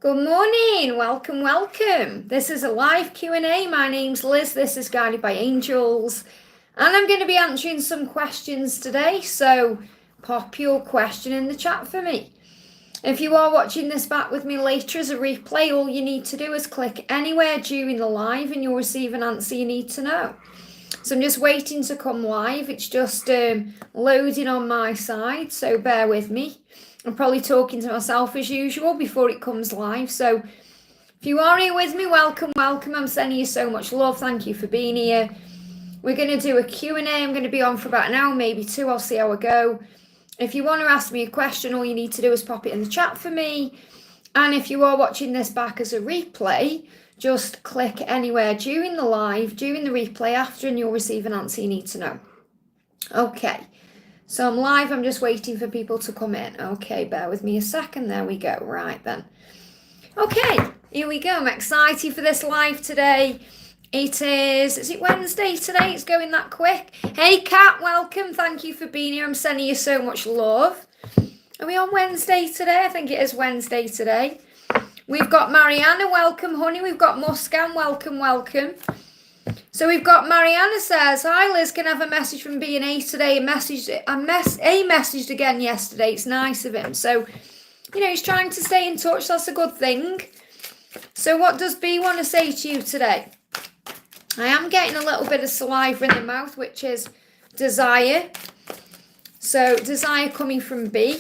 Good morning, welcome. This is a live Q&A. My name's Liz, this is guided by angels. And I'm going to be answering some questions today, so pop your question in the chat for me. If you are watching this back with me later as a replay, all you need to do is click anywhere during the live and you'll receive an answer you need to know. So I'm just waiting to come live. It's just loading on my side, so bear with me. I'm probably talking to myself as usual before it comes live. So if you are here with me, welcome. I'm sending you so much love. Thank you for being here. We're going to do a Q&A. I'm going to be on for about an hour, maybe two. I'll see how I go. If you want to ask me a question, all you need to do is pop it in the chat for me. And if you are watching this back as a replay, just click anywhere during the live, during the replay after, and you'll receive an answer you need to know. Okay. So I'm live, I'm just waiting for people to come in. Okay, bear with me a second. There we go. Right then. Okay, here we go. I'm excited for this live today. Is it Wednesday today? It's going that quick. Hey, Kat, welcome. Thank you for being here. I'm sending you so much love. Are we on Wednesday today? I think it is Wednesday today. We've got Mariana, welcome, honey. We've got Muskan, welcome. So we've got Mariana says, hi Liz, can I have a message from B&A today? A messaged again yesterday. It's nice of him. So, he's trying to stay in touch. That's a good thing. So what does B want to say to you today? I am getting a little bit of saliva in the mouth, which is desire. So desire coming from B.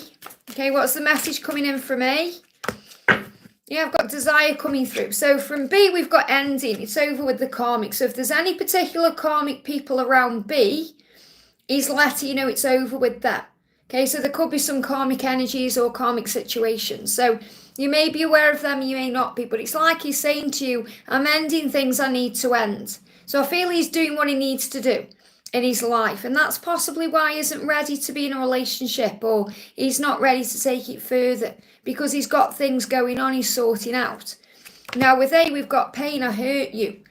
Okay, what's the message coming in from A? Yeah, I've got desire coming through. So from B, we've got ending. It's over with the karmic. So if there's any particular karmic people around B, he's letting you know it's over with that. Okay, so there could be some karmic energies or karmic situations. So you may be aware of them, you may not be. But it's like he's saying to you, I'm ending things I need to end. So I feel he's doing what he needs to do in his life. And that's possibly why he isn't ready to be in a relationship, or he's not ready to take it further, because he's got things going on he's sorting out. Now with A, we've got pain, I hurt you.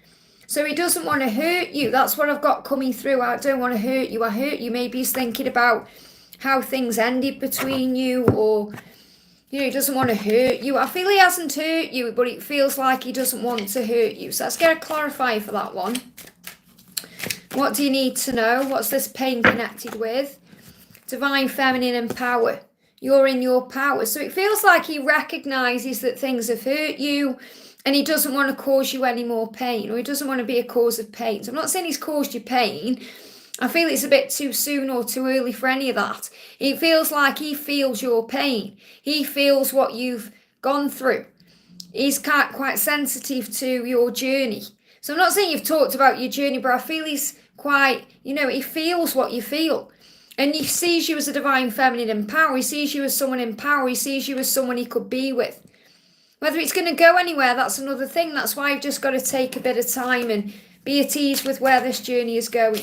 So he doesn't want to hurt you. That's what I've got coming through. I don't want to hurt you. I hurt you. Maybe he's thinking about how things ended between you, or he doesn't want to hurt you. I feel he hasn't hurt you, but it feels like he doesn't want to hurt you. So let's get a clarifier for that one. What do you need to know? What's this pain connected with? Divine feminine and power. You're in your power. So it feels like he recognizes that things have hurt you and he doesn't want to cause you any more pain, or he doesn't want to be a cause of pain. So I'm not saying he's caused you pain. I feel it's a bit too soon or too early for any of that. It feels like he feels your pain. He feels what you've gone through. He's quite sensitive to your journey. So I'm not saying you've talked about your journey, but I feel he's quite, he feels what you feel. And he sees you as a divine feminine in power. He sees you as someone in power. He sees you as someone he could be with. Whether it's going to go anywhere, that's another thing. That's why you've just got to take a bit of time and be at ease with where this journey is going.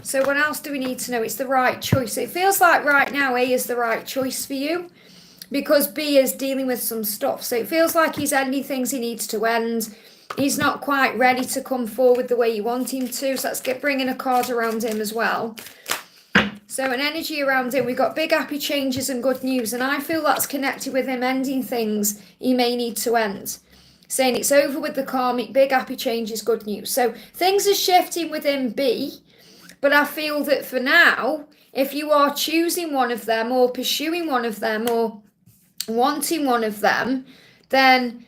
So what else do we need to know? It's the right choice. It feels like right now A is the right choice for you, because B is dealing with some stuff. So it feels like he's ending things he needs to end. He's not quite ready to come forward the way you want him to. So let's bring in a card around him as well. So an energy around him, we've got big happy changes and good news. And I feel that's connected with him ending things he may need to end. Saying it's over with the karmic, big happy changes, good news. So things are shifting within B. But I feel that for now, if you are choosing one of them or pursuing one of them or wanting one of them, then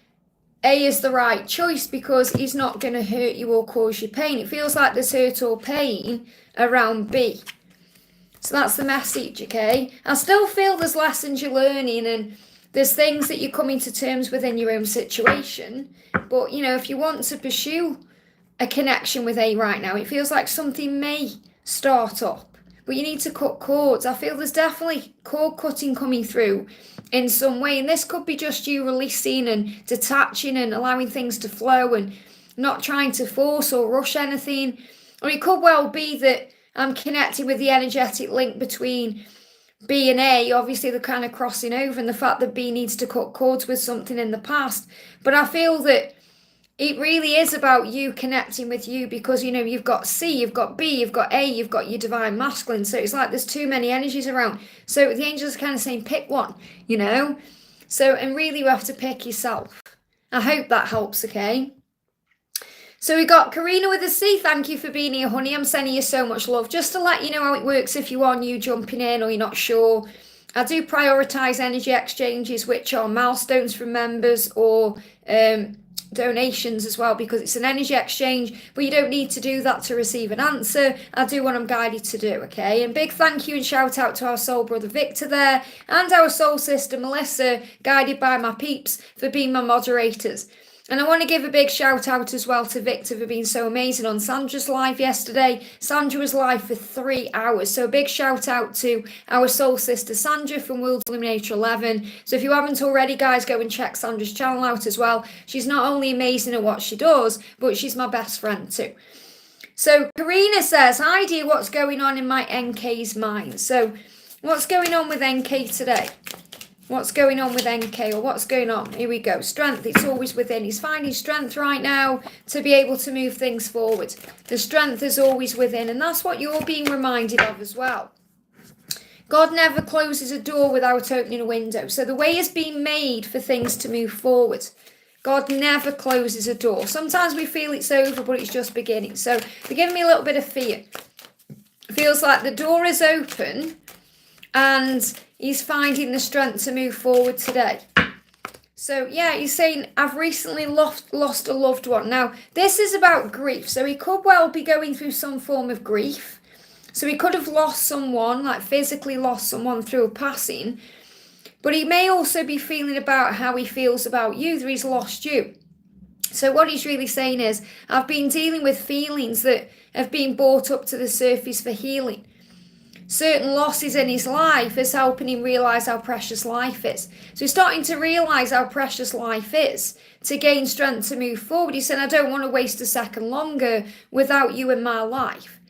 A is the right choice, because he's not going to hurt you or cause you pain. It feels like there's hurt or pain around B. So that's the message, okay? I still feel there's lessons you're learning and there's things that you're coming to terms with in your own situation. But, if you want to pursue a connection with A right now, it feels like something may start up. But you need to cut cords. I feel there's definitely cord cutting coming through in some way. And this could be just you releasing and detaching and allowing things to flow and not trying to force or rush anything. Or it could well be that I'm connecting with the energetic link between B and A. Obviously, they're kind of crossing over, and the fact that B needs to cut cords with something in the past. But I feel that it really is about you connecting with you, because, you've got C, you've got B, you've got A, you've got your divine masculine. So it's like there's too many energies around. So the angels are kind of saying, pick one, So, and really you have to pick yourself. I hope that helps, okay? So we got Karina with a C. Thank you for being here, honey. I'm sending you so much love. Just to let you know how it works if you are new jumping in or you're not sure. I do prioritise energy exchanges, which are milestones from members or donations as well, because it's an energy exchange, but you don't need to do that to receive an answer. I do what I'm guided to do, okay? And big thank you and shout out to our soul brother Victor there and our soul sister Melissa, guided by my peeps, for being my moderators. And I want to give a big shout out as well to Victor for being so amazing on Sandra's live yesterday. Sandra was live for 3 hours. So a big shout out to our soul sister Sandra from World Illuminator 11. So if you haven't already, guys, go and check Sandra's channel out as well. She's not only amazing at what she does, but she's my best friend too. So Karina says, hi dear, what's going on in my NK's mind? So what's going on with NK today? What's going on with NK, or what's going on? Here we go. Strength, it's always within. He's finding strength right now to be able to move things forward. The strength is always within, and that's what you're being reminded of as well. God never closes a door without opening a window. So the way is being made for things to move forward. God never closes a door. Sometimes we feel it's over, but it's just beginning. So they're giving me a little bit of fear. It feels like the door is open, and he's finding the strength to move forward today. So yeah, he's saying, I've recently lost a loved one. Now, this is about grief. So he could well be going through some form of grief. So he could have lost someone, like physically lost someone through a passing. But he may also be feeling about how he feels about you, that he's lost you. So what he's really saying is, I've been dealing with feelings that have been brought up to the surface for healing. Certain losses in his life is helping him realise how precious life is. So he's starting to realise how precious life is to gain strength to move forward. He said, I don't want to waste a second longer without you in my life.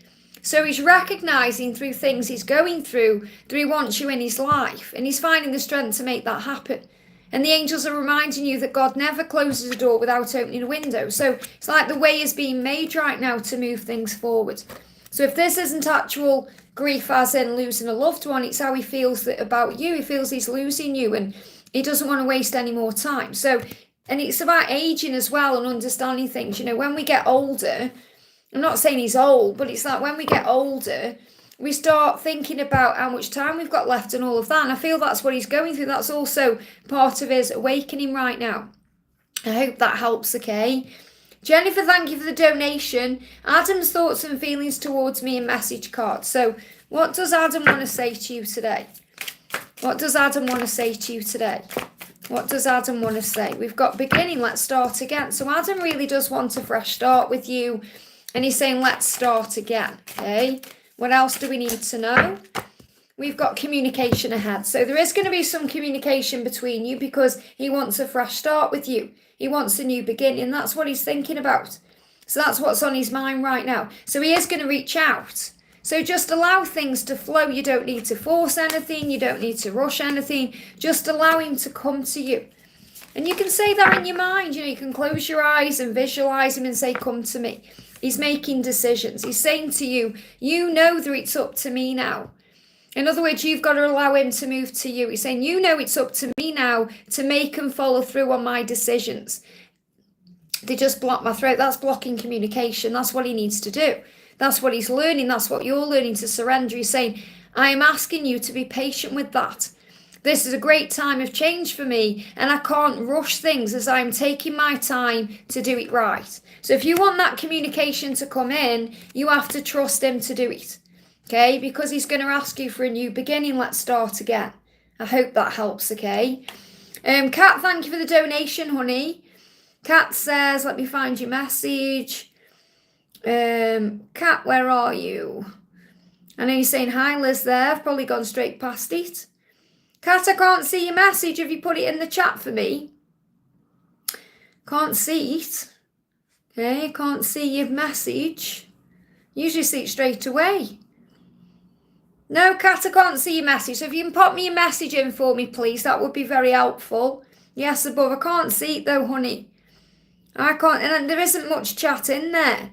So he's recognising through things he's going through that he wants you in his life, and he's finding the strength to make that happen. And the angels are reminding you that God never closes a door without opening a window. So it's like the way is being made right now to move things forward. So if this isn't actual grief as in losing a loved one, it's how he feels that about you. He feels he's losing you and he doesn't want to waste any more time. So, and it's about aging as well and understanding things. You know, when we get older, I'm not saying he's old, but it's like when we get older, we start thinking about how much time we've got left and all of that. And I feel that's what he's going through. That's also part of his awakening right now. I hope that helps, okay? Jennifer, thank you for the donation. Adam's thoughts and feelings towards me in message cards. So what does Adam want to say to you today? What does Adam want to say to you today? What does Adam want to say? We've got beginning, let's start again. So Adam really does want a fresh start with you. And he's saying, let's start again, okay? What else do we need to know? We've got communication ahead. So there is going to be some communication between you because he wants a fresh start with you. He wants a new beginning. That's what he's thinking about. So that's what's on his mind right now. So he is going to reach out. So just allow things to flow. You don't need to force anything. You don't need to rush anything. Just allow him to come to you. And you can say that in your mind. You know, you can close your eyes and visualize him and say, come to me. He's making decisions. He's saying to you, you know that it's up to me now. In other words, you've got to allow him to move to you. He's saying, you know it's up to me now to make and follow through on my decisions. They just block my throat. That's blocking communication. That's what he needs to do. That's what he's learning. That's what you're learning, to surrender. He's saying, I am asking you to be patient with that. This is a great time of change for me, and I can't rush things as I'm taking my time to do it right. So if you want that communication to come in, you have to trust him to do it. Okay, because he's going to ask you for a new beginning. Let's start again. I hope that helps, okay? Kat, thank you for the donation, honey. Kat says, let me find your message. Kat, where are you? I know you're saying hi, Liz, there. I've probably gone straight past it. Kat, I can't see your message. Have you put it in the chat for me? Can't see it. Okay, can't see your message. Usually see it straight away. No, Kat, I can't see your message. So if you can pop me your message in for me, please, that would be very helpful. Yes, above. I can't see it though, honey. I can't, and there isn't much chat in there.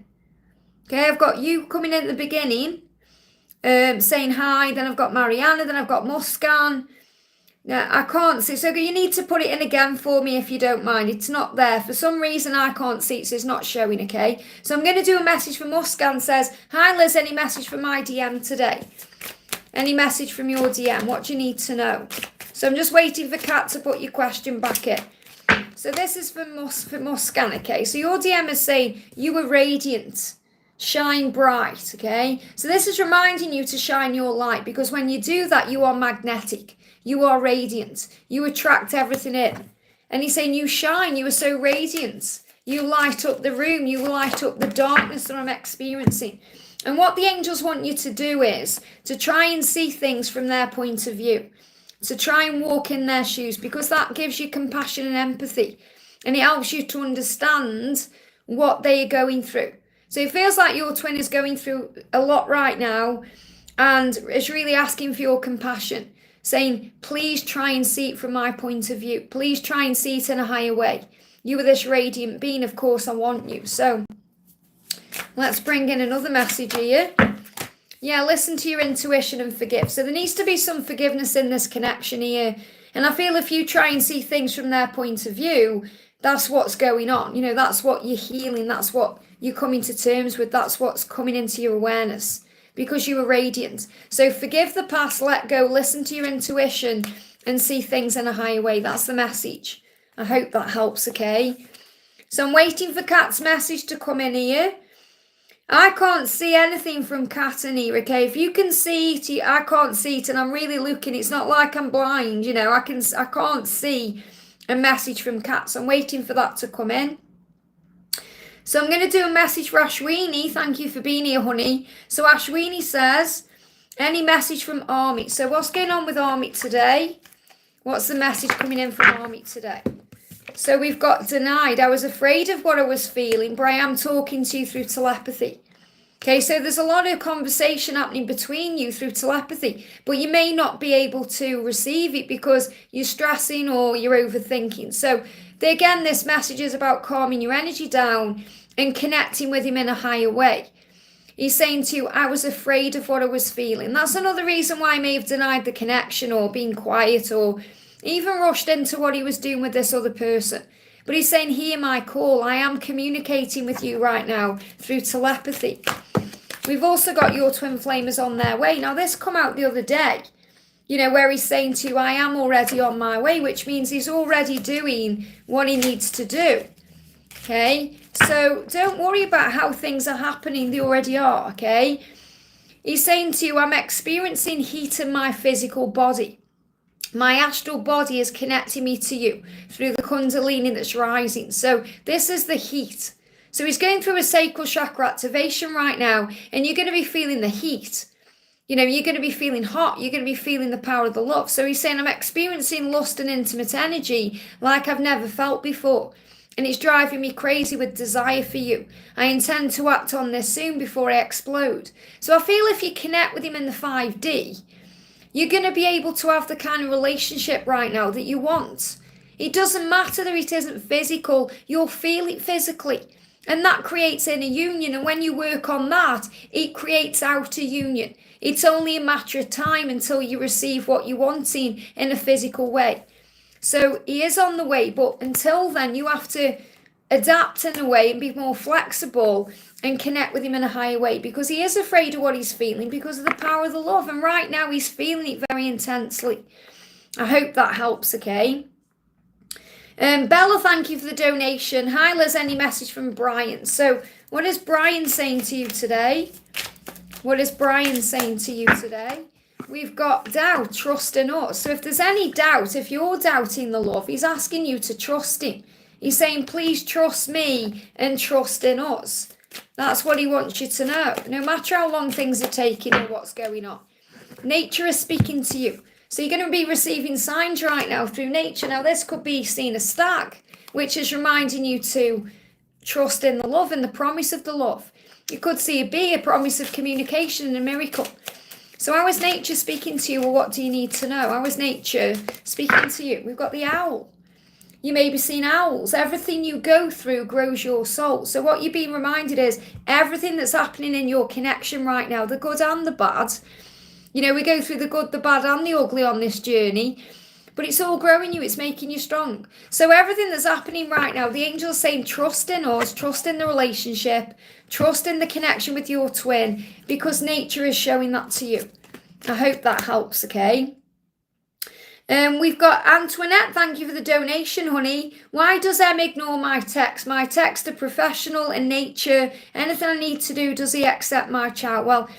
Okay, I've got you coming in at the beginning, saying hi. Then I've got Mariana. Then I've got Muskan. Yeah, I can't see. So you need to put it in again for me if you don't mind. It's not there. For some reason, I can't see it, so it's not showing, okay? So I'm going to do a message from Muskan. Says, hi Liz, any message from my DM today? Any message from your DM? What do you need to know? So I'm just waiting for Kat to put your question back in. So this is for Muskan, okay? So your DM is saying, you were radiant. Shine bright, okay? So this is reminding you to shine your light, because when you do that, you are magnetic. You are radiant. You attract everything in. And he's saying you shine. You are so radiant. You light up the room. You light up the darkness that I'm experiencing. And what the angels want you to do is to try and see things from their point of view. To try and walk in their shoes, because that gives you compassion and empathy. And it helps you to understand what they are going through. So it feels like your twin is going through a lot right now and is really asking for your compassion. Saying, please try and see it from my point of view. Please try and see it in a higher way. You are this radiant being, of course I want you. So let's bring in another message here. Yeah, listen to your intuition and forgive. So there needs to be some forgiveness in this connection here. And I feel if you try and see things from their point of view, that's what's going on. You know, that's what you're healing. That's what you're coming to terms with. That's what's coming into your awareness. Because you were radiant. So forgive the past, let go, listen to your intuition and see things in a higher way. That's the message. I hope that helps, okay? So I'm waiting for Kat's message to come in here. I can't see anything from Kat in here, okay? If you can see it, I can't see it and I'm really looking. It's not like I'm blind, you know. I can't see a message from Kat. So I'm waiting for that to come in. So I'm going to do a message for Ashwini. Thank you for being here, honey. So Ashwini says, any message from Amit? So what's going on with Amit today? What's the message coming in from Amit today? So we've got denied. I was afraid of what I was feeling, but I am talking to you through telepathy. Okay, so there's a lot of conversation happening between you through telepathy, but you may not be able to receive it because you're stressing or you're overthinking. So again, this message is about calming your energy down and connecting with him in a higher way. He's saying to you, I was afraid of what I was feeling. That's another reason why I may have denied the connection or been quiet or even rushed into what he was doing with this other person. But he's saying, hear my call. I am communicating with you right now through telepathy. We've also got your twin flamers on their way. Now, this come out the other day, you know, where he's saying to you, I am already on my way, which means he's already doing what he needs to do. Okay, so don't worry about how things are happening. They already are, okay? He's saying to you, I'm experiencing heat in my physical body. My astral body is connecting me to you through the kundalini that's rising. So this is the heat. So he's going through a sacral chakra activation right now, and you're going to be feeling the heat. You know, you're going to be feeling hot. You're going to be feeling the power of the love. So he's saying, I'm experiencing lust and intimate energy like I've never felt before. And it's driving me crazy with desire for you. I intend to act on this soon before I explode. So I feel if you connect with him in the 5D, you're going to be able to have the kind of relationship right now that you want. It doesn't matter that it isn't physical. You'll feel it physically. And that creates inner union. And when you work on that, it creates outer union. It's only a matter of time until you receive what you're wanting in a physical way. So he is on the way, but until then, you have to adapt in a way and be more flexible and connect with him in a higher way, because he is afraid of what he's feeling because of the power of the love. And right now, he's feeling it very intensely. I hope that helps, okay? Bella, thank you for the donation. Hi, Liz, any message from Brian? So what is Brian saying to you today? What is Brian saying to you today? We've got doubt, trust in us. So if there's any doubt, if you're doubting the love, he's asking you to trust him. He's saying, please trust me and trust in us. That's what he wants you to know. No matter how long things are taking or what's going on. Nature is speaking to you. So you're going to be receiving signs right now through nature. Now this could be seen as stag, which is reminding you to trust in the love and the promise of the love. You could see a bee, a promise of communication and a miracle. So how is nature speaking to you, or what do you need to know? How is nature speaking to you? We've got the owl. You may be seeing owls. Everything you go through grows your soul. So what you're being reminded is everything that's happening in your connection right now, the good and the bad. You know, we go through the good, the bad and the ugly on this journey. but it's all growing you. It's making you strong. So everything that's happening right now, the angel's saying, trust in us, trust in the relationship, trust in the connection with your twin, because nature is showing that to you. I hope that helps, okay? We've got Antoinette, thank you for the donation, honey. Why does Em ignore my text? My texts are professional in nature. Anything I need to do, does he accept my chat? Well,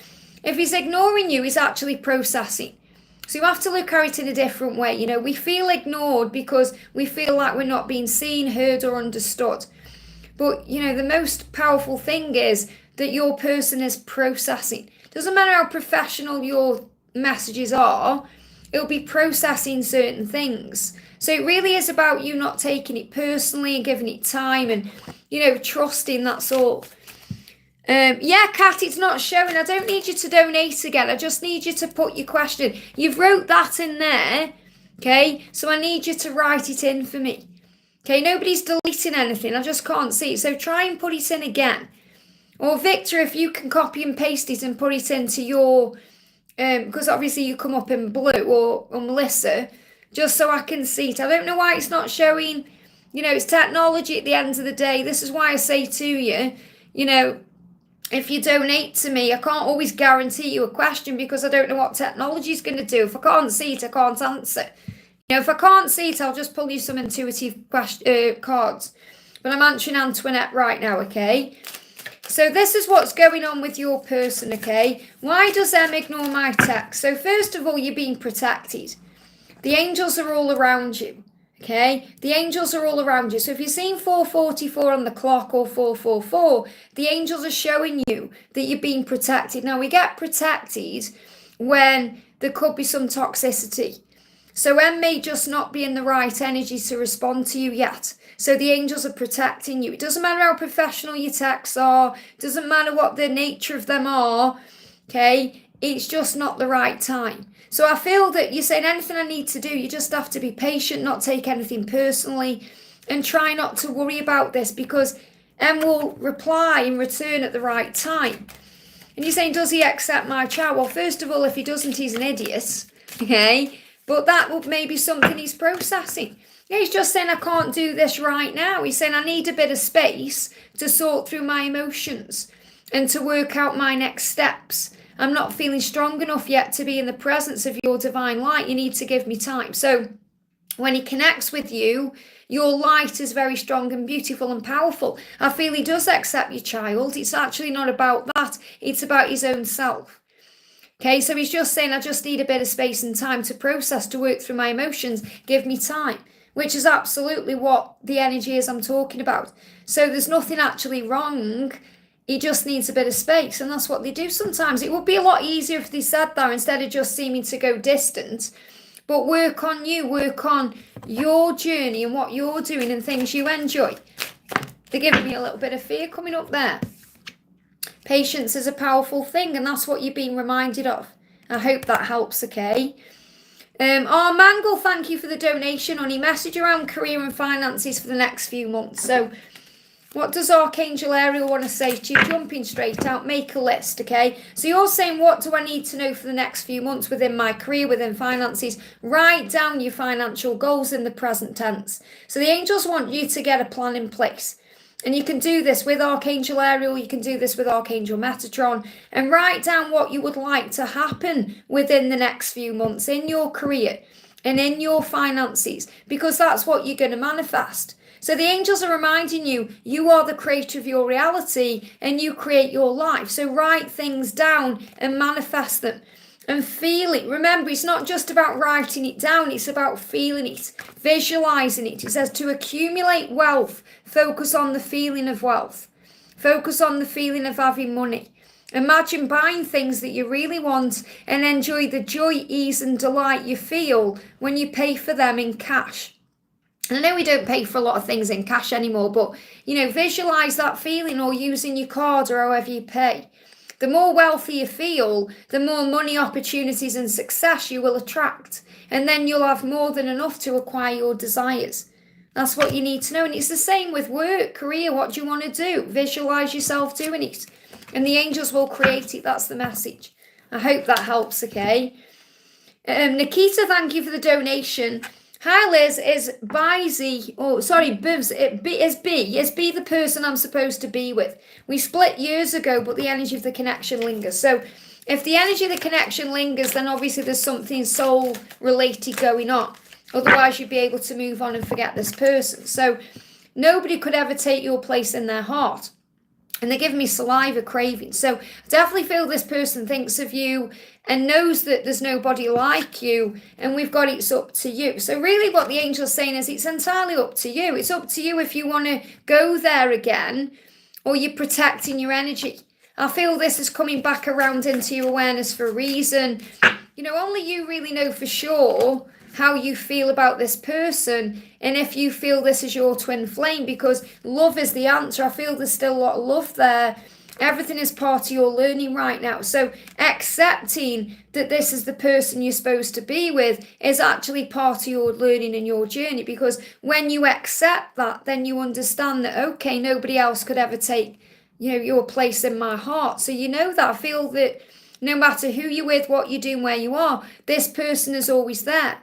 if he's ignoring you, he's actually processing. So you have to look at it in a different way. You know, we feel ignored because we feel like we're not being seen, heard, or understood. But, you know, the most powerful thing is that your person is processing. Doesn't matter how professional your messages are, it'll be processing certain things. So it really is about you not taking it personally and giving it time and, you know, trusting, that's all. Yeah, Kat, it's not showing. I don't need you to donate again. I just need you to put your question. You've wrote that in there, okay? So I need you to write it in for me. Okay, nobody's deleting anything. I just can't see it. So try and put it in again. Or Victor, if you can copy and paste it and put it into your... because obviously you come up in blue, or Melissa, just so I can see it. I don't know why it's not showing. You know, it's technology at the end of the day. This is why I say to you, you know, if you donate to me, I can't always guarantee you a question because I don't know what technology is going to do. If I can't see it, I can't answer. You know, if I can't see it, I'll just pull you some intuitive cards. But I'm answering Antoinette right now, okay? So this is what's going on with your person, okay? Why does Em ignore my text? So first of all, you're being protected. The angels are all around you, okay? The angels are all around you. So if you're seeing 4:44 on the clock or 4:44, the angels are showing you that you're being protected. Now, we get protected when there could be some toxicity. So Em may just not be in the right energy to respond to you yet. So the angels are protecting you. It doesn't matter how professional your texts are. It doesn't matter what the nature of them are. Okay? It's just not the right time. So I feel that you're saying anything I need to do, you just have to be patient, not take anything personally, and try not to worry about this because Em will reply in return at the right time. And you're saying, does he accept my chat? Well, first of all, if he doesn't, he's an idiot. Okay? But that would maybe something he's processing. Yeah, he's just saying, I can't do this right now. He's saying, I need a bit of space to sort through my emotions and to work out my next steps. I'm not feeling strong enough yet to be in the presence of your divine light. You need to give me time. So when he connects with you, your light is very strong and beautiful and powerful. I feel he does accept your child. It's actually not about that. It's about his own self. Okay, so he's just saying, I just need a bit of space and time to process, to work through my emotions. Give me time. Which is absolutely what the energy is I'm talking about. So there's nothing actually wrong. He just needs a bit of space. And that's what they do sometimes. It would be a lot easier if they said that instead of just seeming to go distant. But work on you. Work on your journey and what you're doing and things you enjoy. They're giving me a little bit of fear coming up there. Patience is a powerful thing. And that's what you're being reminded of. I hope that helps, okay? Mangle, thank you for the donation, honey. Message around career and finances for the next few months. So what does Archangel Ariel want to say to you? Jumping straight out, make a list, okay? So you're saying, what do I need to know for the next few months within my career, within finances? Write down your financial goals in the present tense. So the angels want you to get a plan in place. And you can do this with Archangel Ariel, you can do this with Archangel Metatron, and write down what you would like to happen within the next few months in your career and in your finances, because that's what you're going to manifest. So the angels are reminding you, you are the creator of your reality and you create your life. So write things down and manifest them and feel it. Remember, it's not just about writing it down, it's about feeling it, visualizing it. It says to accumulate wealth, focus on the feeling of wealth. Focus on the feeling of having money. Imagine buying things that you really want and enjoy the joy, ease and delight you feel when you pay for them in cash. And I know we don't pay for a lot of things in cash anymore, but, you know, visualize that feeling or using your card or however you pay. The more wealthy you feel, the more money, opportunities and success you will attract. And then you'll have more than enough to acquire your desires. That's what you need to know. And it's the same with work, career. What do you want to do? Visualize yourself doing it. And the angels will create it. That's the message. I hope that helps, okay? Nikita, thank you for the donation. Hi Liz, is Bizy, Bivs, is B the person I'm supposed to be with? We split years ago, but the energy of the connection lingers. So if the energy of the connection lingers, then obviously there's something soul related going on. Otherwise you'd be able to move on and forget this person. So nobody could ever take your place in their heart. And they're giving me saliva craving. So I definitely feel this person thinks of you and knows that there's nobody like you, and we've got it's up to you. So really what the angel's saying is it's entirely up to you. It's up to you if you want to go there again or you're protecting your energy. I feel this is coming back around into your awareness for a reason. You know, only you really know for sure how you feel about this person and if you feel this is your twin flame, because love is the answer. I feel there's still a lot of love there. Everything is part of your learning right now. So accepting that this is the person you're supposed to be with is actually part of your learning and your journey, because when you accept that, then you understand that, okay, nobody else could ever take, you know, your place in my heart. So you know that. I feel that no matter who you're with, what you're doing, where you are, this person is always there.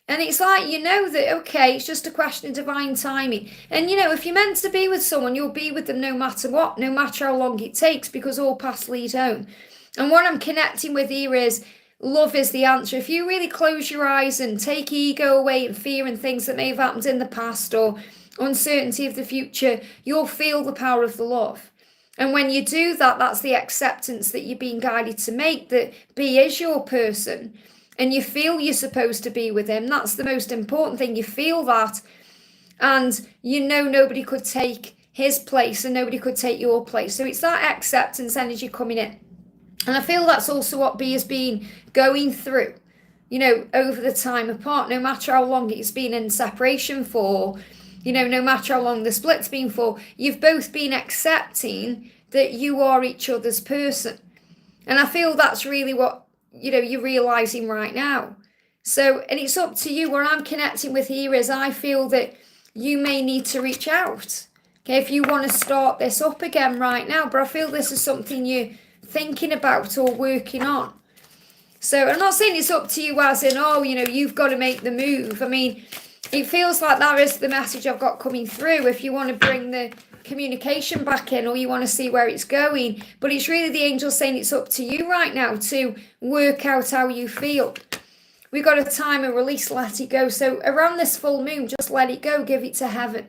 And it's like, you know that, okay, it's just a question of divine timing. And, you know, if you're meant to be with someone, you'll be with them no matter what, no matter how long it takes, because all paths lead home. And what I'm connecting with here is love is the answer. If you really close your eyes and take ego away and fear and things that may have happened in the past or uncertainty of the future, you'll feel the power of the love. And when you do that, that's the acceptance that you're being guided to make, that B is your person. And you feel you're supposed to be with him. That's the most important thing. You feel that. And you know nobody could take his place and nobody could take your place. So it's that acceptance energy coming in. And I feel that's also what B has been going through, you know, over the time apart. No matter how long it's been in separation for, you know, no matter how long the split's been for, you've both been accepting that you are each other's person. And I feel that's really what, you know, you're realizing right now. So, and it's up to you. Where I'm connecting with here is I feel that you may need to reach out, okay, if you want to start this up again right now. But I feel this is something you're thinking about or working on. So I'm not saying it's up to you as in, oh, you know, you've got to make the move. I mean, it feels like that is the message I've got coming through. If you want to bring the communication back in or you want to see where it's going, but it's really the angels saying it's up to you right now to work out how you feel. We've got a time of release, let it go. So around this full moon, just let it go, give it to heaven.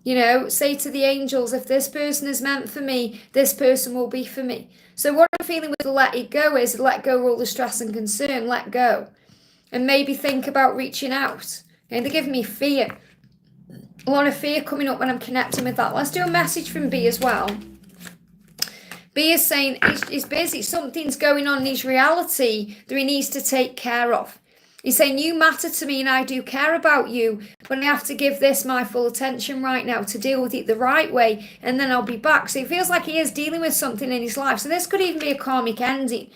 You know, say to the angels, if this person is meant for me, this person will be for me. So what I'm feeling with the let it go is let go of all the stress and concern, let go. And maybe think about reaching out. And they're giving me fear. A lot of fear coming up when I'm connecting with that. Let's do a message from B as well. B is saying he's busy. Something's going on in his reality that he needs to take care of. He's saying, you matter to me and I do care about you, but I have to give this my full attention right now to deal with it the right way, and then I'll be back. So it feels like he is dealing with something in his life. So this could even be a karmic ending.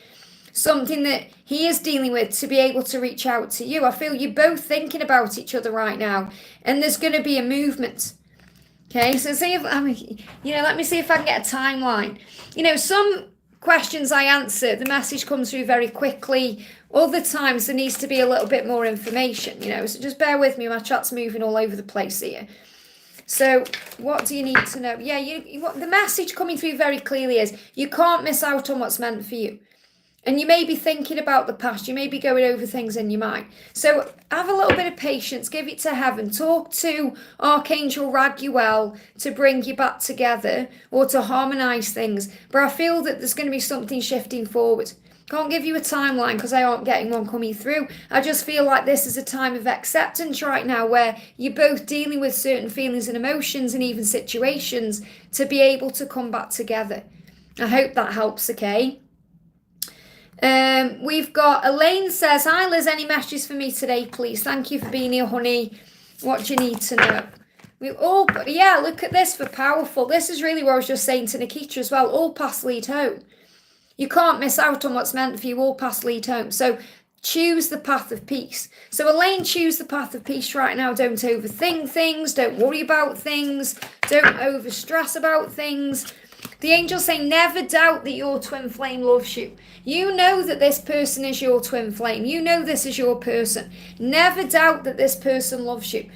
Something that he is dealing with to be able to reach out to you. I feel you're both thinking about each other right now, and there's going to be a movement. Okay, so see if let me see if I can get a timeline. You know, some questions I answer, the message comes through very quickly. Other times there needs to be a little bit more information, you know, so just bear with me. My chat's moving all over the place here. So what do you need to know? Yeah, the message coming through very clearly is you can't miss out on what's meant for you. And you may be thinking about the past. You may be going over things in your mind. So have a little bit of patience. Give it to heaven. Talk to Archangel Raguel to bring you back together or to harmonize things. But I feel that there's going to be something shifting forward. Can't give you a timeline because I aren't getting one coming through. I just feel like this is a time of acceptance right now where you're both dealing with certain feelings and emotions and even situations to be able to come back together. I hope that helps, okay? We've got Elaine says, hi Liz, any messages for me today, please? Thank you for being here, honey. What do you need to know? Yeah, look at this for powerful. This is really what I was just saying to Nikita as well. All paths lead home. You can't miss out on what's meant for you. All paths lead home. So choose the path of peace. So Elaine, choose the path of peace right now. Don't overthink things. Don't worry about things. Don't over stress about things. The angels say, never doubt that your twin flame loves you. You know that this person is your twin flame. You know this is your person. Never doubt that this person loves you.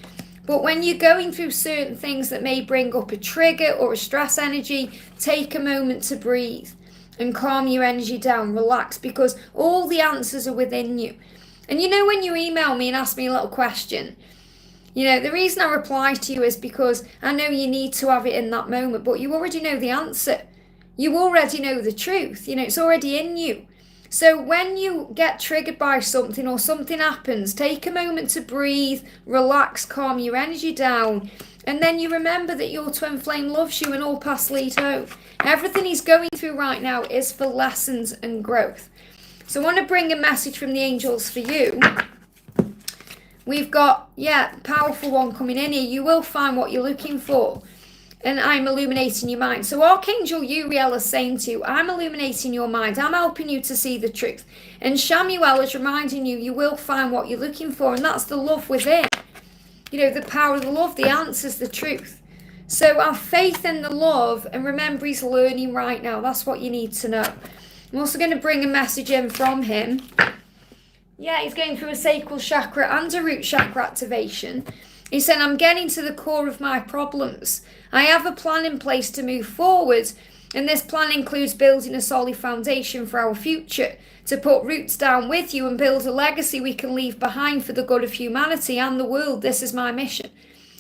But when you're going through certain things that may bring up a trigger or a stress energy, take a moment to breathe and calm your energy down, relax, because all the answers are within you. And you know, when you email me and ask me a little question, you know, the reason I reply to you is because I know you need to have it in that moment, but you already know the answer. You already know the truth. You know, it's already in you. So when you get triggered by something or something happens, take a moment to breathe, relax, calm your energy down, and then you remember that your twin flame loves you and all paths lead home. Everything he's going through right now is for lessons and growth. So I want to bring a message from the angels for you. We've got, powerful one coming in here. You will find what you're looking for. And I'm illuminating your mind. So Archangel Uriel is saying to you, I'm illuminating your mind. I'm helping you to see the truth. And Shamuel is reminding you, you will find what you're looking for. And that's the love within. You know, the power of the love, the answer's the truth. So have faith in the love and remember he's learning right now. That's what you need to know. I'm also going to bring a message in from him. Yeah, he's going through a sacral chakra and a root chakra activation. He said, I'm getting to the core of my problems. I have a plan in place to move forward, and this plan includes building a solid foundation for our future, to put roots down with you and build a legacy we can leave behind for the good of humanity and the world. This is my mission.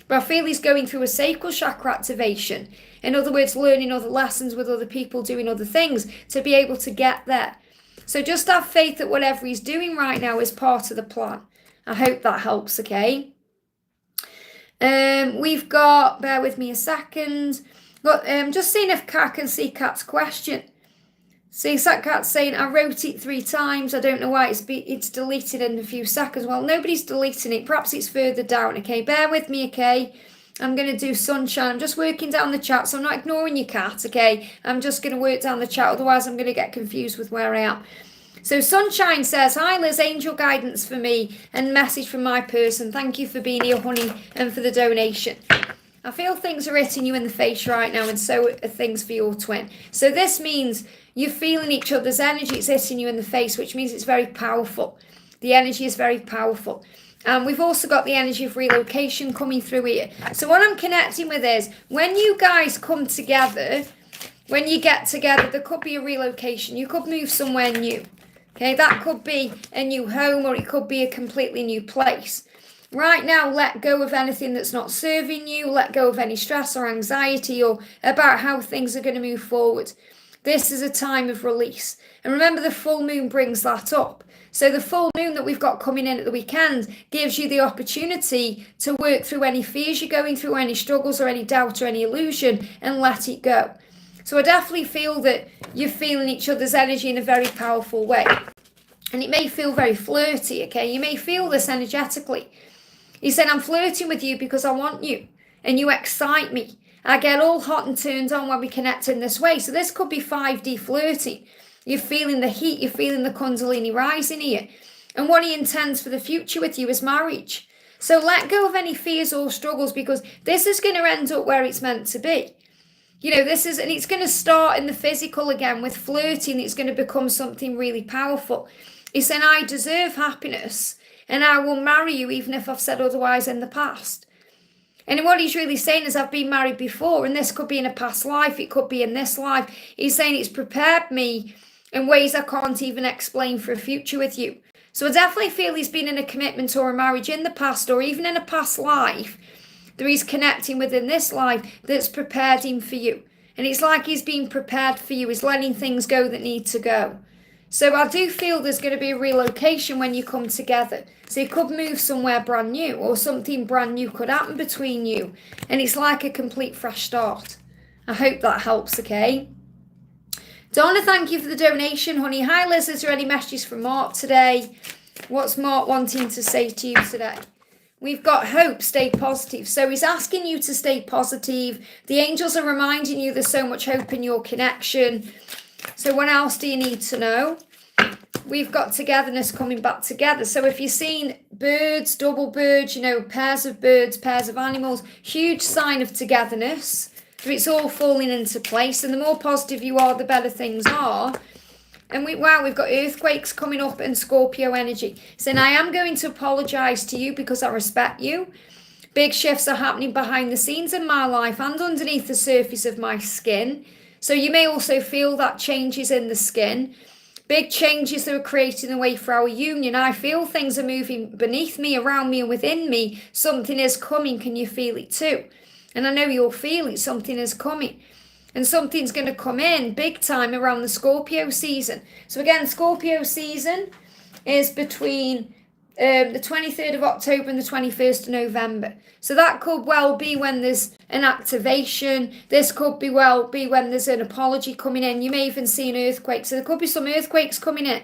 But I feel he's going through a sacral chakra activation. In other words, learning other lessons with other people, doing other things to be able to get there. So just have faith that whatever he's doing right now is part of the plan. I hope that helps, okay? We've got, bear with me a second, got just seeing if Kat can see Kat's question. See, Kat's saying, I wrote it 3 times. I don't know why it's deleted in a few seconds. Well, nobody's deleting it. Perhaps it's further down, okay? Bear with me, okay? I'm going to do sunshine. I'm just working down the chat, so I'm not ignoring you, Kat, okay? I'm just going to work down the chat. Otherwise, I'm going to get confused with where I am. So Sunshine says, hi Liz, angel guidance for me and message from my person. Thank you for being here, honey, and for the donation. I feel things are hitting you in the face right now, and so are things for your twin. So this means you're feeling each other's energy. It's hitting you in the face, which means it's very powerful. The energy is very powerful. And we've also got the energy of relocation coming through here. So what I'm connecting with is, when you guys come together, when you get together, there could be a relocation. You could move somewhere new. Okay, that could be a new home, or it could be a completely new place. Right now, let go of anything that's not serving you. Let go of any stress or anxiety or about how things are going to move forward. This is a time of release. And remember, the full moon brings that up. So the full moon that we've got coming in at the weekend gives you the opportunity to work through any fears you're going through, any struggles or any doubt or any illusion, and let it go. So I definitely feel that you're feeling each other's energy in a very powerful way. And it may feel very flirty, okay? You may feel this energetically. He said, I'm flirting with you because I want you. And you excite me. I get all hot and turned on when we connect in this way. So this could be 5D flirting. You're feeling the heat. You're feeling the Kundalini rising here. And what he intends for the future with you is marriage. So let go of any fears or struggles, because this is going to end up where it's meant to be. You know, and it's going to start in the physical again with flirting. It's going to become something really powerful. He said, I deserve happiness and I will marry you even if I've said otherwise in the past. And what he's really saying is, I've been married before, and this could be in a past life. It could be in this life. He's saying it's prepared me in ways I can't even explain for a future with you. So I definitely feel he's been in a commitment or a marriage in the past, or even in a past life that he's connecting with in this life that's prepared him for you. And it's like he's being prepared for you. He's letting things go that need to go. So I do feel there's going to be a relocation when you come together. So you could move somewhere brand new, or something brand new could happen between you. And it's like a complete fresh start. I hope that helps, okay? Donna, thank you for the donation, honey. Hi, Liz. Is there any messages from Mark today? What's Mark wanting to say to you today? We've got hope, stay positive. So he's asking you to stay positive. The angels are reminding you there's so much hope in your connection. So what else do you need to know? We've got togetherness coming back together. So if you've seen birds, double birds, you know, pairs of birds, pairs of animals, huge sign of togetherness. but it's all falling into place. And the more positive you are, the better things are. And we've got earthquakes coming up and Scorpio energy. So I am going to apologize to you because I respect you. Big shifts are happening behind the scenes in my life and underneath the surface of my skin. So you may also feel that changes in the skin. Big changes that are creating the way for our union. I feel things are moving beneath me, around me and within me. Something is coming. Can you feel it too? And I know you'll feel it. Something is coming. And something's going to come in big time around the Scorpio season. So again, Scorpio season is between the 23rd of October and the 21st of November. So that could well be when there's an activation. This could be when there's an apology coming in. You may even see an earthquake. So there could be some earthquakes coming in.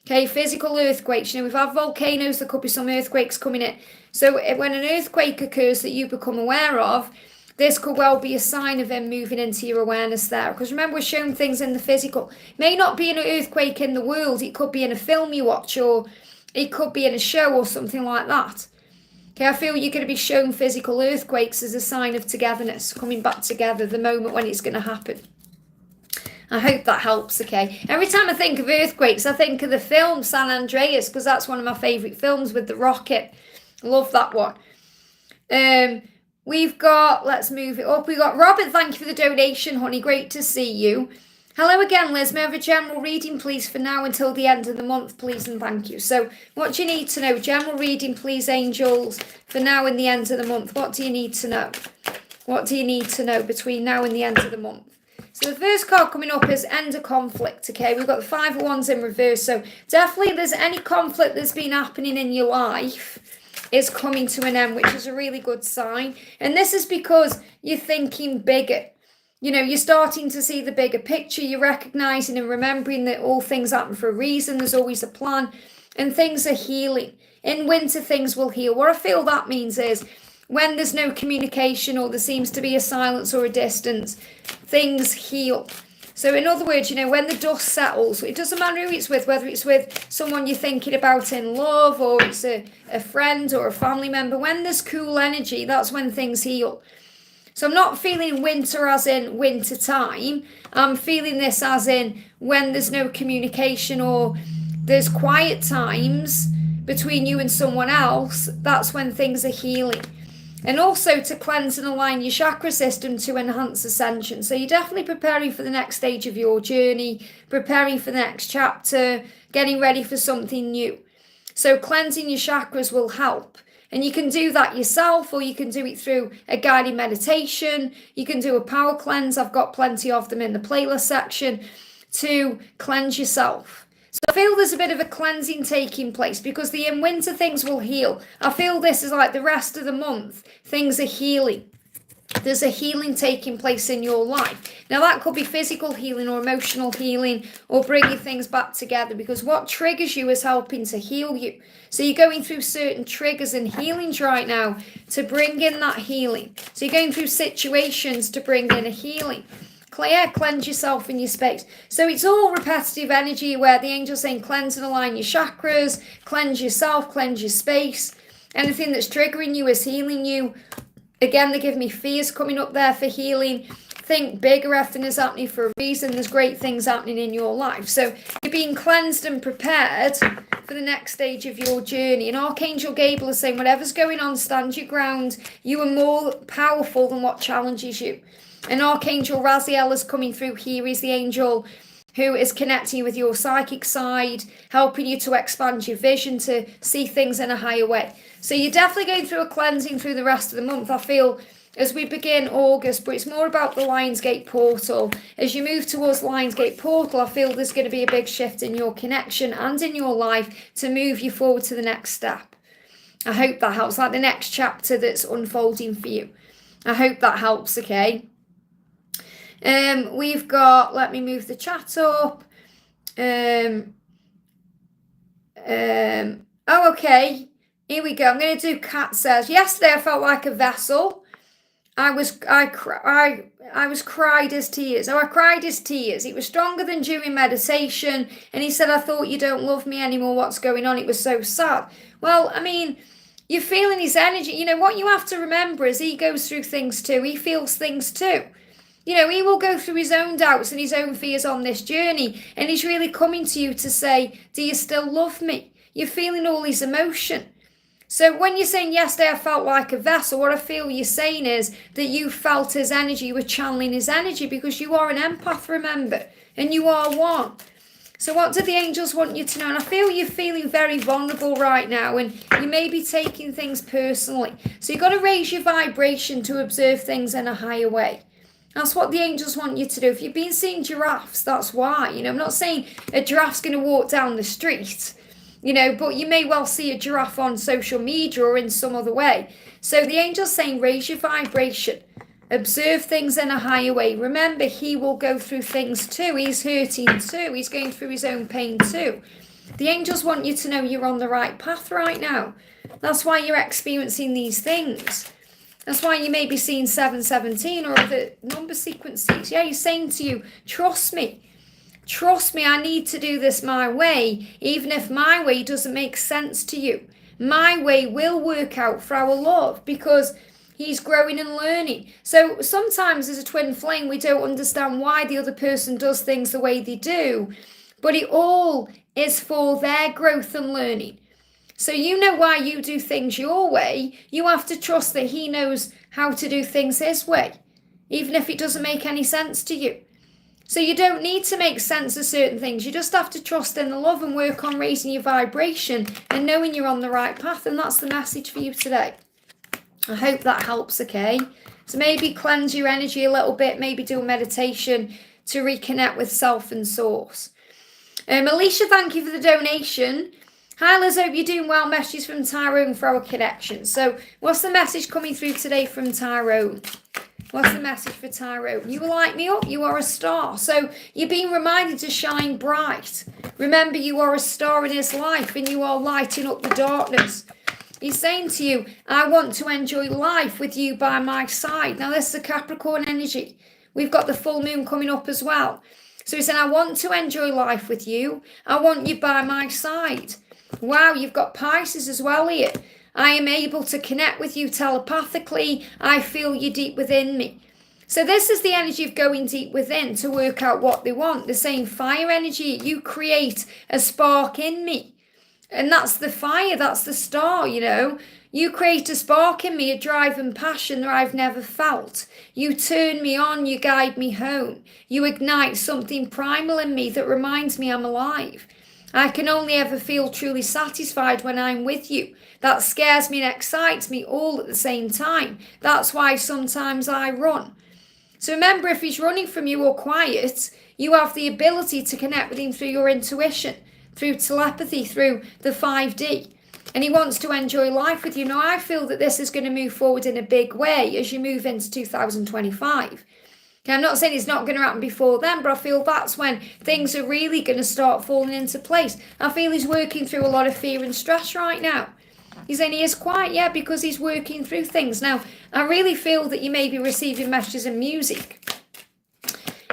Okay, physical earthquakes. We've had volcanoes. There could be some earthquakes coming in. So when an earthquake occurs that you become aware of, this could well be a sign of him moving into your awareness there. Because remember, we're showing things in the physical. It may not be an earthquake in the world. It could be in a film you watch, or it could be in a show or something like that. Okay, I feel you're going to be shown physical earthquakes as a sign of togetherness, coming back together, the moment when it's going to happen. I hope that helps, okay? Every time I think of earthquakes, I think of the film San Andreas, because that's one of my favourite films with the rocket. Love that one. We've got, let's move it up. We've got Robert, thank you for the donation, honey. Great to see you. Hello again, Liz. May I have a general reading, please, for now until the end of the month, please, and thank you. So what do you need to know? General reading, please, angels, for now and the end of the month. What do you need to know? What do you need to know between now and the end of the month? So the first card coming up is end of conflict, okay? We've got the Five of Wands in reverse. So definitely if there's any conflict that's been happening in your life, is coming to an end, which is a really good sign. And this is because you're thinking bigger. You're starting to see the bigger picture. You're recognizing and remembering that all things happen for a reason. There's always a plan. And things are healing. In winter, things will heal. What I feel that means is when there's no communication or there seems to be a silence or a distance, things heal. So in other words, when the dust settles, it doesn't matter who it's with, whether it's with someone you're thinking about in love or it's a friend or a family member. When there's cool energy, that's when things heal. So I'm not feeling winter as in winter time. I'm feeling this as in when there's no communication or there's quiet times between you and someone else, that's when things are healing. And also to cleanse and align your chakra system to enhance ascension. So you're definitely preparing for the next stage of your journey, preparing for the next chapter, getting ready for something new. So cleansing your chakras will help. And you can do that yourself, or you can do it through a guided meditation. You can do a power cleanse. I've got plenty of them in the playlist section to cleanse yourself. So I feel there's a bit of a cleansing taking place because the in winter things will heal. I feel this is like the rest of the month. Things are healing. There's a healing taking place in your life. Now that could be physical healing or emotional healing or bringing things back together, because what triggers you is helping to heal you. So you're going through certain triggers and healings right now to bring in that healing. So you're going through situations to bring in a healing. Cleanse yourself in your space. So it's all repetitive energy where the angel's saying cleanse and align your chakras, cleanse yourself, cleanse your space. Anything that's triggering you is healing you. Again, they give me fears coming up there for healing. Think bigger, everything is happening for a reason. There's great things happening in your life. So you're being cleansed and prepared for the next stage of your journey. And Archangel Gabriel is saying, whatever's going on, stand your ground. You are more powerful than what challenges you. And Archangel Raziel is coming through here. He's the angel who is connecting you with your psychic side, helping you to expand your vision, to see things in a higher way. So you're definitely going through a cleansing through the rest of the month, I feel, as we begin August, but it's more about the Lionsgate portal. As you move towards Lionsgate portal, I feel there's going to be a big shift in your connection and in your life to move you forward to the next step. I hope that helps, like the next chapter that's unfolding for you. I hope that helps, okay? We've got, let me move the chat up. Oh, okay. Here we go. I'm going to do Kat says, yesterday I felt like a vessel. I was cried as tears. Oh, I cried as tears. It was stronger than during meditation. And he said, I thought you don't love me anymore. What's going on? It was so sad. Well, I mean, you're feeling his energy. What you have to remember is he goes through things too. He feels things too. You know, he will go through his own doubts and his own fears on this journey. And he's really coming to you to say, do you still love me? You're feeling all his emotion. So when you're saying, yesterday I felt like a vessel, what I feel you're saying is that you felt his energy, you were channeling his energy, because you are an empath, remember, and you are one. So what do the angels want you to know? And I feel you're feeling very vulnerable right now, and you may be taking things personally. So you've got to raise your vibration to observe things in a higher way. That's what the angels want you to do. If you've been seeing giraffes, that's why. You know, I'm not saying a giraffe's going to walk down the street, you know, but you may well see a giraffe on social media or in some other way. So the angel's saying, raise your vibration. Observe things in a higher way. Remember, he will go through things too. He's hurting too. He's going through his own pain too. The angels want you to know you're on the right path right now. That's why you're experiencing these things. That's why you may be seeing 717 or the number sequence 6. Yeah, he's saying to you, trust me. Trust me, I need to do this my way, even if my way doesn't make sense to you. My way will work out for our love, because he's growing and learning. So sometimes as a twin flame, we don't understand why the other person does things the way they do, but it all is for their growth and learning. So you know why you do things your way. You have to trust that he knows how to do things his way, even if it doesn't make any sense to you. So you don't need to make sense of certain things. You just have to trust in the love and work on raising your vibration and knowing you're on the right path. And that's the message for you today. I hope that helps, okay? So maybe cleanse your energy a little bit. Maybe do a meditation to reconnect with self and source. Alicia, thank you for the donation. Hi Liz, hope you're doing well. Messages from Tyrone for our connection. So what's the message coming through today from Tyrone? What's the message for Tyrone? You will light me up. You are a star. So you're being reminded to shine bright. Remember, you are a star in his life and you are lighting up the darkness. He's saying to you, I want to enjoy life with you by my side. Now this is a Capricorn energy. We've got the full moon coming up as well. So he's saying, I want to enjoy life with you. I want you by my side. Wow, you've got Pisces as well here. I am able to connect with you telepathically. I feel you deep within me. So this is the energy of going deep within to work out what they want. The same fire energy. You create a spark in me. And that's the fire. That's the star, you know. You create a spark in me, a drive and passion that I've never felt. You turn me on. You guide me home. You ignite something primal in me that reminds me I'm alive. I can only ever feel truly satisfied when I'm with you. That scares me and excites me all at the same time. That's why sometimes I run. So remember, if he's running from you or quiet, you have the ability to connect with him through your intuition, through telepathy, through the 5D. And he wants to enjoy life with you. Now, I feel that this is going to move forward in a big way as you move into 2025. Okay, I'm not saying it's not going to happen before then, but I feel that's when things are really going to start falling into place. I feel he's working through a lot of fear and stress right now. He's saying he is quiet, yeah, because he's working through things. Now, I really feel that you may be receiving messages in music.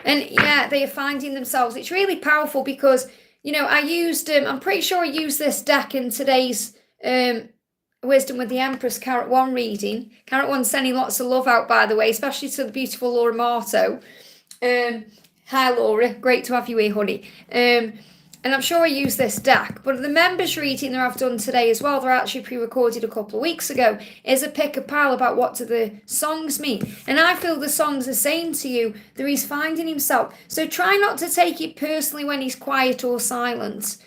And yeah, they are finding themselves. It's really powerful because, you know, I'm pretty sure I used this deck in today's Wisdom with the Empress Carrot 1 reading. Carrot 1 sending lots of love out, by the way, especially to the beautiful Laura Marto. Hi Laura, great to have you here, honey. And I'm sure I used this deck, but the members reading that I've done today as well, they're actually pre-recorded a couple of weeks ago, is a pick a pile about what do the songs mean. And I feel the songs are saying to you that he's finding himself. So try not to take it personally when he's quiet or silent.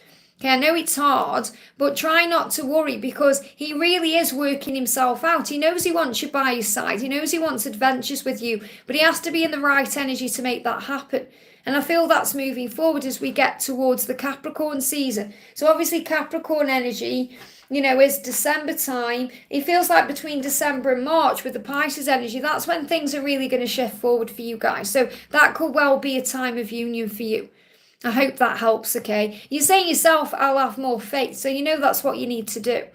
Okay, I know it's hard, but try not to worry because he really is working himself out. He knows he wants you by his side. He knows he wants adventures with you, but he has to be in the right energy to make that happen. And I feel that's moving forward as we get towards the Capricorn season. So obviously Capricorn energy, you know, is December time. It feels like between December and March with the Pisces energy, that's when things are really going to shift forward for you guys. So that could well be a time of union for you. I hope that helps, okay? You're saying yourself, I'll have more faith. So you know that's what you need to do.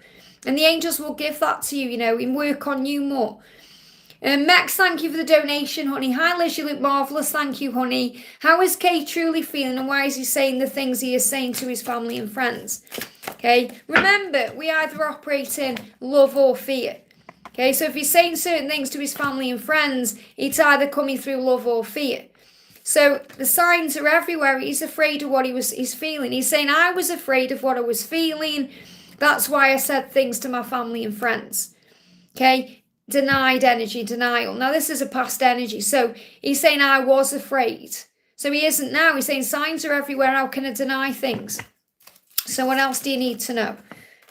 And the angels will give that to you, you know, and work on you more. Max, thank you for the donation, honey. Hi, Liz, you look marvellous. Thank you, honey. How is Kay truly feeling and why is he saying the things he is saying to his family and friends? Okay, remember, we either operate in love or fear. Okay, so if he's saying certain things to his family and friends, it's either coming through love or fear. So the signs are everywhere. He's afraid of what he's feeling. He's saying, I was afraid of what I was feeling. That's why I said things to my family and friends. Okay, denied energy, denial. Now this is a past energy. So he's saying, I was afraid. So he isn't now. He's saying signs are everywhere. How can I deny things? So what else do you need to know?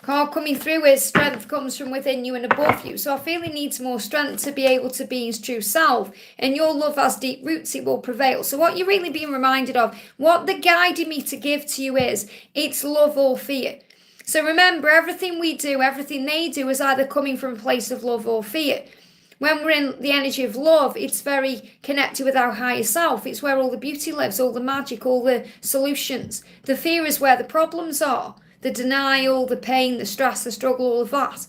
Card coming through is strength comes from within you and above you. So I feel he needs more strength to be able to be his true self. And your love has deep roots, it will prevail. So what you're really being reminded of, what they're guiding me to give to you is, it's love or fear. So remember, everything we do, everything they do is either coming from a place of love or fear. When we're in the energy of love, it's very connected with our higher self. It's where all the beauty lives, all the magic, all the solutions. The fear is where the problems are. The denial, the pain, the stress, the struggle, all of that.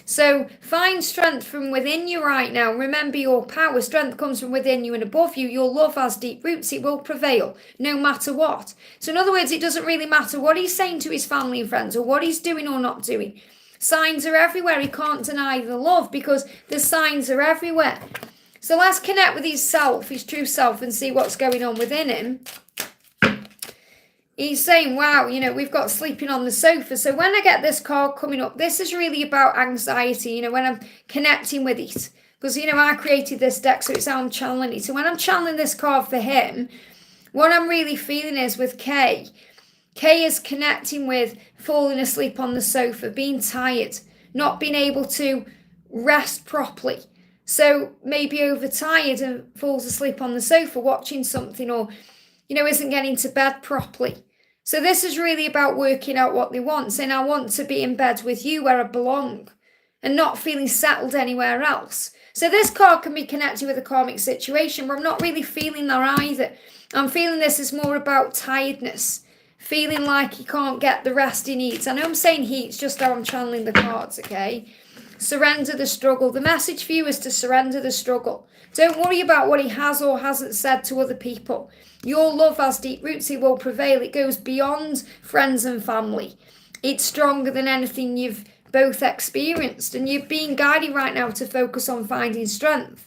So find strength from within you right now. Remember your power. Strength comes from within you and above you. Your love has deep roots. It will prevail no matter what. So in other words, it doesn't really matter what he's saying to his family and friends or what he's doing or not doing. Signs are everywhere. He can't deny the love because the signs are everywhere. So let's connect with his self, his true self, and see what's going on within him. He's saying, wow, we've got sleeping on the sofa. So when I get this card coming up, this is really about anxiety, when I'm connecting with it. Because, I created this deck, so it's how I'm channeling it. So when I'm channeling this card for him, what I'm really feeling is with Kay is connecting with falling asleep on the sofa, being tired, not being able to rest properly. So maybe overtired and falls asleep on the sofa watching something or, isn't getting to bed properly. So this is really about working out what they want, saying I want to be in bed with you where I belong and not feeling settled anywhere else. So this card can be connected with a karmic situation, but I'm not really feeling that either. I'm feeling this is more about tiredness, feeling like he can't get the rest he needs. I know I'm saying he, it's just how I'm channeling the cards, okay? Surrender the struggle. The message for you is to surrender the struggle. Don't worry about what he has or hasn't said to other people. Your love has deep roots. It will prevail. It goes beyond friends and family. It's stronger than anything you've both experienced. And you're being guided right now to focus on finding strength,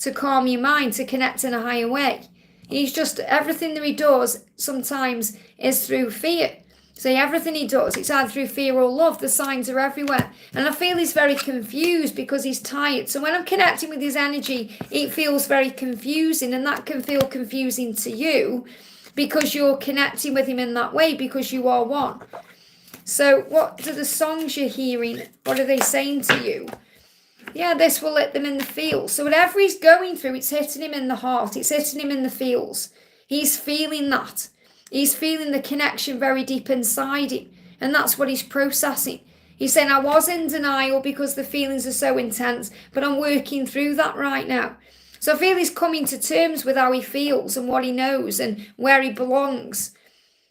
to calm your mind, to connect in a higher way. He's just, everything that he does sometimes is through fear. So everything he does, it's either through fear or love. The signs are everywhere. And I feel he's very confused because he's tired. So when I'm connecting with his energy, it feels very confusing. And that can feel confusing to you because you're connecting with him in that way because you are one. So what do the songs you're hearing, what are they saying to you? Yeah, this will hit them in the feels. So whatever he's going through, it's hitting him in the heart. It's hitting him in the feels. He's feeling that. He's feeling the connection very deep inside him. And that's what he's processing. He's saying, I was in denial because the feelings are so intense, but I'm working through that right now. So I feel he's coming to terms with how he feels and what he knows and where he belongs.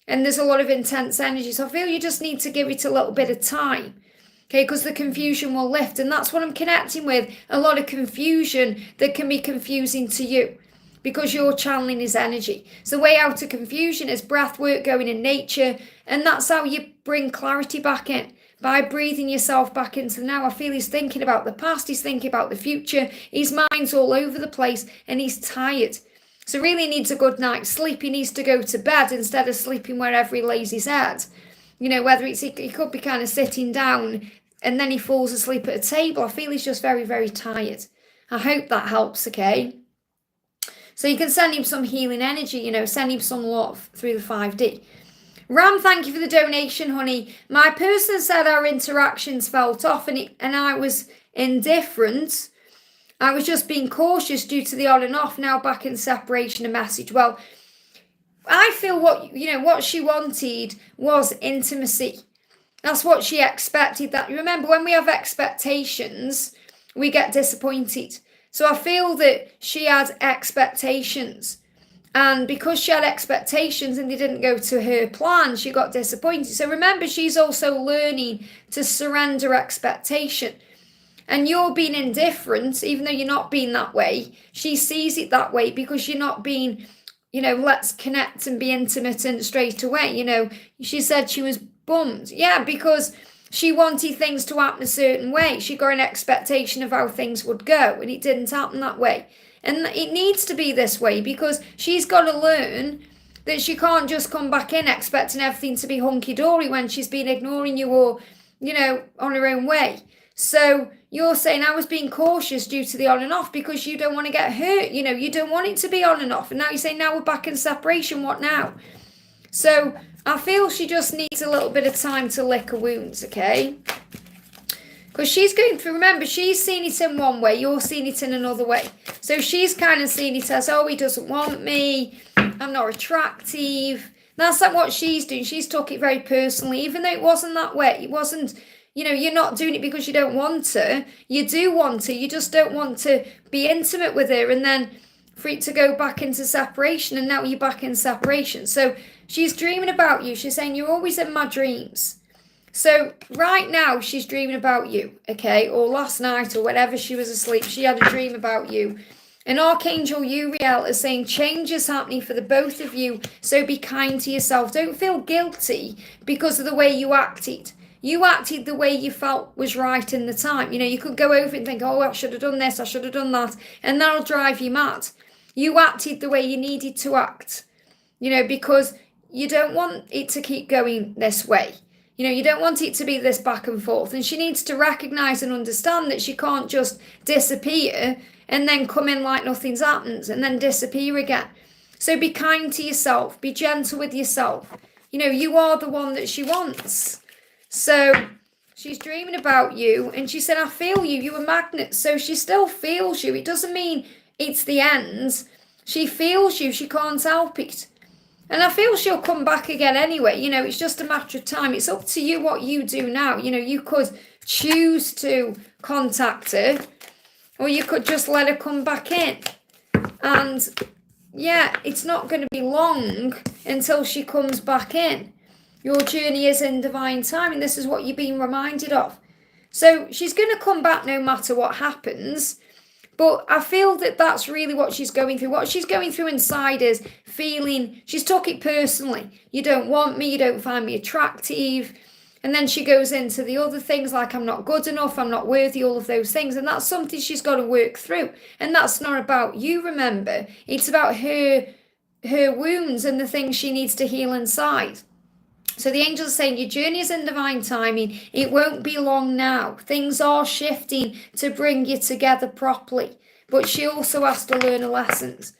And there's a lot of intense energy. So I feel you just need to give it a little bit of time. Okay, because the confusion will lift. And that's what I'm connecting with. A lot of confusion that can be confusing to you, because you're channeling his energy. So the way out of confusion is breath work, going in nature, and that's how you bring clarity back in, by breathing yourself back into the now. I feel he's thinking about the past, he's thinking about the future, his mind's all over the place, and he's tired. So really needs a good night's sleep. He needs to go to bed instead of sleeping wherever he lays his head. Whether it's, he could be kind of sitting down, and then he falls asleep at a table. I feel he's just very, very tired. I hope that helps, okay? So you can send him some healing energy, send him some love through the 5D. Ram, thank you for the donation, honey. My person said our interactions felt off and I was indifferent. I was just being cautious due to the on and off, now back in separation. A message. Well, I feel what she wanted was intimacy. That's what she expected. That, remember, when we have expectations, we get disappointed. So I feel that she had expectations, and because she had expectations and they didn't go to her plan, she got disappointed. So remember, she's also learning to surrender expectation. And you're being indifferent, even though you're not being that way. She sees it that way because you're not being, let's connect and be intimate and straight away. She said she was bummed. Yeah, because she wanted things to happen a certain way. She got an expectation of how things would go, and it didn't happen that way. And it needs to be this way, because she's got to learn that she can't just come back in expecting everything to be hunky-dory when she's been ignoring you or, on her own way. So you're saying I was being cautious due to the on and off because you don't want to get hurt. You don't want it to be on and off. And now you're saying now we're back in separation. What now? So I feel she just needs a little bit of time to lick her wounds, okay? Because she's going through, remember, she's seen it in one way, you're seeing it in another way. So she's kind of seeing it as, oh, he doesn't want me, I'm not attractive. That's not what she's doing. She's took it very personally, even though it wasn't that way. It wasn't, you're not doing it because you don't want to. You do want to, you just don't want to be intimate with her and then for it to go back into separation, and now you're back in separation. So she's dreaming about you. She's saying, you're always in my dreams. So right now she's dreaming about you, okay? Or last night or whenever she was asleep, she had a dream about you. And Archangel Uriel is saying change is happening for the both of you. So be kind to yourself. Don't feel guilty because of the way you acted. You acted the way you felt was right in the time. You could go over and think, oh, I should have done this, I should have done that. And that'll drive you mad. You acted the way you needed to act, because you don't want it to keep going this way. You don't want it to be this back and forth. And she needs to recognize and understand that she can't just disappear and then come in like nothing's happened and then disappear again. So be kind to yourself. Be gentle with yourself. You are the one that she wants. So she's dreaming about you and she said, I feel you. You're a magnet. So she still feels you. It doesn't mean it's the end. She feels you. She can't help it. And I feel she'll come back again anyway. It's just a matter of time. It's up to you what you do now. You could choose to contact her, or you could just let her come back in. And yeah, it's not going to be long until she comes back in. Your journey is in divine time, and this is what you're being reminded of. So she's going to come back no matter what happens. But I feel that that's really what she's going through. What she's going through inside is feeling, she's took it personally. You don't want me, you don't find me attractive. And then she goes into the other things like I'm not good enough, I'm not worthy, all of those things. And that's something she's got to work through. And that's not about you, remember. It's about her wounds and the things she needs to heal inside. So the angels are saying your journey is in divine timing. It won't be long now. Things are shifting to bring you together properly. But she also has to learn her lessons.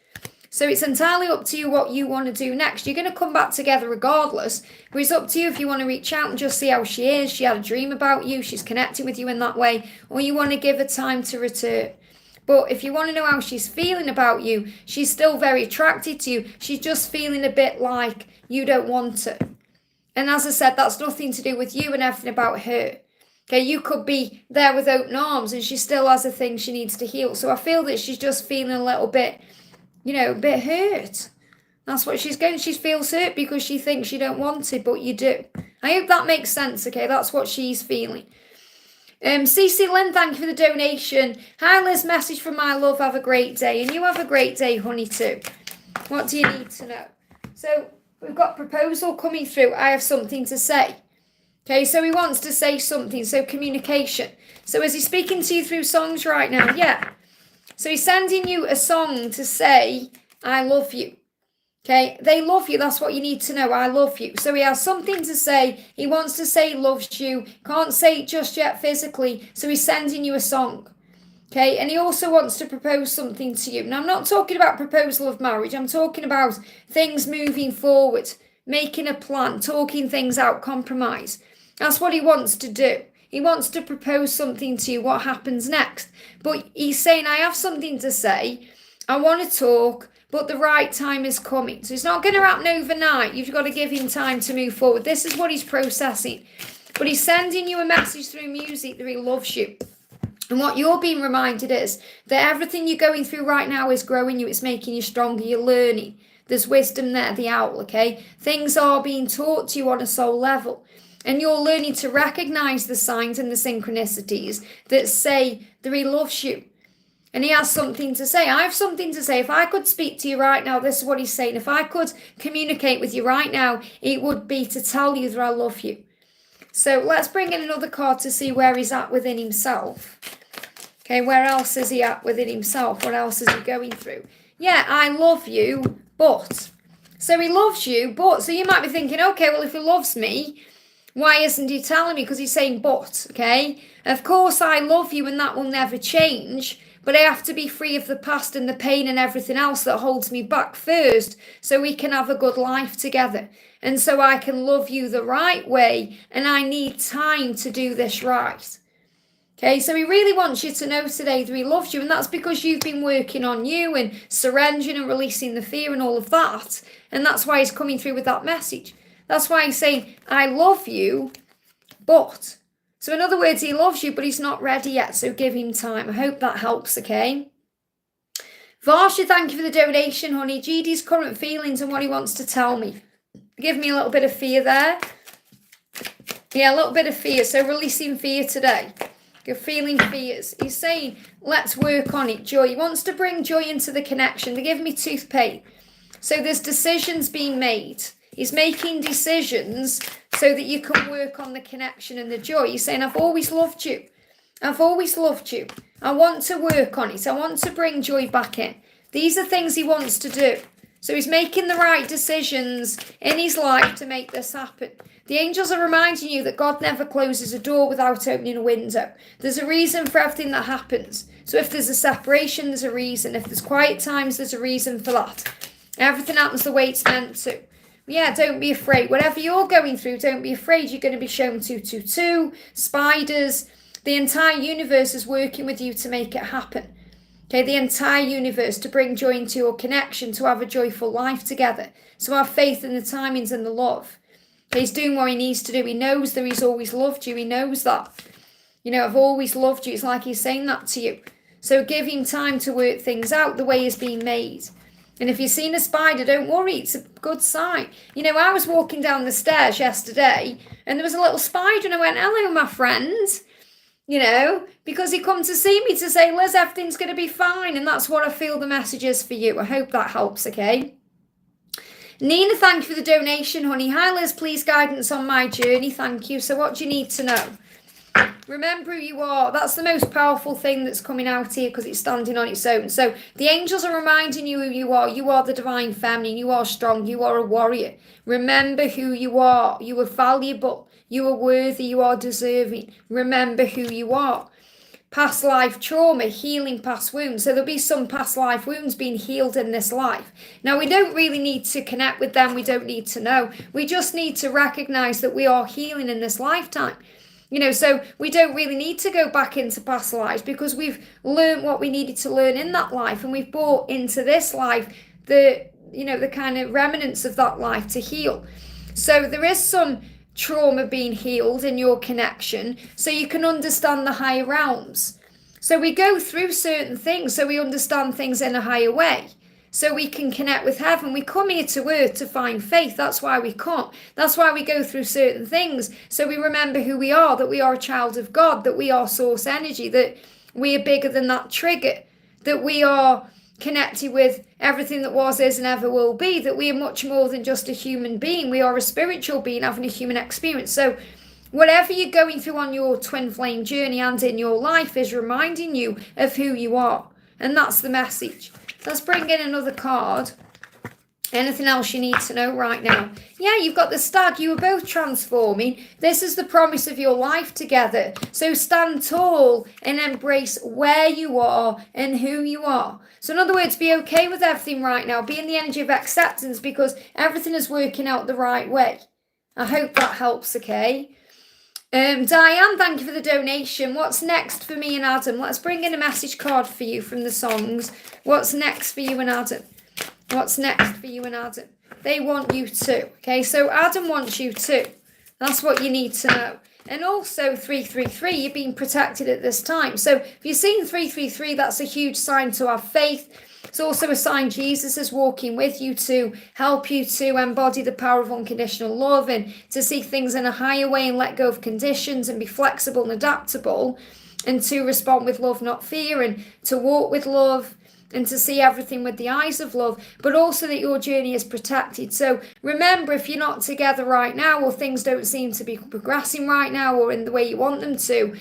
So it's entirely up to you what you want to do next. You're going to come back together regardless. But it's up to you if you want to reach out and just see how she is. She had a dream about you. She's connected with you in that way. Or you want to give her time to return. But if you want to know how she's feeling about you, she's still very attracted to you. She's just feeling a bit like you don't want her. And as I said, that's nothing to do with you and everything about her. Okay, you could be there with open arms and she still has a thing she needs to heal. So I feel that she's just feeling a little bit, a bit hurt. That's what she's going. She feels hurt because she thinks you don't want it, but you do. I hope that makes sense, okay? That's what she's feeling. CC Lynn, thank you for the donation. Hi Liz, message from my love. Have a great day. And you have a great day, honey, too. What do you need to know? So we've got proposal coming through. I have something to say. Okay, so he wants to say something. So communication. So is he speaking to you through songs right now? Yeah. So he's sending you a song to say, I love you. Okay, they love you. That's what you need to know. I love you. So he has something to say. He wants to say he loves you. Can't say it just yet physically. So he's sending you a song. Okay, and he also wants to propose something to you. Now, I'm not talking about proposal of marriage. I'm talking about things moving forward, making a plan, talking things out, compromise. That's what he wants to do. He wants to propose something to you, what happens next. But he's saying, I have something to say. I want to talk, but the right time is coming. So it's not going to happen overnight. You've got to give him time to move forward. This is what he's processing. But he's sending you a message through music that he loves you. And what you're being reminded is that everything you're going through right now is growing you. It's making you stronger. You're learning. There's wisdom there, the owl, okay? Things are being taught to you on a soul level. And you're learning to recognize the signs and the synchronicities that say that he loves you. And he has something to say. I have something to say. If I could speak to you right now, this is what he's saying. If I could communicate with you right now, it would be to tell you that I love you. So let's bring in another card to see where he's at within himself. Okay, where else is he at within himself? What else is he going through? Yeah, I love you, but. So he loves you, but. So you might be thinking, okay, well, if he loves me, why isn't he telling me? Because he's saying, but, okay? Of course, I love you and that will never change. But I have to be free of the past and the pain and everything else that holds me back first so we can have a good life together. And so I can love you the right way, and I need time to do this right. Okay, so he really wants you to know today that he loves you, and that's because you've been working on you and surrendering and releasing the fear and all of that. And that's why he's coming through with that message. That's why he's saying, I love you, but. So in other words, he loves you, but he's not ready yet, so give him time. I hope that helps, okay? Varsha, thank you for the donation, honey. GD's current feelings and what he wants to tell me. Give me a little bit of fear there. Yeah, a little bit of fear. So releasing fear today. You're feeling fears. He's saying, let's work on it. Joy. He wants to bring joy into the connection. They give me tooth pain. So there's decisions being made. He's making decisions so that you can work on the connection and the joy. He's saying, I've always loved you. I've always loved you. I want to work on it. I want to bring joy back in. These are things he wants to do. So he's making the right decisions in his life to make this happen. The angels are reminding you that God never closes a door without opening a window. There's a reason for everything that happens. So if there's a separation, there's a reason. If there's quiet times, there's a reason for that. Everything happens the way it's meant to. Yeah, don't be afraid. Whatever you're going through, don't be afraid. You're going to be shown 222, spiders. The entire universe is working with you to make it happen. Okay, the entire universe to bring joy into your connection, to have a joyful life together. So have faith in the timings and the love. Okay, he's doing what he needs to do. He knows that he's always loved you. He knows that. You know, I've always loved you. It's like he's saying that to you. So give him time to work things out the way it's being made. And if you've seen a spider, don't worry. It's a good sign. You know, I was walking down the stairs yesterday and there was a little spider and I went, hello, my friend. You know, because he come to see me to say, Liz, everything's going to be fine. And that's what I feel the message is for you. I hope that helps, okay? Nina, thank you for the donation, honey. Hi, Liz, please guidance on my journey. Thank you. So what do you need to know? Remember who you are. That's the most powerful thing that's coming out here because it's standing on its own. So the angels are reminding you who you are. You are the divine feminine. You are strong. You are a warrior. Remember who you are. You are valuable. You are worthy. You are deserving. Remember who you are. Past life trauma, healing past wounds. So there'll be some past life wounds being healed in this life. Now, we don't really need to connect with them. We don't need to know. We just need to recognize that we are healing in this lifetime. You know, so we don't really need to go back into past lives because we've learned what we needed to learn in that life, and we've brought into this life the kind of remnants of that life to heal. So there is some trauma being healed in your connection so you can understand the higher realms. So we go through certain things so we understand things in a higher way. So we can connect with heaven. We come here to earth to find faith. That's why we come. That's why we go through certain things. So we remember who we are, that we are a child of God, that we are source energy, that we are bigger than that trigger, that we are connected with everything that was, is, and ever will be, that we are much more than just a human being. We are a spiritual being having a human experience. So whatever you're going through on your twin flame journey and in your life is reminding you of who you are. And that's the message. Let's bring in another card. Anything else you need to know right now? Yeah, you've got the stag. You were both transforming. This is the promise of your life together. So stand tall and embrace where you are and who you are. So in other words, be okay with everything right now. Be in the energy of acceptance because everything is working out the right way. I hope that helps, okay? Diane, thank you for the donation. What's next for me and Adam? Let's bring in a message card for you from the songs. What's next for you and Adam? What's next for you and Adam? They want you too. Okay, so Adam wants you too. That's what you need to know. And also 333, you're being protected at this time. So if you're seeing 333, that's a huge sign to have faith. It's also a sign Jesus is walking with you to help you to embody the power of unconditional love and to see things in a higher way and let go of conditions and be flexible and adaptable and to respond with love, not fear, and to walk with love and to see everything with the eyes of love, but also that your journey is protected. So remember, if you're not together right now, or things don't seem to be progressing right now or in the way you want them to,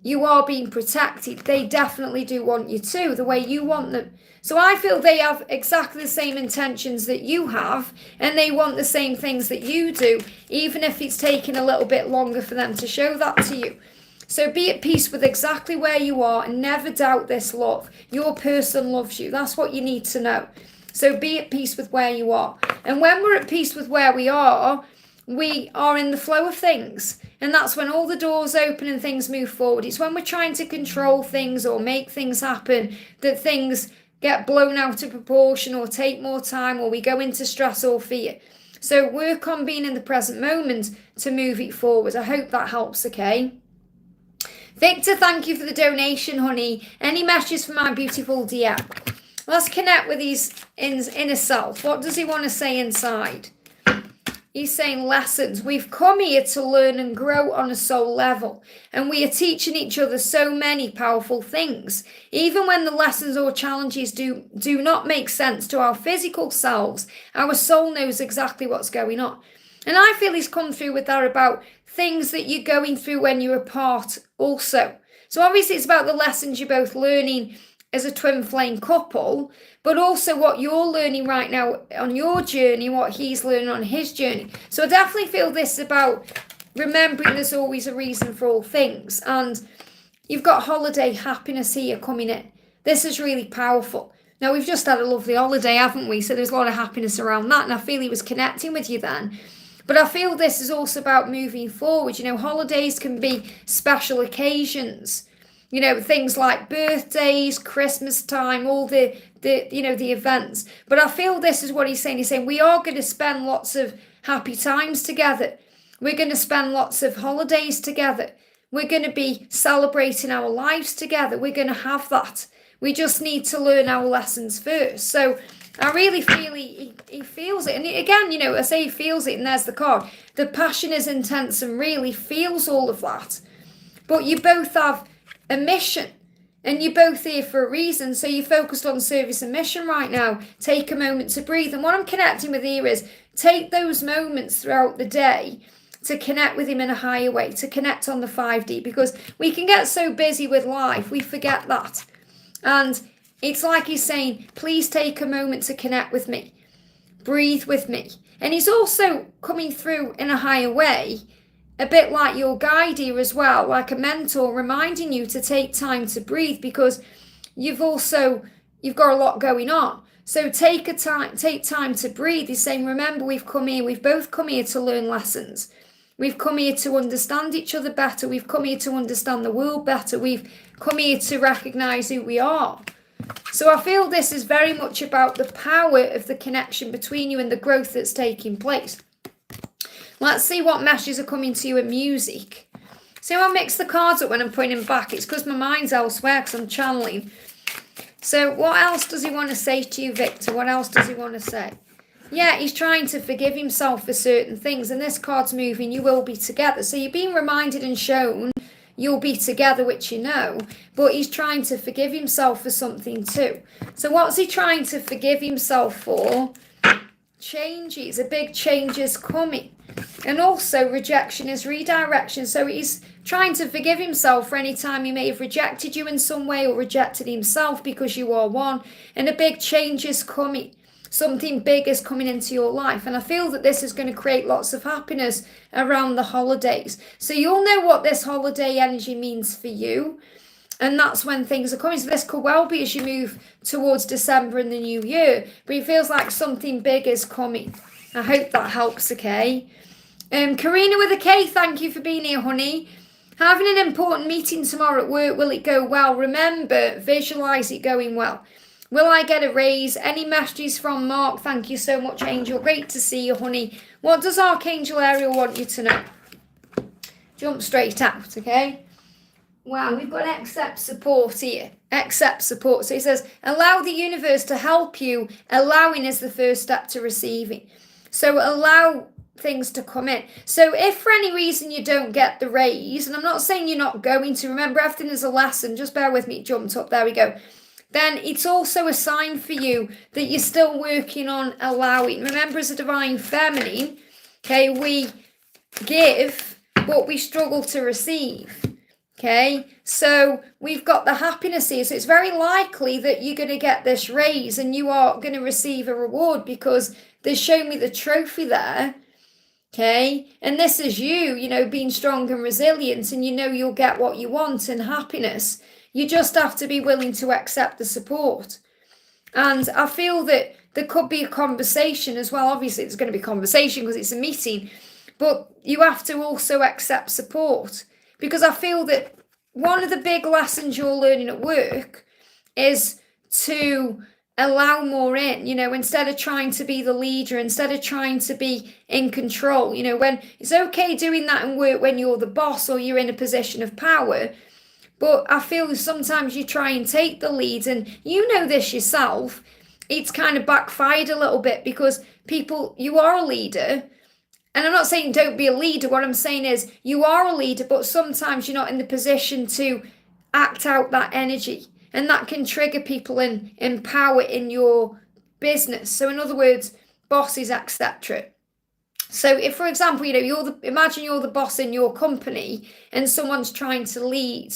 you are being protected. They definitely do want you to, the way you want them. So I feel they have exactly the same intentions that you have, and they want the same things that you do, even if it's taking a little bit longer for them to show that to you. So be at peace with exactly where you are and never doubt this love. Your person loves you. That's what you need to know. So be at peace with where you are. And when we're at peace with where we are in the flow of things. And that's when all the doors open and things move forward. It's when we're trying to control things or make things happen that things get blown out of proportion or take more time, or we go into stress or fear. So work on being in the present moment to move it forward. I hope that helps, okay? Victor, thank you for the donation, honey. Any messages for my beautiful dear? Let's connect with his inner self. What does he want to say inside? He's saying lessons. We've come here to learn and grow on a soul level, and we are teaching each other so many powerful things. Even when the lessons or challenges do not make sense to our physical selves, our soul knows exactly what's going on. And I feel he's come through with that about things that you're going through when you're apart also. So obviously it's about the lessons you're both learning as a twin flame couple, but also what you're learning right now on your journey, what he's learning on his journey. So I definitely feel this about remembering there's always a reason for all things. And you've got holiday happiness here coming in. This is really powerful. Now, we've just had a lovely holiday, haven't we? So there's a lot of happiness around that. And I feel he was connecting with you then. But I feel this is also about moving forward. You know, holidays can be special occasions. You know, things like birthdays, Christmas time, all the events. But I feel this is what he's saying. He's saying we are going to spend lots of happy times together. We're going to spend lots of holidays together. We're going to be celebrating our lives together. We're going to have that. We just need to learn our lessons first. So I really feel he feels it. And again, you know, I say he feels it, and there's the card. The passion is intense and really feels all of that. But you both have a mission, and you're both here for a reason. So you're focused on service and mission right now. Take a moment to breathe. And what I'm connecting with here is take those moments throughout the day to connect with him in a higher way, to connect on the 5D, because we can get so busy with life, we forget that. And it's like he's saying, please take a moment to connect with me, breathe with me. And he's also coming through in a higher way, a bit like your guide here as well, like a mentor reminding you to take time to breathe, because you've got a lot going on. So take time to breathe. He's saying, remember, we've both come here to learn lessons. We've come here to understand each other better. We've come here to understand the world better. We've come here to recognize who we are. So I feel this is very much about the power of the connection between you and the growth that's taking place. Let's see what messages are coming to you in music. See how I mix the cards up when I'm putting them back? It's because my mind's elsewhere because I'm channeling. So what else does he want to say to you, Victor? What else does he want to say? Yeah, he's trying to forgive himself for certain things. And this card's moving, you will be together. So you're being reminded and shown you'll be together, which you know. But he's trying to forgive himself for something too. So what's he trying to forgive himself for? Changes. A big change is coming. And also rejection is redirection. So he's trying to forgive himself for any time he may have rejected you in some way or rejected himself, because you are one. And a big change is coming. Something big is coming into your life. And I feel that this is going to create lots of happiness around the holidays. So you'll know what this holiday energy means for you. And that's when things are coming. So this could well be as you move towards December and the new year. But it feels like something big is coming. I hope that helps, okay? Karina with a K, thank you for being here, honey. Having an important meeting tomorrow at work. Will it go well? Remember, visualize it going well. Will I get a raise? Any messages from Mark? Thank you so much, Angel. Great to see you, honey. What does Archangel Ariel want you to know? Jump straight out, okay? Wow, we've got accept support here. Accept support. So he says, allow the universe to help you. Allowing is the first step to receiving. So allow things to come in. So if for any reason you don't get the raise, and I'm not saying you're not going to, remember everything is a lesson. Just bear with me. It jumped up. There we go. then it's also a sign for you that you're still working on allowing. Remember, as a divine feminine, okay, we give, but we struggle to receive. Okay, so we've got the happiness here. So it's very likely that you're going to get this raise and you are going to receive a reward because they show me the trophy there. Okay, and this is you, being strong and resilient, and you'll get what you want and happiness. You just have to be willing to accept the support. And I feel that there could be a conversation as well. Obviously, it's going to be conversation because it's a meeting, but you have to also accept support. Because I feel that one of the big lessons you're learning at work is to allow more in, instead of trying to be the leader, instead of trying to be in control, when it's okay doing that in work when you're the boss or you're in a position of power. But I feel sometimes you try and take the lead, and you know this yourself, it's kind of backfired a little bit because you are a leader. And I'm not saying don't be a leader. What I'm saying is you are a leader, but sometimes you're not in the position to act out that energy. And that can trigger people in power in your business. So in other words, bosses, etc. So if, for example, imagine you're the boss in your company and someone's trying to lead.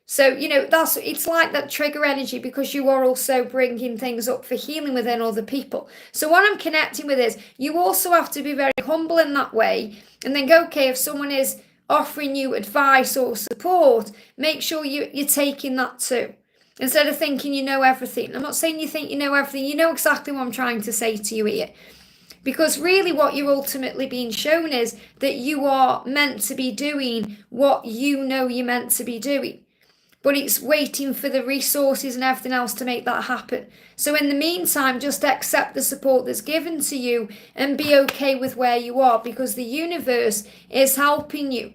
So, it's like that trigger energy because you are also bringing things up for healing within other people. So what I'm connecting with is you also have to be very humble in that way and then go, okay, if someone is offering you advice or support, make sure you're taking that too. Instead of thinking you know everything. I'm not saying you think you know everything. You know exactly what I'm trying to say to you here. Because really what you're ultimately being shown is that you are meant to be doing what you know you're meant to be doing. But it's waiting for the resources and everything else to make that happen. So in the meantime, just accept the support that's given to you and be okay with where you are because the universe is helping you.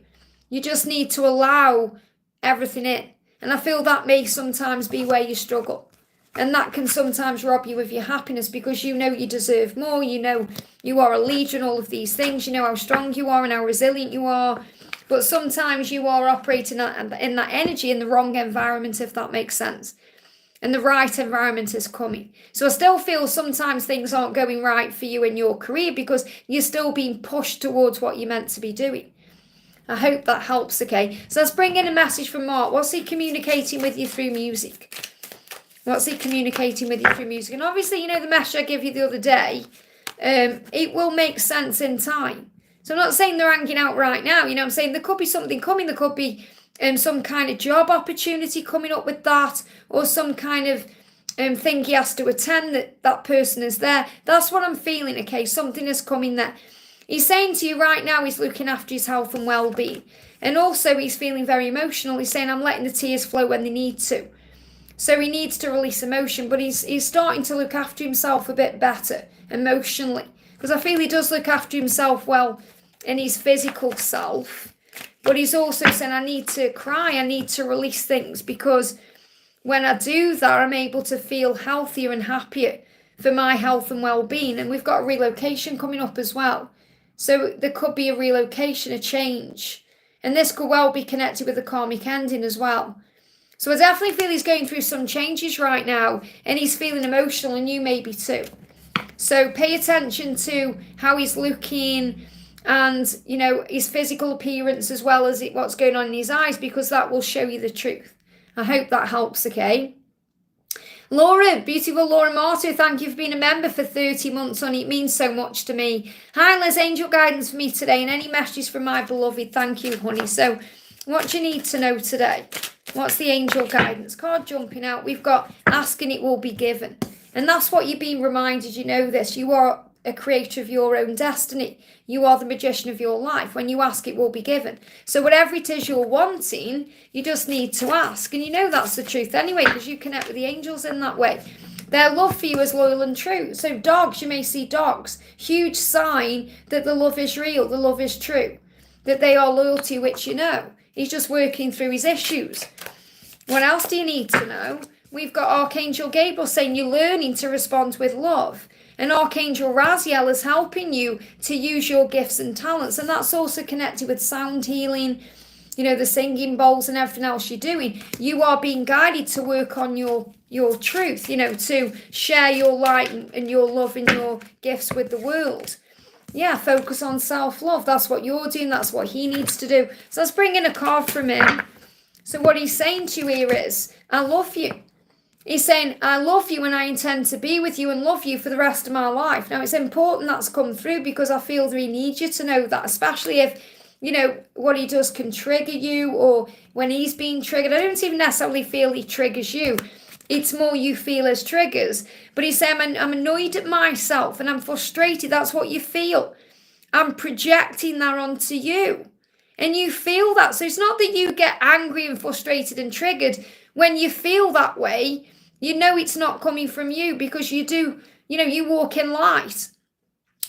You just need to allow everything in. And I feel that may sometimes be where you struggle. And that can sometimes rob you of your happiness because you know you deserve more. You know you are a leader and all of these things. You know how strong you are and how resilient you are. But sometimes you are operating in that energy in the wrong environment, if that makes sense. And the right environment is coming. So I still feel sometimes things aren't going right for you in your career because you're still being pushed towards what you're meant to be doing. I hope that helps, okay? So let's bring in a message from Mark. What's he communicating with you through music? What's he communicating with you through music? And obviously, the message I gave you the other day, it will make sense in time. So I'm not saying they're hanging out right now. I'm saying there could be something coming. There could be some kind of job opportunity coming up with that, or some kind of thing he has to attend that person is there. That's what I'm feeling, okay? Something is coming there. He's saying to you right now he's looking after his health and well-being. And also he's feeling very emotional. He's saying I'm letting the tears flow when they need to. So he needs to release emotion, but he's starting to look after himself a bit better emotionally. Because I feel he does look after himself well in his physical self, but he's also saying I need to cry, I need to release things because when I do that I'm able to feel healthier and happier for my health and well-being. And we've got a relocation coming up as well, so there could be a relocation, a change, and this could well be connected with a karmic ending as well. So I definitely feel he's going through some changes right now and he's feeling emotional, and you maybe too. So pay attention to how he's looking and, his physical appearance as well as what's going on in his eyes, because that will show you the truth. I hope that helps, okay? Laura, beautiful Laura Marto, thank you for being a member for 30 months, honey. It means so much to me. Hi, Liz, angel guidance for me today and any messages from my beloved. Thank you, honey. So what do you need to know today? What's the angel guidance? Card jumping out. We've got asking it will be given. And that's what you're being reminded. You know this. You are a creator of your own destiny. You are the magician of your life. When you ask, it will be given. So whatever it is you're wanting, you just need to ask. And that's the truth anyway, because you connect with the angels in that way. Their love for you is loyal and true. So dogs, you may see dogs. Huge sign that the love is real, the love is true. That they are loyal to you, which He's just working through his issues. What else do you need to know? We've got Archangel Gabriel saying you're learning to respond with love. And Archangel Raziel is helping you to use your gifts and talents. And that's also connected with sound healing, the singing bowls and everything else you're doing, you are being guided to work on your truth, to share your light and your love and your gifts with the world. Yeah, focus on self-love. That's what you're doing. That's what he needs to do. So let's bring in a card from him. So what he's saying to you here is, I love you. He's saying, I love you and I intend to be with you and love you for the rest of my life. Now, it's important that's come through because I feel that he needs you to know that, especially if, what he does can trigger you, or when he's being triggered. I don't even necessarily feel he triggers you. It's more you feel as triggers. But he's saying, I'm annoyed at myself and I'm frustrated. That's what you feel. I'm projecting that onto you. And you feel that. So it's not that you get angry and frustrated and triggered. When you feel that way, it's not coming from you, because you do, you walk in light.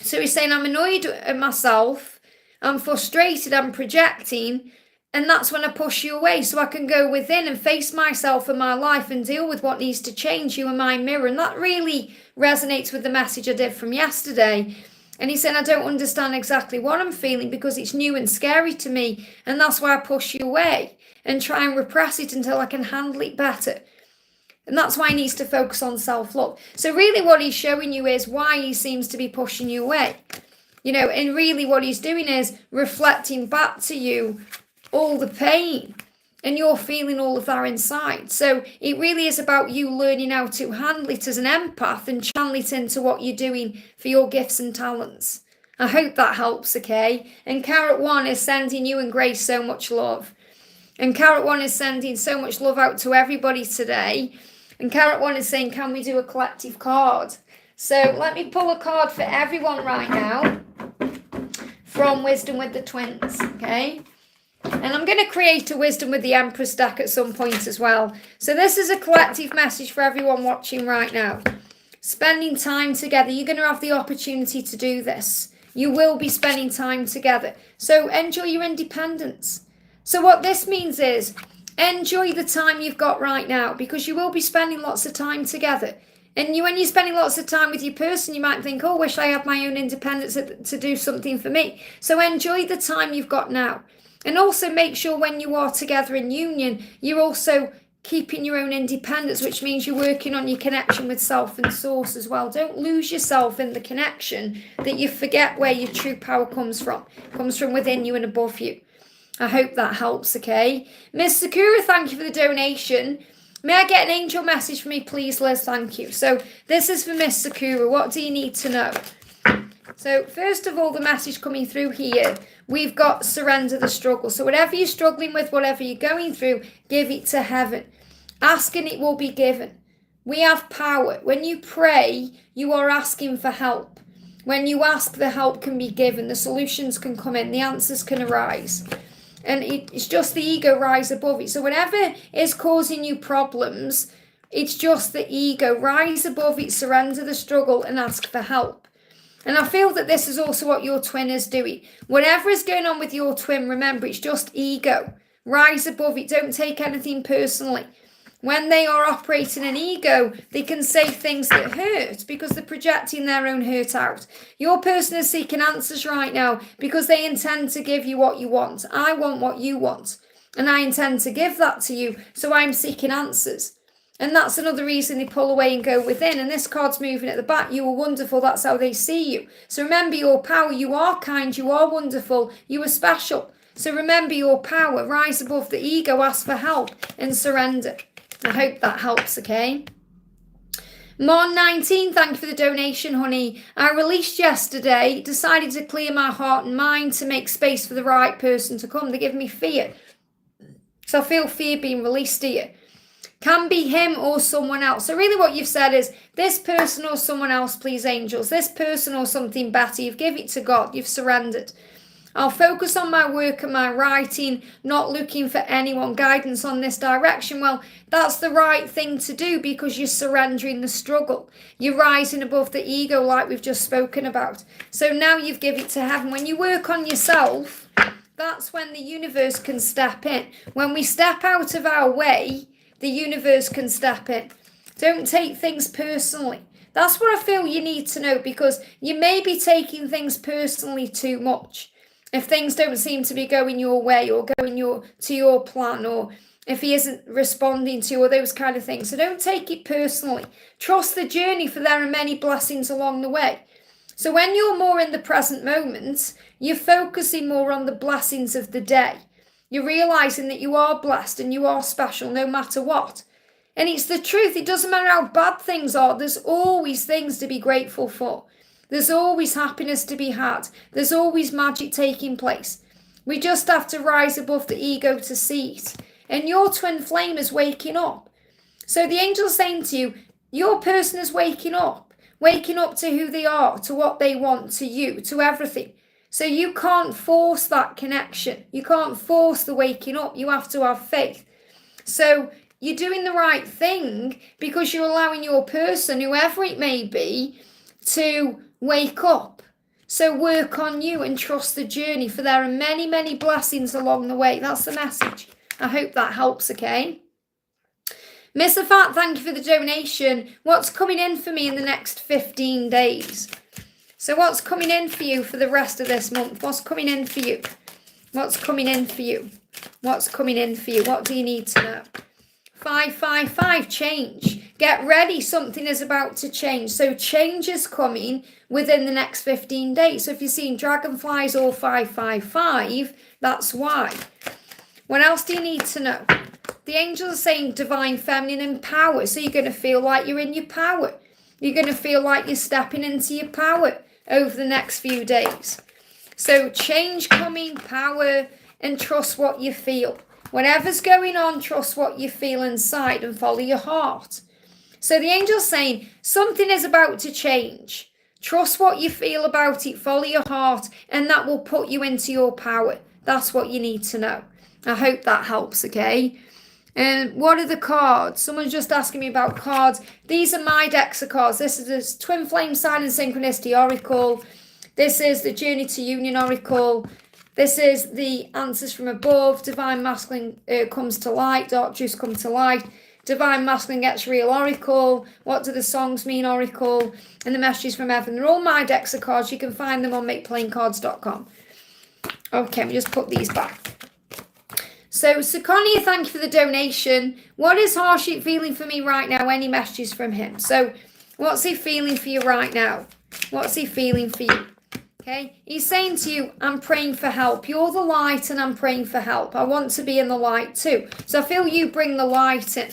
So he's saying, I'm annoyed at myself. I'm frustrated. I'm projecting. And that's when I push you away, so I can go within and face myself and my life and deal with what needs to change, you and my mirror. And that really resonates with the message I did from yesterday. And he's saying, I don't understand exactly what I'm feeling because it's new and scary to me. And that's why I push you away and try and repress it until I can handle it better. And that's why he needs to focus on self-love. So really what he's showing you is why he seems to be pushing you away. And really what he's doing is reflecting back to you all the pain, and you're feeling all of that inside. So it really is about you learning how to handle it as an empath and channel it into what you're doing for your gifts and talents. I hope that helps, okay? And Carrot 1 is sending you and Grace so much love. And Carrot 1 is sending so much love out to everybody today. And Carrot 1 is saying, can we do a collective card? So let me pull a card for everyone right now from Wisdom with the Twins, okay? And I'm going to create a Wisdom with the Empress deck at some point as well. So this is a collective message for everyone watching right now. Spending time together. You're going to have the opportunity to do this. You will be spending time together. So enjoy your independence. So what this means is enjoy the time you've got right now, because you will be spending lots of time together. And when you're spending lots of time with your person, you might think, oh, wish I had my own independence to do something for me. So enjoy the time you've got now. And also make sure when you are together in union, you're also keeping your own independence, which means you're working on your connection with self and source as well. Don't lose yourself in the connection, that you forget where your true power comes from. It comes from within you and above you. I hope that helps, okay? Miss Sakura, thank you for the donation. May I get an angel message for me, please, Liz? Thank you. So this is for Miss Sakura. What do you need to know? So first of all, the message coming through here, we've got surrender the struggle. So whatever you're struggling with, whatever you're going through, give it to heaven. Ask and it will be given. We have power. When you pray, you are asking for help. When you ask, the help can be given. The solutions can come in. The answers can arise. And it's just the ego rise above it. So whatever is causing you problems, it's just the ego. Rise above it, surrender the struggle and ask for help. And I feel that this is also what your twin is doing. Whatever is going on with your twin, remember, it's just ego. Rise above it. Don't take anything personally. When they are operating an ego, they can say things that hurt because they're projecting their own hurt out. Your person is seeking answers right now because they intend to give you what you want. I want what you want, and I intend to give that to you, so I'm seeking answers. And that's another reason they pull away and go within. And this card's moving at the back. You are wonderful. That's how they see you. So remember your power. You are kind. You are wonderful. You are special. So remember your power. Rise above the ego. Ask for help and surrender. I hope that helps, okay? Mon19, thank you for the donation, honey. I released yesterday, decided to clear my heart and mind to make space for the right person to come. They give me fear. So I feel fear being released here. Can be him or someone else. So really what you've said is this person or someone else, please, angels. This person or something better. You've given it to God. You've surrendered. I'll focus on my work and my writing, not looking for anyone guidance on this direction. Well, that's the right thing to do because you're surrendering the struggle. You're rising above the ego like we've just spoken about. So now you've given it to heaven. When you work on yourself, that's when the universe can step in. When we step out of our way, the universe can step in. Don't take things personally. That's what I feel you need to know, because you may be taking things personally too much. If things don't seem to be going your way or going to your plan, or if he isn't responding to you, or those kind of things. So don't take it personally. Trust the journey, for there are many blessings along the way. So when you're more in the present moment, you're focusing more on the blessings of the day. You're realizing that you are blessed and you are special no matter what. And it's the truth. It doesn't matter how bad things are. There's always things to be grateful for. There's always happiness to be had. There's always magic taking place. We just have to rise above the ego to see it. And your twin flame is waking up. So the angel's saying to you, your person is waking up to who they are, to what they want, to you, to everything. So you can't force that connection. You can't force the waking up. You have to have faith. So you're doing the right thing because you're allowing your person, whoever it may be, to wake up. So work on you and trust the journey, for there are many, many blessings along the way. That's the message. I hope that helps, okay? Miss Afat, thank you for the donation. What's coming in for me in the next 15 days? So what's coming in for you for the rest of this month? What's coming in for you? What's coming in for you? What's coming in for you? What do you need to know? 555, change. Get ready, something is about to change. So change is coming within the next 15 days. So if you're seeing dragonflies or 555, that's why. What else do you need to know? The angels are saying divine feminine and power. So you're going to feel like you're in your power. You're going to feel like you're stepping into your power over the next few days. So change coming, power, and trust what you feel. Whatever's going on, trust what you feel inside and follow your heart. So the angel's saying something is about to change. Trust what you feel about it, follow your heart, and that will put you into your power. That's what you need to know. I hope that helps, okay? And what are the cards? Someone's just asking me about cards. These are my decks of cards. This is the Twin Flame Sign and Synchronicity Oracle. This is the Journey to Union Oracle. This is the Answers from Above. Divine Masculine comes to light. Dark Juice comes to light. Divine Masculine gets real Oracle. What do the songs mean Oracle? And the Messages from Heaven. They're all my decks of cards. You can find them on makeplaincards.com. Okay, let me just put these back. So, Sukonia, thank you for the donation. What is Harshit feeling for me right now? Any messages from him? So, what's he feeling for you right now? What's he feeling for you? Okay, he's saying to you, I'm praying for help. You're the light and I'm praying for help. I want to be in the light too. So I feel you bring the light in.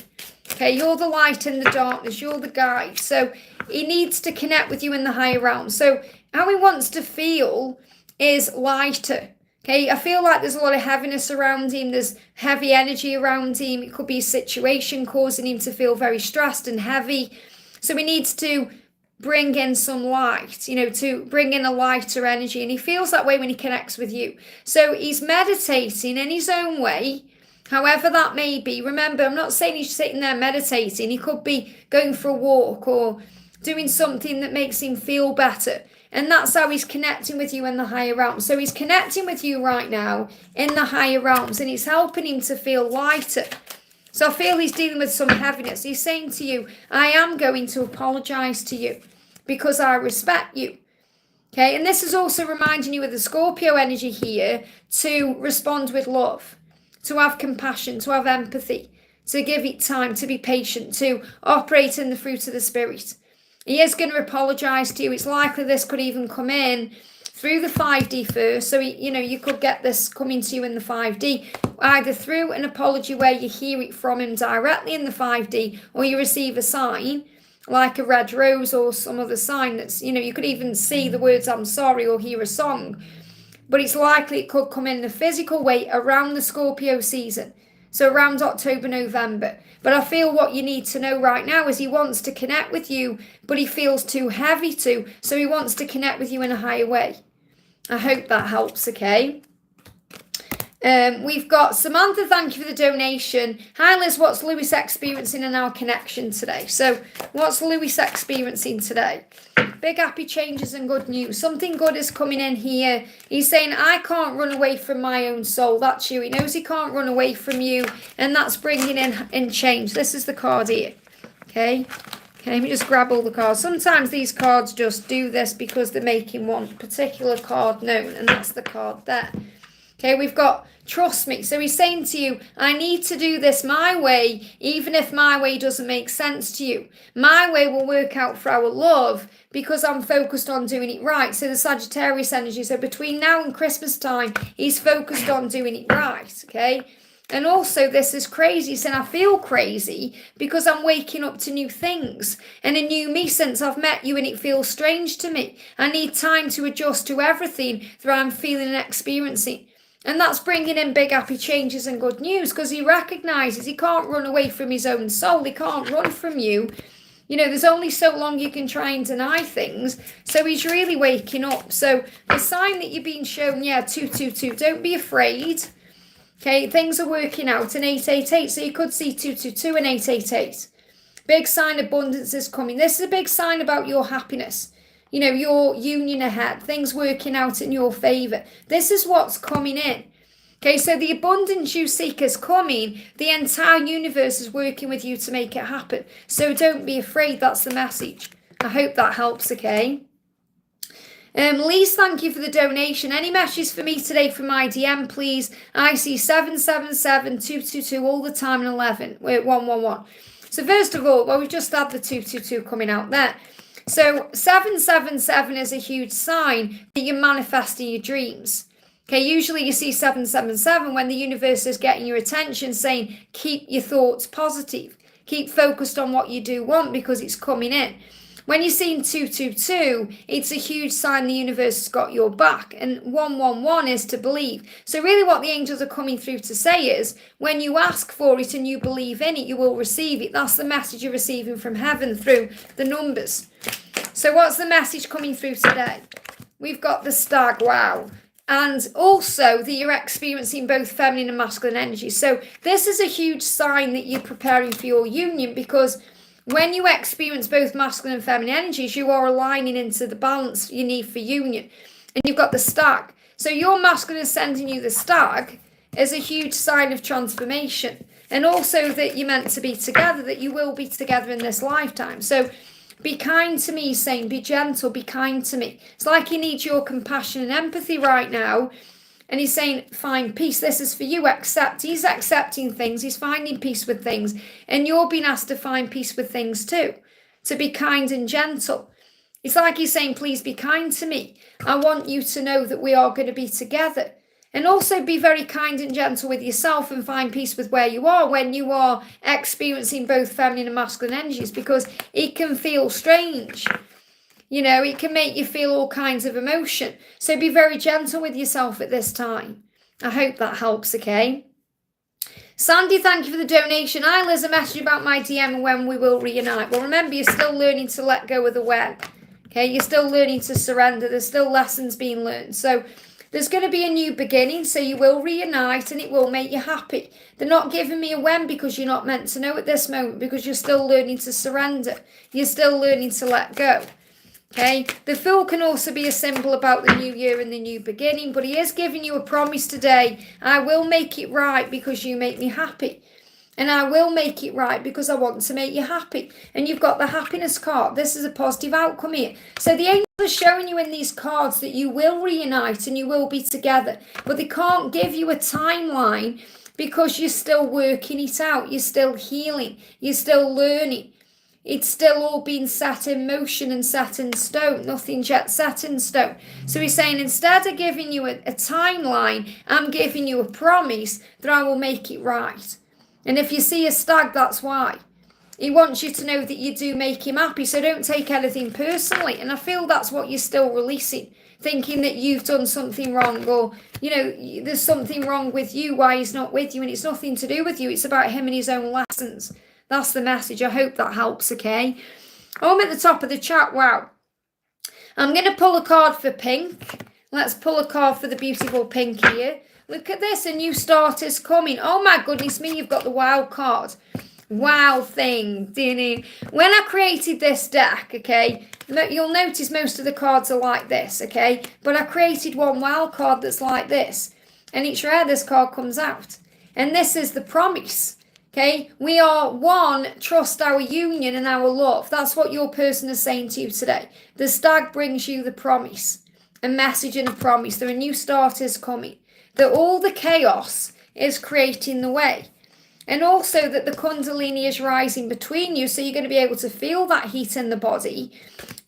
Okay, you're the light in the darkness. You're the guide. So he needs to connect with you in the higher realm. So how he wants to feel is lighter. Okay, I feel like there's a lot of heaviness around him. There's heavy energy around him. It could be a situation causing him to feel very stressed and heavy. So he needs to bring in some light, to bring in a lighter energy. And he feels that way when he connects with you. So he's meditating in his own way, however that may be. Remember, I'm not saying he's sitting there meditating. He could be going for a walk or doing something that makes him feel better. And that's how he's connecting with you in the higher realms. So he's connecting with you right now in the higher realms, and it's helping him to feel lighter. So I feel he's dealing with some heaviness. He's saying to you, I am going to apologize to you because I respect you. Okay, and this is also reminding you of the Scorpio energy here to respond with love, to have compassion, to have empathy, to give it time, to be patient, to operate in the fruit of the Spirit. He is going to apologize to you. It's likely this could even come in through the 5D first. So, you could get this coming to you in the 5D, either through an apology where you hear it from him directly in the 5D, or you receive a sign like a red rose or some other sign that's, you could even see the words I'm sorry or hear a song. But it's likely it could come in the physical way around the Scorpio season. So around October, November. But I feel what you need to know right now is he wants to connect with you, but he feels too heavy to. So he wants to connect with you in a higher way. I hope that helps, okay? We've got Samantha, thank you for the donation. Hi Liz, what's Lewis experiencing in our connection today? So what's Lewis experiencing today? Big happy changes and good news. Something good is coming in here. He's saying, I can't run away from my own soul. That's you. He knows he can't run away from you. And that's bringing in change. This is the card here. Okay. Okay, let me just grab all the cards. Sometimes these cards just do this because they're making one particular card known, and that's the card there. Okay, we've got trust me. So he's saying to you, I need to do this my way, even if my way doesn't make sense to you. My way will work out for our love because I'm focused on doing it right. So the Sagittarius energy. So between now and Christmas time, he's focused on doing it right. Okay. And also this is crazy, saying I feel crazy because I'm waking up to new things and a new me since I've met you and it feels strange to me. I need time to adjust to everything that I'm feeling and experiencing. And that's bringing in big happy changes and good news because he recognises he can't run away from his own soul. He can't run from you. You know, there's only so long you can try and deny things. So he's really waking up. So the sign that you're being shown, 222, don't be afraid. Okay, things are working out, and 888, so you could see 222 and 888. Big sign abundance is coming. This is a big sign about your happiness. You know, your union ahead, things working out in your favour. This is what's coming in. Okay, so the abundance you seek is coming. The entire universe is working with you to make it happen. So don't be afraid, that's the message. I hope that helps, okay? Lise, thank you for the donation. Any messages for me today from my DM, please? I see 777, 222 all the time and 111. So first of all, we've just had the 222 coming out there. So 777 is a huge sign that you're manifesting your dreams. Okay, usually you see 777 when the universe is getting your attention, saying keep your thoughts positive. Keep focused on what you do want because it's coming in. When you're seeing 222, it's a huge sign the universe has got your back. And 111 is to believe. So really what the angels are coming through to say is, when you ask for it and you believe in it, you will receive it. That's the message you're receiving from heaven through the numbers. So what's the message coming through today? We've got the stag, wow. And also that you're experiencing both feminine and masculine energy. So this is a huge sign that you're preparing for your union, because when you experience both masculine and feminine energies, you are aligning into the balance you need for union. And you've got the stag. So your masculine is sending you the stag is a huge sign of transformation. And also that you're meant to be together, that you will be together in this lifetime. So be kind to me, he's saying, be gentle, be kind to me. It's like he needs your compassion and empathy right now. And he's saying, find peace. This is for you. Accept. He's accepting things. He's finding peace with things. And you're being asked to find peace with things too. To be kind and gentle. It's like he's saying, please be kind to me. I want you to know that we are going to be together. And also be very kind and gentle with yourself and find peace with where you are when you are experiencing both feminine and masculine energies, because it can feel strange. You know, it can make you feel all kinds of emotion. So be very gentle with yourself at this time. I hope that helps, okay? Sandy, thank you for the donation. I, Liz, a message about my DM and when we will reunite. Well, remember, you're still learning to let go of the when. Okay, you're still learning to surrender. There's still lessons being learned. So there's going to be a new beginning. So you will reunite and it will make you happy. They're not giving me a when because you're not meant to know at this moment, because you're still learning to surrender. You're still learning to let go. Okay, the Fool can also be a symbol about the new year and the new beginning, but he is giving you a promise today. I will make it right because you make me happy. And I will make it right because I want to make you happy. And you've got the happiness card. This is a positive outcome here. So the angels are showing you in these cards that you will reunite and you will be together. But they can't give you a timeline because you're still working it out. You're still healing. You're still learning. It's still all being set in motion and set in stone. Nothing's yet set in stone. So he's saying, instead of giving you a timeline, I'm giving you a promise that I will make it right. And if you see a stag, that's why. He wants you to know that you do make him happy. So don't take anything personally. And I feel that's what you're still releasing. Thinking that you've done something wrong, or, you know, there's something wrong with you, why he's not with you. And it's nothing to do with you. It's about him and his own lessons. That's the message. I hope that helps, okay? I'm at the top of the chat. Wow. I'm going to pull a card for pink. Let's pull a card for the beautiful pink here. Look at this. A new start is coming. Oh, my goodness me. You've got the wow card. Wow thing. When I created this deck, okay, you'll notice most of the cards are like this, okay? But I created one wow card that's like this. And each rare, this card comes out. And this is the promise. Okay, we are one, trust our union and our love. That's what your person is saying to you today. The stag brings you the promise, a message and a promise. There are new starters coming. That all the chaos is creating the way. And also that the Kundalini is rising between you, so you're going to be able to feel that heat in the body.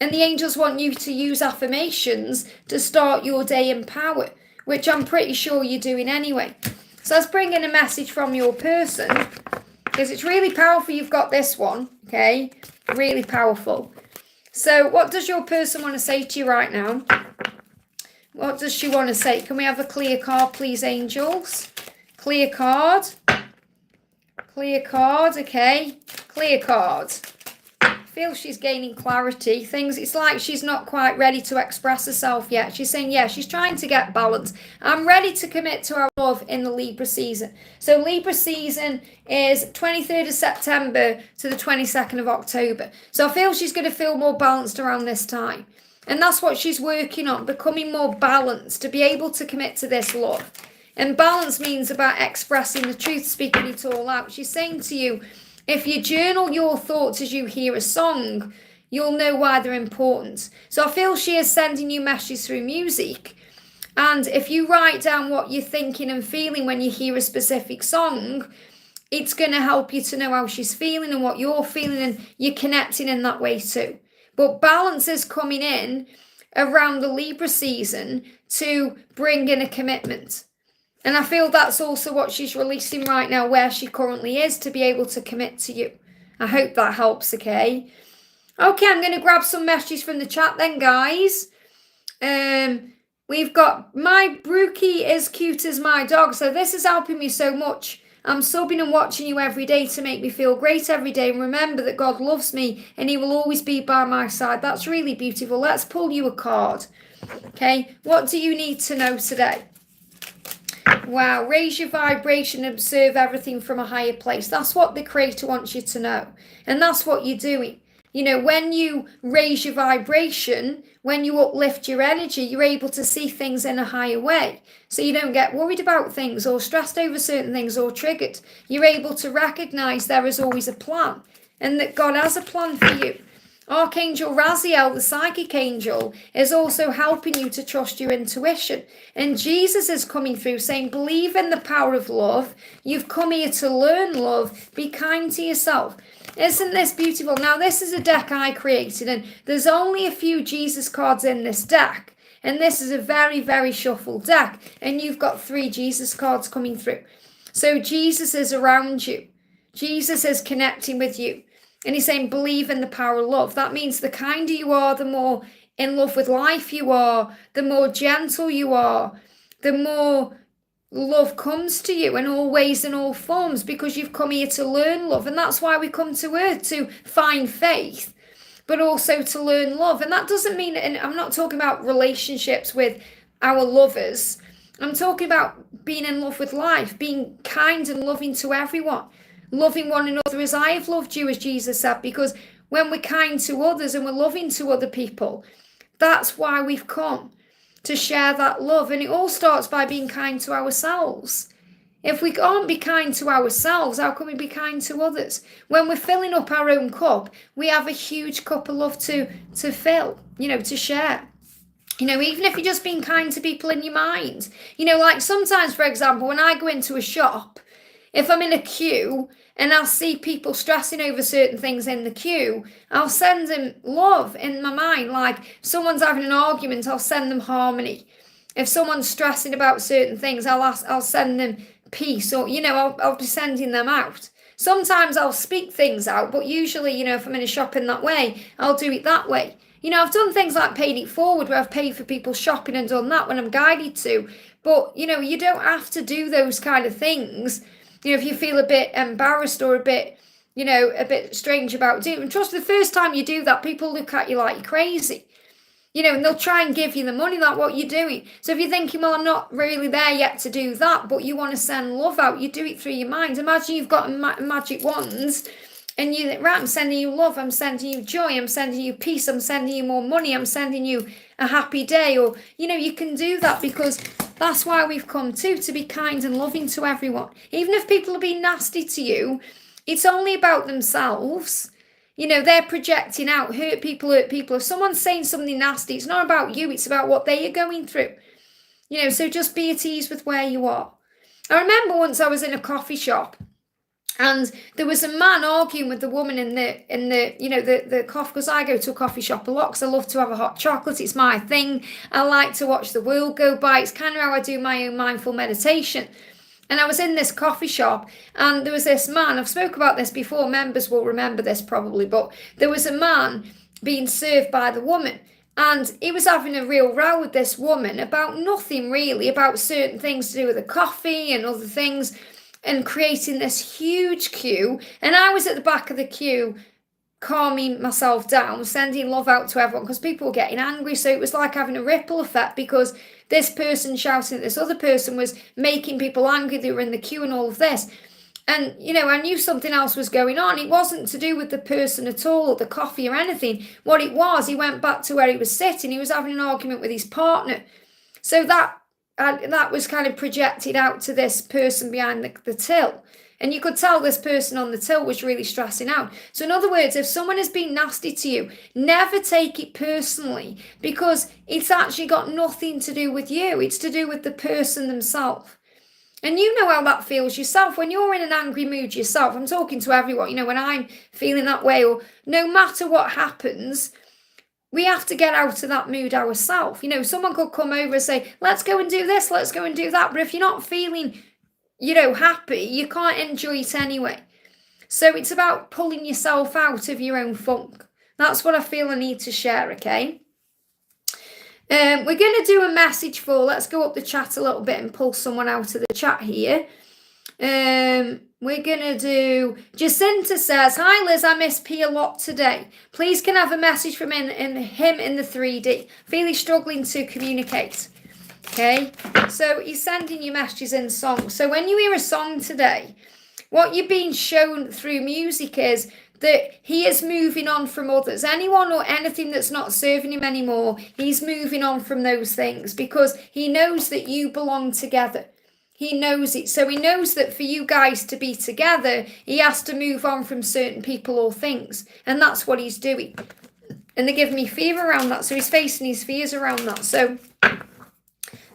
And the angels want you to use affirmations to start your day in power, which I'm pretty sure you're doing anyway. So let's bring in a message from your person, because it's really powerful. You've got this one, okay? Really powerful. So what does your person want to say to you right now? What does she want to say? Can we have a clear card, please, angels? Clear card. Clear card, okay. Clear card. I feel she's gaining clarity. It's like she's not quite ready to express herself yet. She's saying, yeah, she's trying to get balance. I'm ready to commit to our love in the Libra season. So Libra season is 23rd of September to the 22nd of October. So I feel she's going to feel more balanced around this time. And that's what she's working on, becoming more balanced to be able to commit to this love. And balance means about expressing the truth, speaking it all out. She's saying to you, if you journal your thoughts as you hear a song, you'll know why they're important. So I feel she is sending you messages through music. And if you write down what you're thinking and feeling when you hear a specific song, it's going to help you to know how she's feeling and what you're feeling, and you're connecting in that way too. But balance is coming in around the Libra season to bring in a commitment. And I feel that's also what she's releasing right now, where she currently is, to be able to commit to you. I hope that helps, okay? Okay, I'm going to grab some messages from the chat then, guys. We've got, my Brookie is cute as my dog. So this is helping me so much. I'm subbing and watching you every day to make me feel great every day. And remember that God loves me and he will always be by my side. That's really beautiful. Let's pull you a card. Okay, what do you need to know today? Wow, raise your vibration and observe everything from a higher place. That's what the Creator wants you to know. And that's what you're doing. You know, when you raise your vibration, when you uplift your energy, you're able to see things in a higher way. So you don't get worried about things or stressed over certain things or triggered. You're able to recognize there is always a plan and that God has a plan for you. Archangel Raziel, the psychic angel, is also helping you to trust your intuition. And Jesus is coming through saying, believe in the power of love. You've come here to learn love. Be kind to yourself. Isn't this beautiful? Now, this is a deck I created, and there's only a few Jesus cards in this deck. And this is a very, very shuffled deck. And you've got 3 Jesus cards coming through. So Jesus is around you. Jesus is connecting with you. And he's saying, believe in the power of love. That means the kinder you are, the more in love with life you are, the more gentle you are, the more love comes to you in all ways and all forms, because you've come here to learn love. And that's why we come to earth, to find faith, but also to learn love. And that doesn't mean, and I'm not talking about relationships with our lovers. I'm talking about being in love with life, being kind and loving to everyone. Loving one another as I have loved you, as Jesus said, because when we're kind to others and we're loving to other people, that's why we've come, to share that love. And it all starts by being kind to ourselves. If we can't be kind to ourselves, how can we be kind to others? When we're filling up our own cup, we have a huge cup of love to fill, to share. Even if you're just being kind to people in your mind. Like sometimes, for example, when I go into a shop, if I'm in a queue and I'll see people stressing over certain things in the queue, I'll send them love in my mind. Like if someone's having an argument, I'll send them harmony. If someone's stressing about certain things, I'll send them peace, or I'll be sending them out. Sometimes I'll speak things out, but usually, if I'm in a shop in that way, I'll do it that way. I've done things like paid it forward, where I've paid for people's shopping and done that when I'm guided to. But you don't have to do those kind of things. If you feel a bit embarrassed or a bit strange about doing it. And trust, the first time you do that, people look at you like you're crazy. And they'll try and give you the money, like what you're doing. So if you're thinking, well, I'm not really there yet to do that, but you want to send love out, you do it through your mind. Imagine you've got magic wands and you think, right, I'm sending you love, I'm sending you joy, I'm sending you peace, I'm sending you more money, I'm sending you a happy day, or, you can do that, because that's why we've come to be kind and loving to everyone. Even if people are being nasty to you, it's only about themselves. They're projecting out, hurt people. If someone's saying something nasty, it's not about you, it's about what they are going through. So just be at ease with where you are. I remember once I was in a coffee shop, and there was a man arguing with the woman in the coffee, because I go to a coffee shop a lot because I love to have a hot chocolate. It's my thing. I like to watch the world go by. It's kind of how I do my own mindful meditation. And I was in this coffee shop, and there was this man. I've spoke about this before. Members will remember this probably, but there was a man being served by the woman, and he was having a real row with this woman about nothing really, about certain things to do with the coffee and other things, and creating this huge queue. And I was at the back of the queue, calming myself down, sending love out to everyone, because people were getting angry. So it was like having a ripple effect, because this person shouting at this other person was making people angry. They were in the queue and all of this. And, I knew something else was going on. It wasn't to do with the person at all, or the coffee or anything. What it was, he went back to where he was sitting. He was having an argument with his partner. So that was kind of projected out to this person behind the till. And you could tell this person on the till was really stressing out. So in other words, if someone has been nasty to you, never take it personally, because it's actually got nothing to do with you. It's to do with the person themselves. And you know how that feels yourself. When you're in an angry mood yourself, I'm talking to everyone, when I'm feeling that way, or no matter what happens, we have to get out of that mood ourselves. Someone could come over and say, let's go and do this, let's go and do that. But if you're not feeling, happy, you can't enjoy it anyway. So it's about pulling yourself out of your own funk. That's what I feel I need to share, okay? We're going to do a message for, let's go up the chat a little bit and pull someone out of the chat here. We're going to do, Jacinta says, hi Liz, I miss P a lot today. Please can I have a message from him in the 3D. Really struggling to communicate. Okay, so he's sending you messages in songs. So when you hear a song today, what you're being shown through music is that he is moving on from others. Anyone or anything that's not serving him anymore, he's moving on from those things, because he knows that you belong together. He knows it. So he knows that for you guys to be together, he has to move on from certain people or things. And that's what he's doing. And they're giving me fear around that. So he's facing his fears around that. So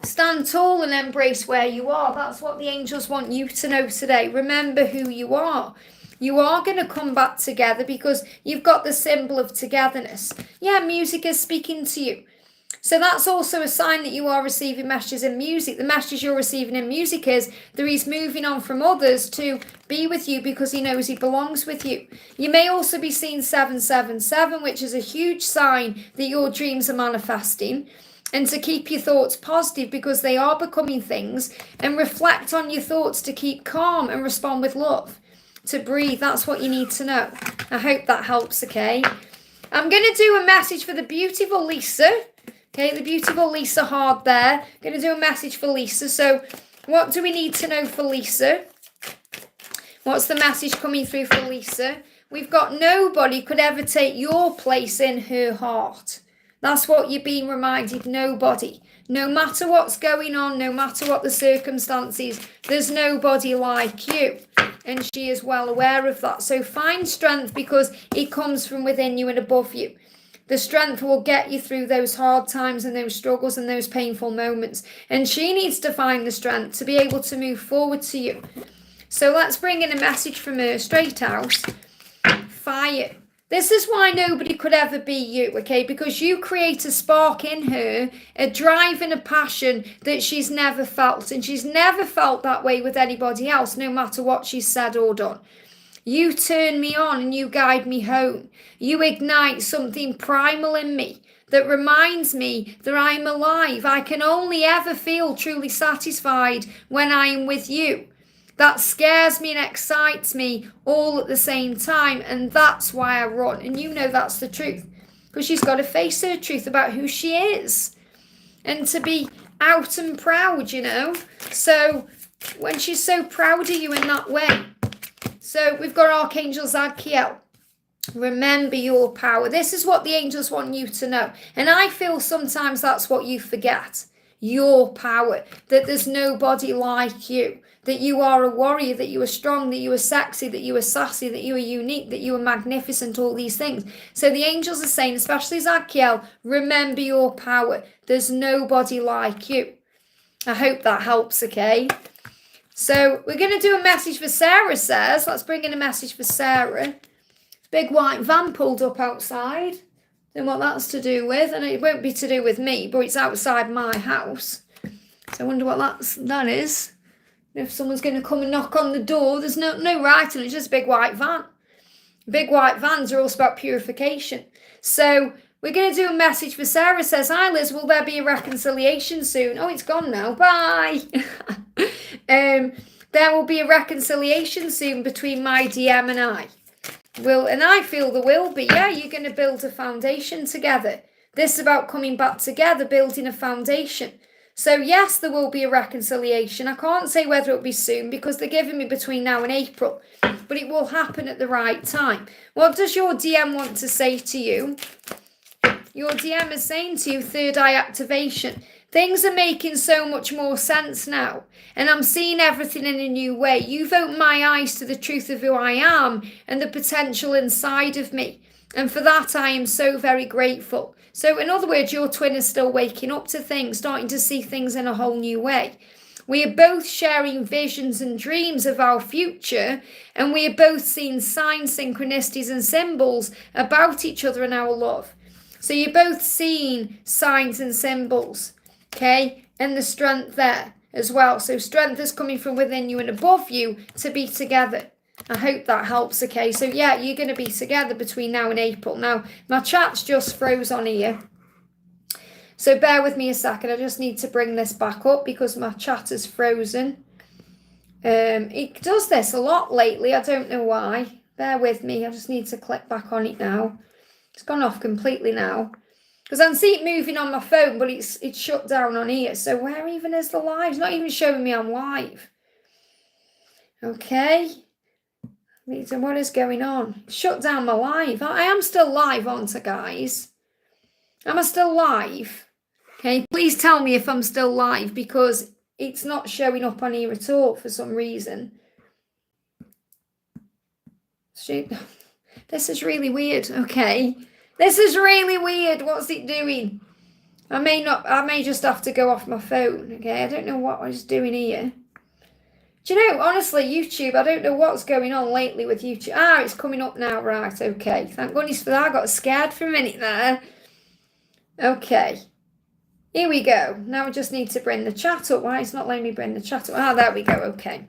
stand tall and embrace where you are. That's what the angels want you to know today. Remember who you are. You are going to come back together, because you've got the symbol of togetherness. Yeah, music is speaking to you. So that's also a sign that you are receiving messages in music. The message you're receiving in music is that he's moving on from others to be with you, because he knows he belongs with you. You may also be seeing 777, which is a huge sign that your dreams are manifesting. And to keep your thoughts positive, because they are becoming things, and reflect on your thoughts to keep calm and respond with love. To breathe, that's what you need to know. I hope that helps, okay? I'm going to do a message for the beautiful Lisa. Okay, the beautiful Lisa Hard there. I'm going to do a message for Lisa. So what do we need to know for Lisa? What's the message coming through for Lisa? We've got nobody could ever take your place in her heart. That's what you're being reminded. Nobody. No matter what's going on, no matter what the circumstances, there's nobody like you. And she is well aware of that. So find strength, because it comes from within you and above you. The strength will get you through those hard times and those struggles and those painful moments. And she needs to find the strength to be able to move forward to you. So let's bring in a message from her straight out. Fire. This is why nobody could ever be you, okay? Because you create a spark in her, a drive and a passion that she's never felt. And she's never felt that way with anybody else, no matter what she's said or done. You turn me on and you guide me home. You ignite something primal in me that reminds me that I'm alive. I can only ever feel truly satisfied when I am with you. That scares me and excites me all at the same time. And that's why I run. And you know that's the truth. Because she's got to face her truth about who she is. And to be out and proud, So when she's so proud of you in that way. So we've got Archangel Zadkiel. Remember your power. This is what the angels want you to know. And I feel sometimes that's what you forget. Your power. That there's nobody like you. That you are a warrior, that you are strong, that you are sexy, that you are sassy, that you are unique, that you are magnificent, all these things. So the angels are saying, especially Zakiel, remember your power. There's nobody like you. I hope that helps, okay? So we're going to do a message for Sarah says. Let's bring in a message for Sarah. Big white van pulled up outside. Don't know what that's to do with. And it won't be to do with me, but it's outside my house. So I wonder what that is. If someone's going to come and knock on the door, there's no writing, it's just a big white van. Big white vans are also about purification. So we're going to do a message for Sarah says, hi Liz, will there be a reconciliation soon? Oh, it's gone now. Bye. There will be a reconciliation soon between my DM and I. And I feel there will be. Yeah, you're going to build a foundation together. This is about coming back together, building a foundation. So yes, there will be a reconciliation. I can't say whether it'll be soon because they're giving me between now and April, but it will happen at the right time. What does your DM want to say to you? Your DM is saying to you, third eye activation. Things are making so much more sense now, and I'm seeing everything in a new way. You've opened my eyes to the truth of who I am and the potential inside of me. And for that, I am so very grateful. So in other words, your twin is still waking up to things, starting to see things in a whole new way. We are both sharing visions and dreams of our future, and we are both seeing signs, synchronicities, and symbols about each other and our love. So you're both seeing signs and symbols, okay? And the strength there as well. So strength is coming from within you and above you to be together. I hope that helps, okay? So yeah, you're going to be together between now and April. Now, my chat's just froze on here. So bear with me a second. I just need to bring this back up because my chat is frozen. It does this a lot lately. I don't know why. Bear with me. I just need to click back on it now. It's gone off completely now. Because I can see it moving on my phone, but it's shut down on here. So where even is the live? It's not even showing me I'm live. Okay. So what is going on? Shut down my live. I am still live, aren't I, guys? Am I still live? Okay, please tell me if I'm still live because it's not showing up on here at all for some reason. This is really weird. Okay. This is really weird. What's it doing? I may just have to go off my phone. Okay, I don't know what I was doing here. Do you know, honestly, YouTube, I don't know what's going on lately with YouTube. Ah, it's coming up now, right, okay. Thank goodness for that. I got scared for a minute there. Okay. Here we go. Now I just need to bring the chat up. Why it's not letting me bring the chat up? Ah, there we go, okay.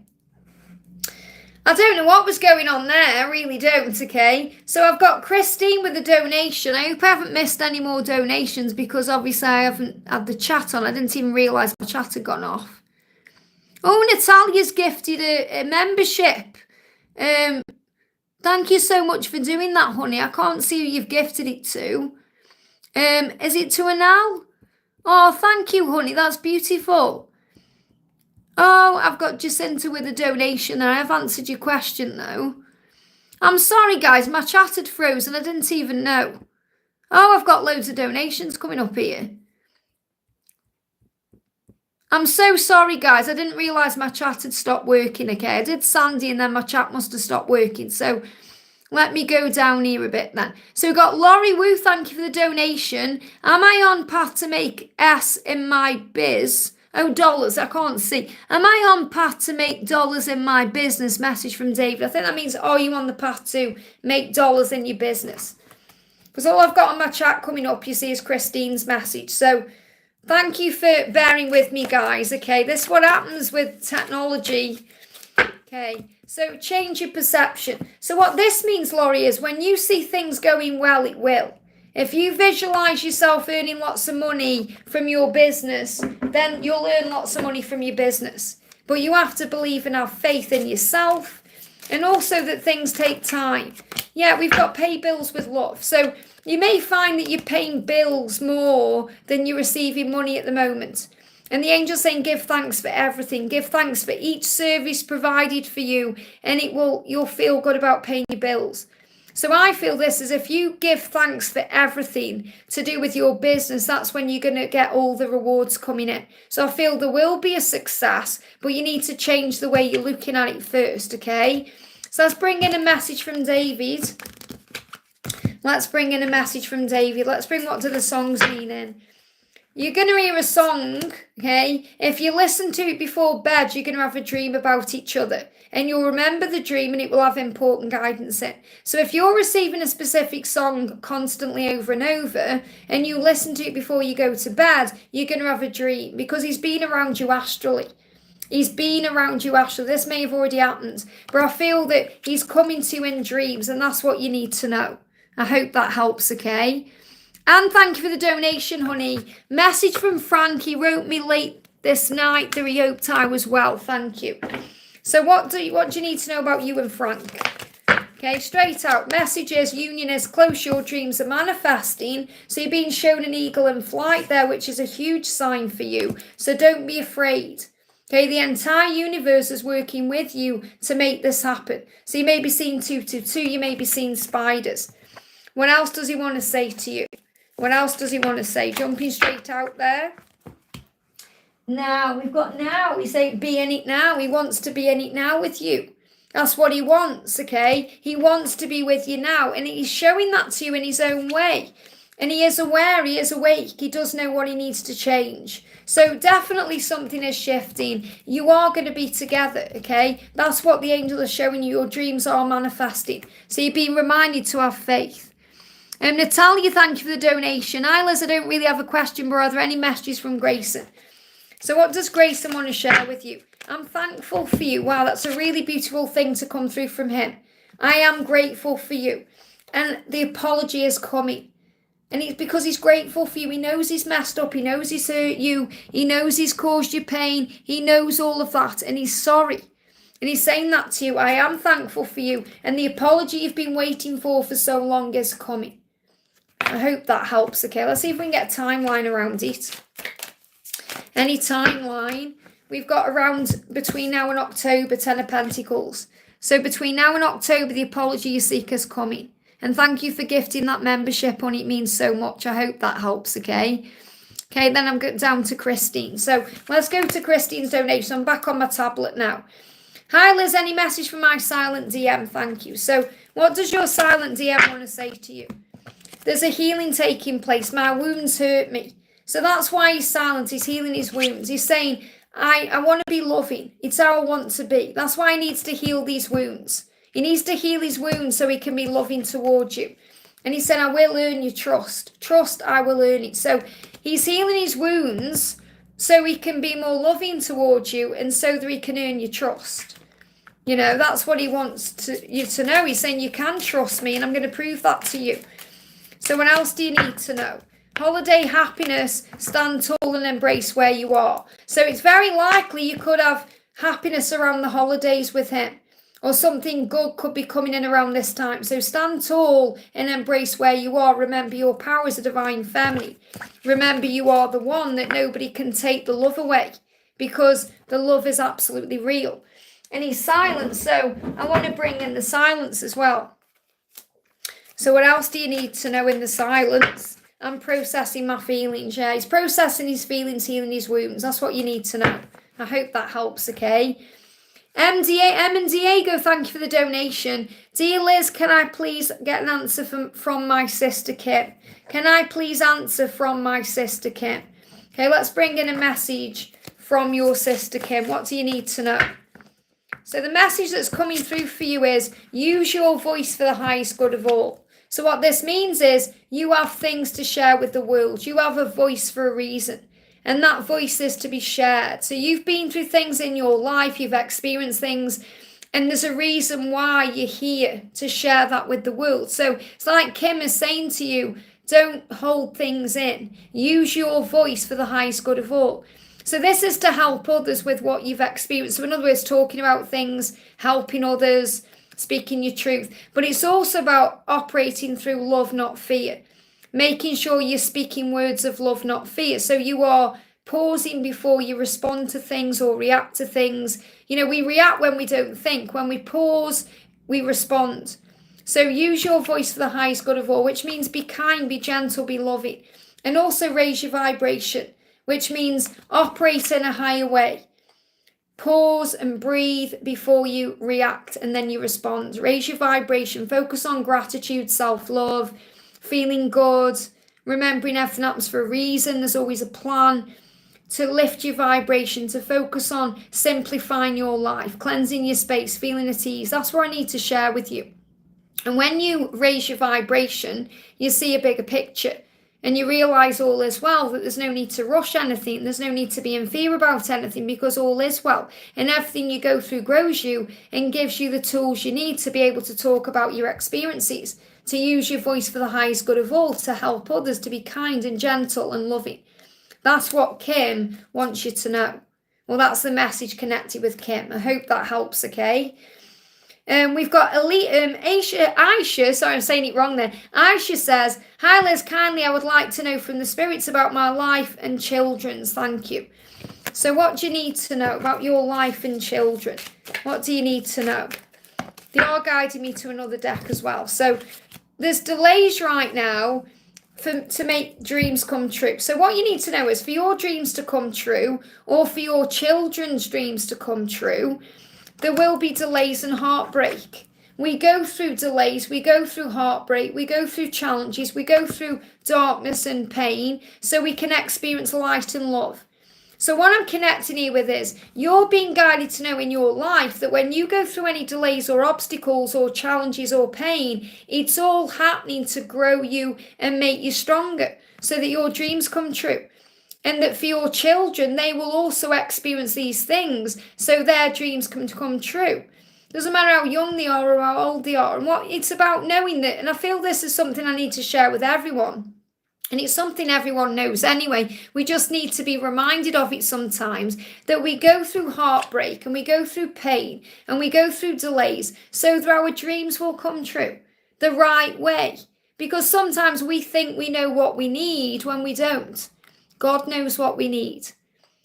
I don't know what was going on there. I really don't, okay. So I've got Christine with a donation. I hope I haven't missed any more donations because obviously I haven't had the chat on. I didn't even realise my chat had gone off. Oh, Natalia's gifted a membership. Thank you so much for doing that, honey. I can't see who you've gifted it to. Is it to Anal? Oh, thank you, honey. That's beautiful. Oh, I've got Jacinta with a donation there. I have answered your question, though. I'm sorry, guys. My chat had frozen. I didn't even know. Oh, I've got loads of donations coming up here. I'm so sorry, guys. I didn't realise my chat had stopped working, okay? I did Sandy and then my chat must have stopped working. So let me go down here a bit then. So we've got Laurie Wu, thank you for the donation. Am I on path to make S in my biz? Oh, dollars, I can't see. Am I on path to make dollars in my business? Message from David. I think that means, are you on the path to make dollars in your business? Because all I've got on my chat coming up, you see, is Christine's message. So thank you for bearing with me, guys. Okay, this is what happens with technology. Okay, so change your perception. So what this means, Laurie, is when you see things going well, it will. If you visualize yourself earning lots of money from your business, then you'll earn lots of money from your business. But you have to believe and have faith in yourself, and also that things take time. Yeah, we've got pay bills with love. So you may find that you're paying bills more than you're receiving money at the moment. And the angel's saying, give thanks for everything. Give thanks for each service provided for you. And you'll feel good about paying your bills. So I feel this is if you give thanks for everything to do with your business, that's when you're going to get all the rewards coming in. So I feel there will be a success, but you need to change the way you're looking at it first, okay? So let's bring in a message from David. Let's bring in a message from David. Let's bring what do the songs mean in. You're going to hear a song, okay? If you listen to it before bed, you're going to have a dream about each other. And you'll remember the dream and it will have important guidance in. So if you're receiving a specific song constantly over and over, and you listen to it before you go to bed, you're going to have a dream because he's been around you astrally. He's been around you astrally. This may have already happened, but I feel that he's coming to you in dreams, and that's what you need to know. I hope that helps, okay? And thank you for the donation, honey. Message from Frank. He wrote me late this night that he hoped I was well. Thank you. So what do you need to know about you and Frank? Okay, straight out. Messages, union is close. Your dreams are manifesting. So you're being shown an eagle in flight there, which is a huge sign for you. So don't be afraid. Okay, the entire universe is working with you to make this happen. So you may be seeing 222. You may be seeing spiders. What else does he want to say to you? What else does he want to say? Jumping straight out there. Now, we've got now. He's saying be in it now. He wants to be in it now with you. That's what he wants, okay? He wants to be with you now. And he's showing that to you in his own way. And he is aware, he is awake. He does know what he needs to change. So definitely something is shifting. You are going to be together, okay? That's what the angel is showing you. Your dreams are manifesting. So you're being reminded to have faith. Natalia, thank you for the donation. Hi, Liz, I don't really have a question, but are there any messages from Grayson? So what does Grayson want to share with you? I'm thankful for you. Wow, that's a really beautiful thing to come through from him. I am grateful for you. And the apology is coming. And it's because he's grateful for you. He knows he's messed up. He knows he's hurt you. He knows he's caused you pain. He knows all of that. And he's sorry. And he's saying that to you. I am thankful for you. And the apology you've been waiting for so long is coming. I hope that helps. Okay, let's see if we can get a timeline around it. Any timeline? We've got around between now and October, 10 of Pentacles. So between now and October, the apology you seek is coming. And thank you for gifting that membership on. It means so much. I hope that helps, okay? Okay, then I'm going down to Christine. So let's go to Christine's donation. I'm back on my tablet now. Hi, Liz. Any message from my silent DM? Thank you. So what does your silent DM want to say to you? There's a healing taking place. My wounds hurt me. So that's why he's silent. He's healing his wounds. He's saying, I want to be loving. It's how I want to be. That's why he needs to heal these wounds. He needs to heal his wounds so he can be loving towards you. And he said, I will earn your trust. Trust, I will earn it. So he's healing his wounds so he can be more loving towards you and so that he can earn your trust. You know, that's what he wants you to know. He's saying, you can trust me and I'm going to prove that to you. So what else do you need to know? Holiday happiness, stand tall and embrace where you are. So it's very likely you could have happiness around the holidays with him. Or something good could be coming in around this time. So stand tall and embrace where you are. Remember, your power is a divine feminine. Remember, you are the one that nobody can take the love away. Because the love is absolutely real. And he's silent, so I want to bring in the silence as well. So what else do you need to know in the silence? I'm processing my feelings. Yeah, he's processing his feelings, healing his wounds. That's what you need to know. I hope that helps, okay? M and Diego, thank you for the donation. Dear Liz, can I please get an answer from my sister Kim? Can I please answer from my sister Kim? Okay, let's bring in a message from your sister Kim. What do you need to know? So the message that's coming through for you is use your voice for the highest good of all. So what this means is you have things to share with the world. You have a voice for a reason. And that voice is to be shared. So you've been through things in your life. You've experienced things. And there's a reason why you're here to share that with the world. So it's like Kim is saying to you, don't hold things in. Use your voice for the highest good of all. So this is to help others with what you've experienced. So in other words, talking about things, helping others, speaking your truth. But it's also about operating through love, not fear. Making sure you're speaking words of love, not fear. So you are pausing before you respond to things or react to things. You know, we react when we don't think. When we pause, we respond. So use your voice for the highest good of all, which means be kind, be gentle, be loving. And also raise your vibration, which means operate in a higher way. Pause and breathe before you react and then you respond. Raise your vibration. Focus on gratitude, self-love, feeling good, remembering everything happens for a reason. There's always a plan. To lift your vibration, to focus on simplifying your life, cleansing your space, feeling at ease. That's what I need to share with you. And when you raise your vibration, you see a bigger picture. And you realise all is well, that there's no need to rush anything. There's no need to be in fear about anything because all is well. And everything you go through grows you and gives you the tools you need to be able to talk about your experiences, to use your voice for the highest good of all, to help others, to be kind and gentle and loving. That's what Kim wants you to know. Well, that's the message connected with Kim. I hope that helps, okay? We've got Aisha, sorry, I'm saying it wrong there. Aisha says, hi Liz, kindly, I would like to know from the spirits about my life and children's. Thank you. So what do you need to know about your life and children? What do you need to know? They are guiding me to another deck as well. So there's delays right now to make dreams come true. So what you need to know is for your dreams to come true or for your children's dreams to come true, there will be delays and heartbreak. We go through delays, we go through heartbreak, we go through challenges, we go through darkness and pain so we can experience light and love. So what I'm connecting here with is you're being guided to know in your life that when you go through any delays or obstacles or challenges or pain, it's all happening to grow you and make you stronger so that your dreams come true. And that for your children, they will also experience these things so their dreams can come true. Doesn't matter how young they are or how old they are. And what it's about knowing that, and I feel this is something I need to share with everyone. And it's something everyone knows anyway. We just need to be reminded of it sometimes, that we go through heartbreak and we go through pain and we go through delays so that our dreams will come true the right way. Because sometimes we think we know what we need when we don't. God knows what we need.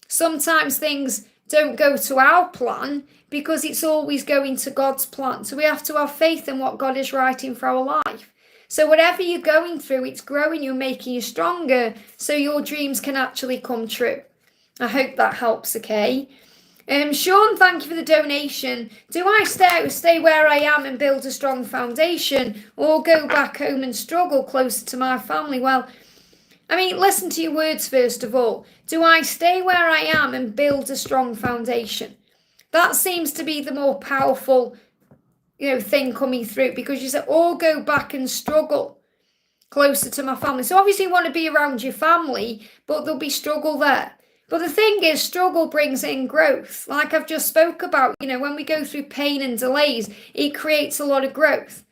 Sometimes things don't go to our plan because it's always going to God's plan. So we have to have faith in what God is writing for our life. So whatever you're going through, it's growing you, making you stronger so your dreams can actually come true. I hope that helps, okay? Sean, thank you for the donation. Do I stay where I am and build a strong foundation or go back home and struggle closer to my family? Well, I mean, listen to your words first of all. Do I stay where I am and build a strong foundation? That seems to be the more powerful, thing coming through because you say, or go back and struggle closer to my family. So obviously you want to be around your family, but there'll be struggle there. But the thing is, struggle brings in growth. Like I've just spoke about, when we go through pain and delays, it creates a lot of growth.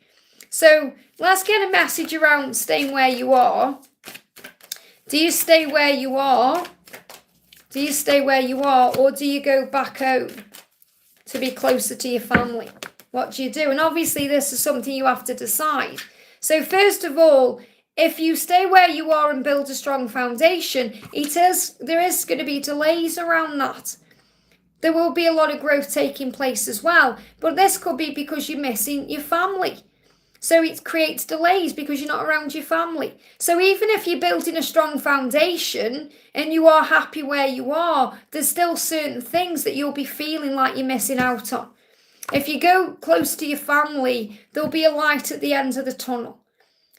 So let's get a message around staying where you are. Do you stay where you are? Do you stay where you are, or do you go back home to be closer to your family? What do you do? And obviously this is something you have to decide. So first of all, if you stay where you are and build a strong foundation, there is going to be delays around that. There will be a lot of growth taking place as well, but this could be because you're missing your family. So it creates delays because you're not around your family. So even if you're building a strong foundation and you are happy where you are, there's still certain things that you'll be feeling like you're missing out on. If you go close to your family, there'll be a light at the end of the tunnel.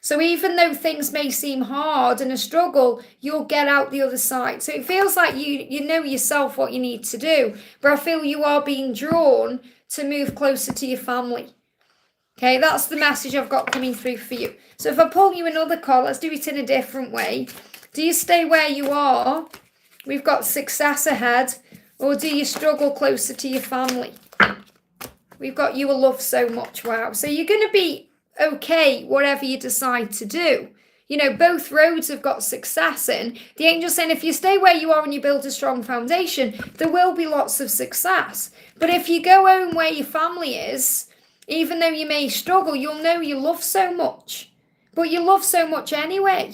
So even though things may seem hard and a struggle, you'll get out the other side. So it feels like you know yourself what you need to do, but I feel you are being drawn to move closer to your family. Okay, that's the message I've got coming through for you. So if I pull you another card, let's do it in a different way. Do you stay where you are? We've got success ahead. Or do you struggle closer to your family? We've got you will love so much. Wow. So you're going to be okay, whatever you decide to do. Both roads have got success in. The angel's saying if you stay where you are and you build a strong foundation, there will be lots of success. But if you go home where your family is, even though you may struggle, you'll know you love so much. But you love so much anyway.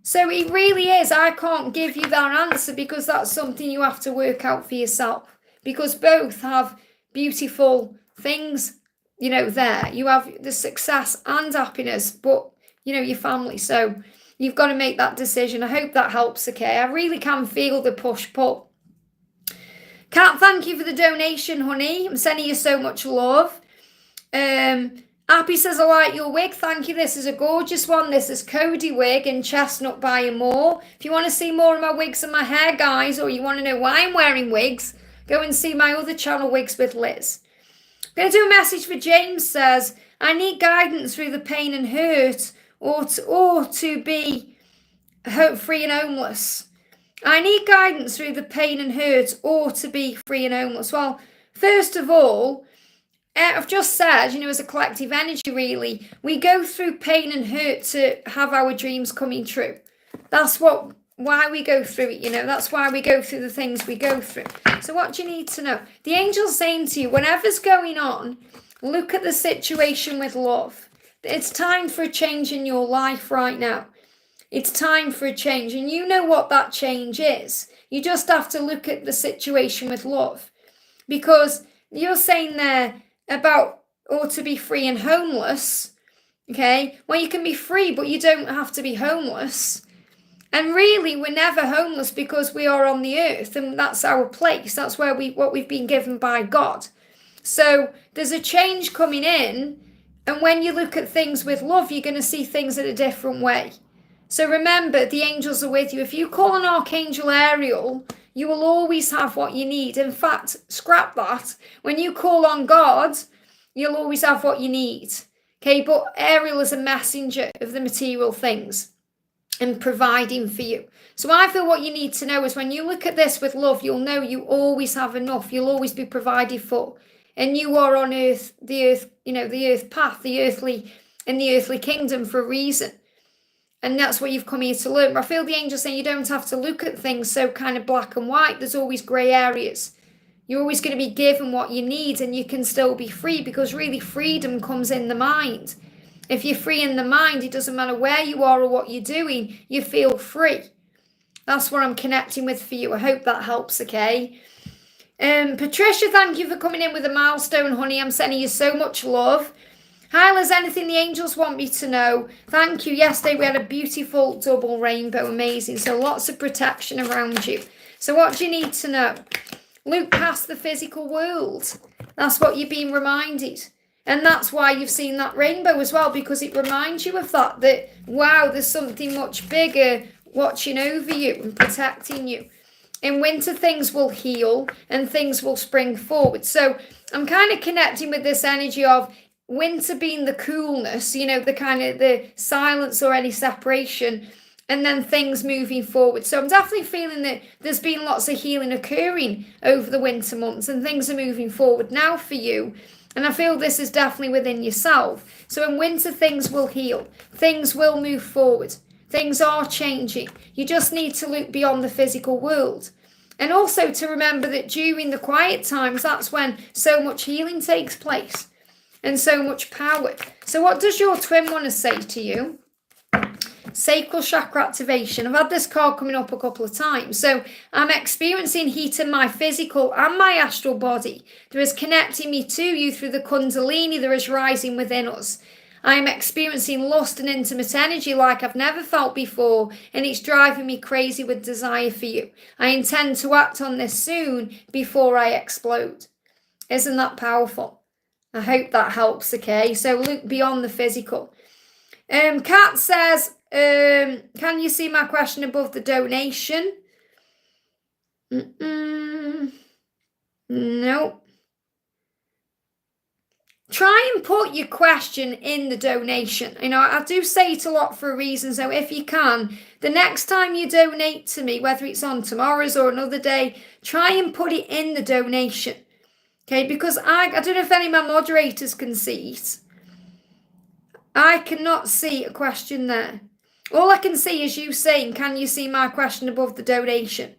So it really is. I can't give you that answer because that's something you have to work out for yourself. Because both have beautiful things there. You have the success and happiness, but, your family. So you've got to make that decision. I hope that helps, okay? I really can feel the push-pull. Kat, thank you for the donation, honey. I'm sending you so much love. Happy says, I like your wig. Thank you. This is a gorgeous one. This is Cody wig in Chestnut by More. If you want to see more of my wigs and my hair, guys, or you want to know why I'm wearing wigs, go and see my other channel, Wigs with Liz. I'm going to do a message for James. Says, I need guidance through the pain and hurt or to be free and homeless. I need guidance through the pain and hurt or to be free and homeless. Well, first of all, I've just said, as a collective energy, really, we go through pain and hurt to have our dreams coming true. That's why we go through it, That's why we go through the things we go through. So what do you need to know? The angel's saying to you, whatever's going on, look at the situation with love. It's time for a change in your life right now. It's time for a change, and you know what that change is. You just have to look at the situation with love, because you're saying there about or to be free and homeless, okay? Well, you can be free, but you don't have to be homeless. And really, we're never homeless because we are on the earth, and that's our place. That's where what we've been given by God. So there's a change coming in, and when you look at things with love, you're going to see things in a different way. So remember, the angels are with you. If you call on Archangel Ariel, you will always have what you need. In fact, scrap that. When you call on God, you'll always have what you need. Okay, but Ariel is a messenger of the material things and providing for you. So I feel what you need to know is when you look at this with love, you'll know you always have enough. You'll always be provided for. And you are on earth, the earth path, the earthly kingdom for a reason. And that's what you've come here to learn. But I feel the angel saying you don't have to look at things so kind of black and white. There's always grey areas. You're always going to be given what you need, and you can still be free, because really freedom comes in the mind. If you're free in the mind, it doesn't matter where you are or what you're doing, you feel free. That's what I'm connecting with for you. I hope that helps, okay? Patricia, thank you for coming in with a milestone, honey. I'm sending you so much love. Hi, Liz, anything the angels want me to know? Thank you. Yesterday we had a beautiful double rainbow. Amazing. So lots of protection around you. So what do you need to know? Look past the physical world. That's what you're being reminded. And that's why you've seen that rainbow as well, because it reminds you of that, wow, there's something much bigger watching over you and protecting you. In winter, things will heal and things will spring forward. So I'm kind of connecting with this energy of winter being the coolness, the kind of the silence or any separation, and then things moving forward. So I'm definitely feeling that there's been lots of healing occurring over the winter months, and things are moving forward now for you. And I feel this is definitely within yourself. So in winter, things will heal. Things will move forward. Things are changing. You just need to look beyond the physical world. And also to remember that during the quiet times, that's when so much healing takes place. And so much power. So what does your twin want to say to you? Sacral chakra activation. I've had this card coming up a couple of times. So I'm experiencing heat in my physical and my astral body. There is connecting me to you through the kundalini. There is rising within us. I am experiencing lust and intimate energy like I've never felt before, and it's driving me crazy with desire for you. I intend to act on this soon before I explode. Isn't that powerful? I hope that helps, okay? So look beyond the physical. Kat says, can you see my question above the donation? No. Try and put your question in the donation. I do say it a lot for a reason, so if you can, the next time you donate to me, whether it's on tomorrow's or another day, try and put it in the donation. Okay, because I don't know if any of my moderators can see it. I cannot see a question there. All I can see is you saying, can you see my question above the donation?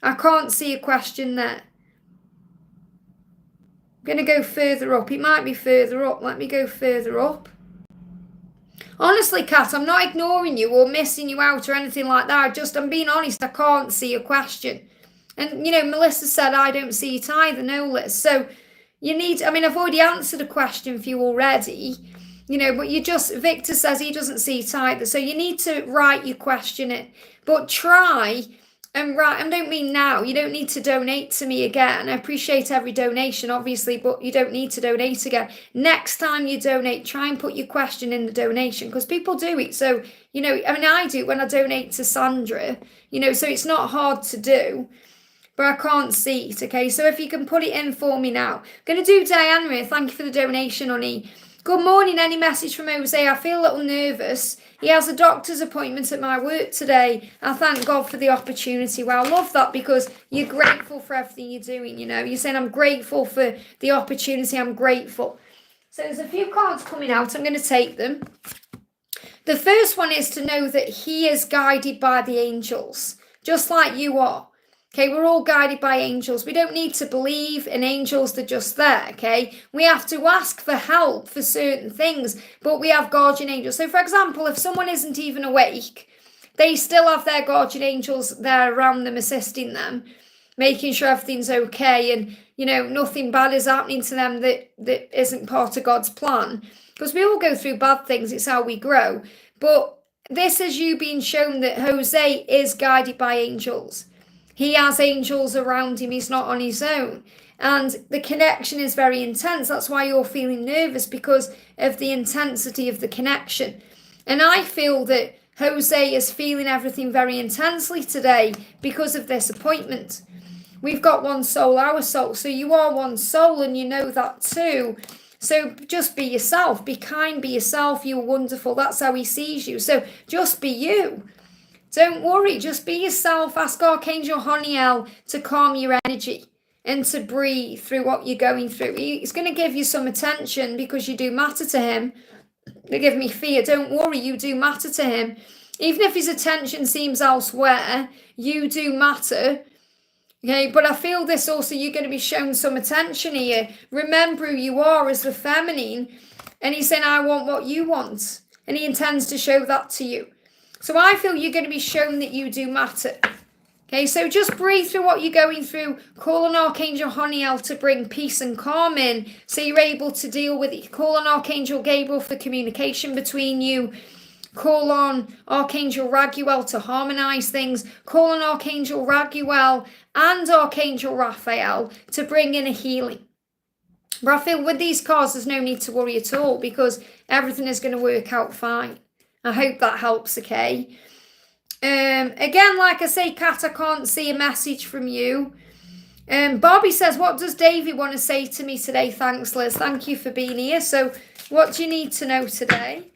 I can't see a question there. I'm going to go further up. It might be further up. Let me go further up. Honestly, Kat, I'm not ignoring you or missing you out or anything like that. I'm being honest, I can't see a question. And, Melissa said, I don't see it either. No, Liz. So I've already answered a question for you already, but Victor says he doesn't see it either. So you need to write your question in, but try and write. I don't mean now, you don't need to donate to me again. I appreciate every donation, obviously, but you don't need to donate again. Next time you donate, try and put your question in the donation, because people do it. So, I do when I donate to Sandra, so it's not hard to do. But I can't see it, okay? So if you can put it in for me now. I'm going to do Diana here. Thank you for the donation, honey. Good morning. Any message from Jose? I feel a little nervous. He has a doctor's appointment at my work today. I thank God for the opportunity. Well, I love that, because you're grateful for everything you're doing, You're saying, I'm grateful for the opportunity. I'm grateful. So there's a few cards coming out. I'm going to take them. The first one is to know that he is guided by the angels, just like you are. Okay, we're all guided by angels. We don't need to believe in angels, they're just there, okay? We have to ask for help for certain things, but we have guardian angels. So, for example, if someone isn't even awake, they still have their guardian angels there around them, assisting them, making sure everything's okay and, nothing bad is happening to them that isn't part of God's plan. Because we all go through bad things, it's how we grow. But this is you being shown that Jose is guided by angels. He has angels around him. He's not on his own. And the connection is very intense. That's why you're feeling nervous, because of the intensity of the connection. And I feel that Jose is feeling everything very intensely today because of this appointment. We've got one soul, our soul. So you are one soul, and you know that too. So just be yourself. Be kind, be yourself. You're wonderful. That's how he sees you. So just be you. Don't worry, just be yourself. Ask Archangel Honiel to calm your energy and to breathe through what you're going through. He's going to give you some attention because you do matter to him. They give me fear. Don't worry, you do matter to him. Even if his attention seems elsewhere, you do matter. Okay, but I feel this also, you're going to be shown some attention here. Remember who you are as the feminine. And he's saying, I want what you want. And he intends to show that to you. So I feel you're going to be shown that you do matter. Okay, so just breathe through what you're going through. Call on Archangel Honiel to bring peace and calm in, so you're able to deal with it. Call on Archangel Gabriel for communication between you. Call on Archangel Raguel to harmonize things. Call on Archangel Raguel and Archangel Raphael to bring in a healing. But I feel with these cards, there's no need to worry at all, because everything is going to work out fine. I hope that helps, okay? Again, like I say, Kat, I can't see a message from you. Bobby says, what does David want to say to me today? Thanks, Liz. Thank you for being here. So what do you need to know today?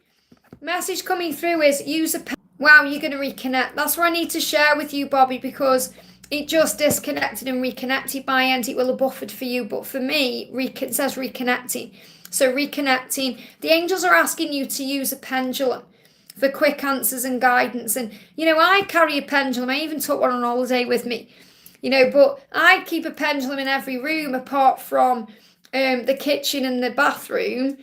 Message coming through is use a pen. Wow, you're going to reconnect. That's what I need to share with you, Bobby, because it just disconnected and reconnected. By end, it will have buffered for you. But for me, it says reconnecting. So reconnecting. The angels are asking you to use a pendulum for quick answers and guidance. And, I carry a pendulum. I even took one on holiday with me, but I keep a pendulum in every room apart from the kitchen and the bathroom,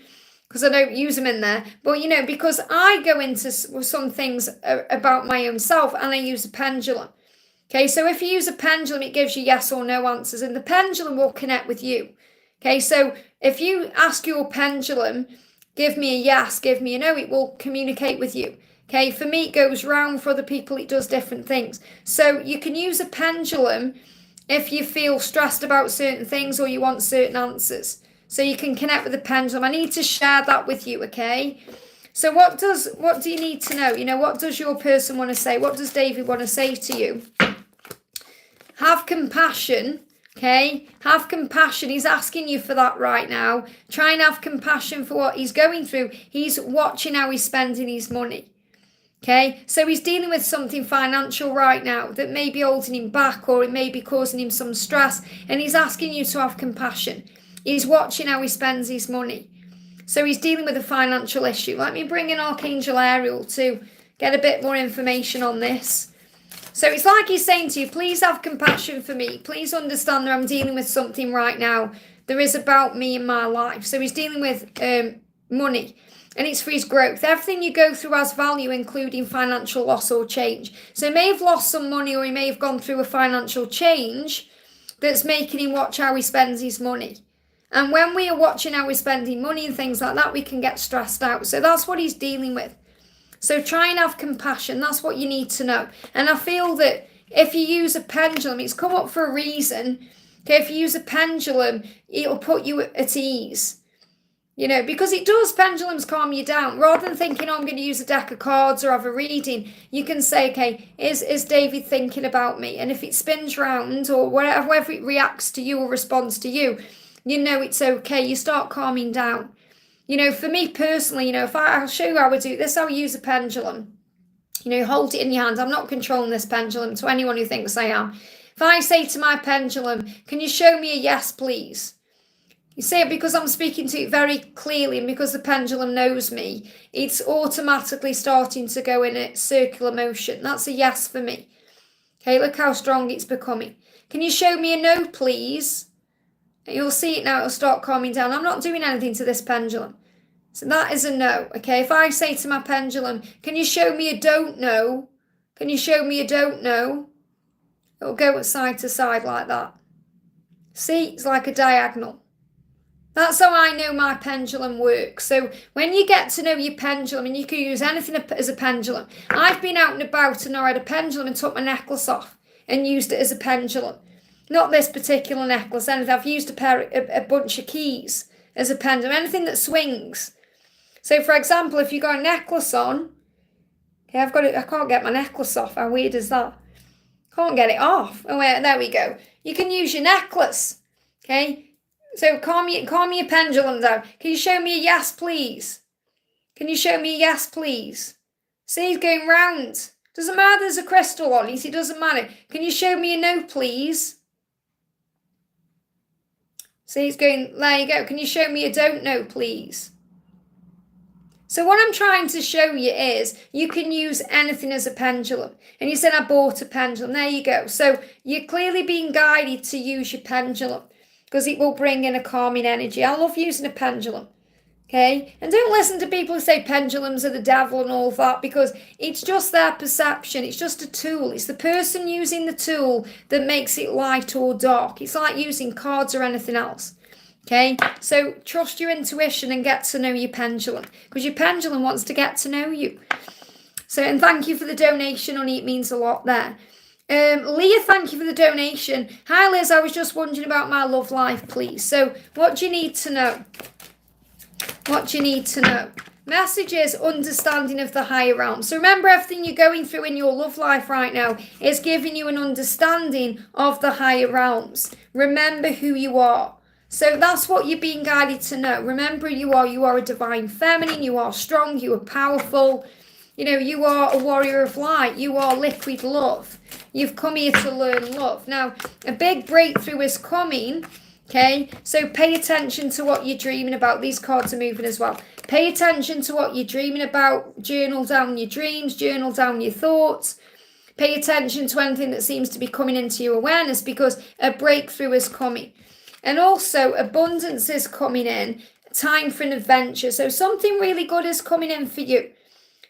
because I don't use them in there. But, because I go into some things about my own self, and I use a pendulum. Okay, so if you use a pendulum, it gives you yes or no answers, and the pendulum will connect with you. Okay, so if you ask your pendulum, give me a yes, give me a no, it will communicate with you. Okay, for me, it goes round. For other people, it does different things. So you can use a pendulum if you feel stressed about certain things or you want certain answers. So you can connect with the pendulum. I need to share that with you, okay? So what do you need to know? What does your person want to say? What does David want to say to you? Have compassion. Okay, have compassion. He's asking you for that right now. Try and have compassion for what he's going through. He's watching how he's spending his money. Okay, so he's dealing with something financial right now that may be holding him back, or it may be causing him some stress. And he's asking you to have compassion. He's watching how he spends his money. So he's dealing with a financial issue. Let me bring in Archangel Ariel to get a bit more information on this. So it's like he's saying to you, please have compassion for me. Please understand that I'm dealing with something right now. There is about me in my life. So he's dealing with money, and it's for his growth. Everything you go through has value, including financial loss or change. So he may have lost some money, or he may have gone through a financial change that's making him watch how he spends his money. And when we are watching how we're spending money and things like that, we can get stressed out. So that's what he's dealing with. So try and have compassion. That's what you need to know. And I feel that if you use a pendulum, it's come up for a reason. Okay, if you use a pendulum, it'll put you at ease. You know, because it does, pendulums calm you down. Rather than thinking, oh, I'm going to use a deck of cards or have a reading, you can say, okay, is David thinking about me? And if it spins round or whatever it reacts to you or responds to you, you know it's okay. You start calming down. You know, for me personally, you know, I'll show you how I do this, how I use a pendulum. You know, hold it in your hand. I'm not controlling this pendulum to anyone who thinks I am. If I say to my pendulum, can you show me a yes, please? You see it because I'm speaking to it very clearly and because the pendulum knows me, it's automatically starting to go in a circular motion. That's a yes for me. Okay, look how strong it's becoming. Can you show me a no, please? You'll see it now, it'll start calming down. I'm not doing anything to this pendulum. So that is a no, okay? If I say to my pendulum, can you show me a don't know? Can you show me a don't know? It'll go side to side like that. See, it's like a diagonal. That's how I know my pendulum works. So when you get to know your pendulum, and you can use anything as a pendulum. I've been out and about and I had a pendulum and took my necklace off and used it as a pendulum. Not this particular necklace, anything. I've used a bunch of keys as a pendulum, anything that swings. So, for example, if you've got a necklace on, okay, I can't get my necklace off. How weird is that? Can't get it off. Oh, wait, there we go. You can use your necklace, okay? So, calm your pendulum down. Can you show me a yes, please? Can you show me a yes, please? See, he's going round. Doesn't matter there's a crystal on it. It doesn't matter. Can you show me a no, please? See, he's going, there you go. Can you show me a don't know, please? So what I'm trying to show you is you can use anything as a pendulum. And you said, I bought a pendulum. There you go. So you're clearly being guided to use your pendulum because it will bring in a calming energy. I love using a pendulum. Okay? And don't listen to people who say pendulums are the devil and all that because it's just their perception. It's just a tool. It's the person using the tool that makes it light or dark. It's like using cards or anything else. Okay, so trust your intuition and get to know your pendulum because your pendulum wants to get to know you. So, and thank you for the donation, honey. It means a lot there. Leah, thank you for the donation. Hi, Liz. I was just wondering about my love life, please. So, what do you need to know? What do you need to know? Message is understanding of the higher realm. So remember, everything you're going through in your love life right now is giving you an understanding of the higher realms. Remember who you are. So that's what you're being guided to know. Remember, you are a divine feminine. You are strong. You are powerful. You know, you are a warrior of light. You are liquid love. You've come here to learn love. Now, a big breakthrough is coming. Okay, so pay attention to what you're dreaming about. These cards are moving as well. Pay attention to what you're dreaming about. Journal down your dreams. Journal down your thoughts. Pay attention to anything that seems to be coming into your awareness because a breakthrough is coming. And also, abundance is coming in. Time for an adventure. So something really good is coming in for you.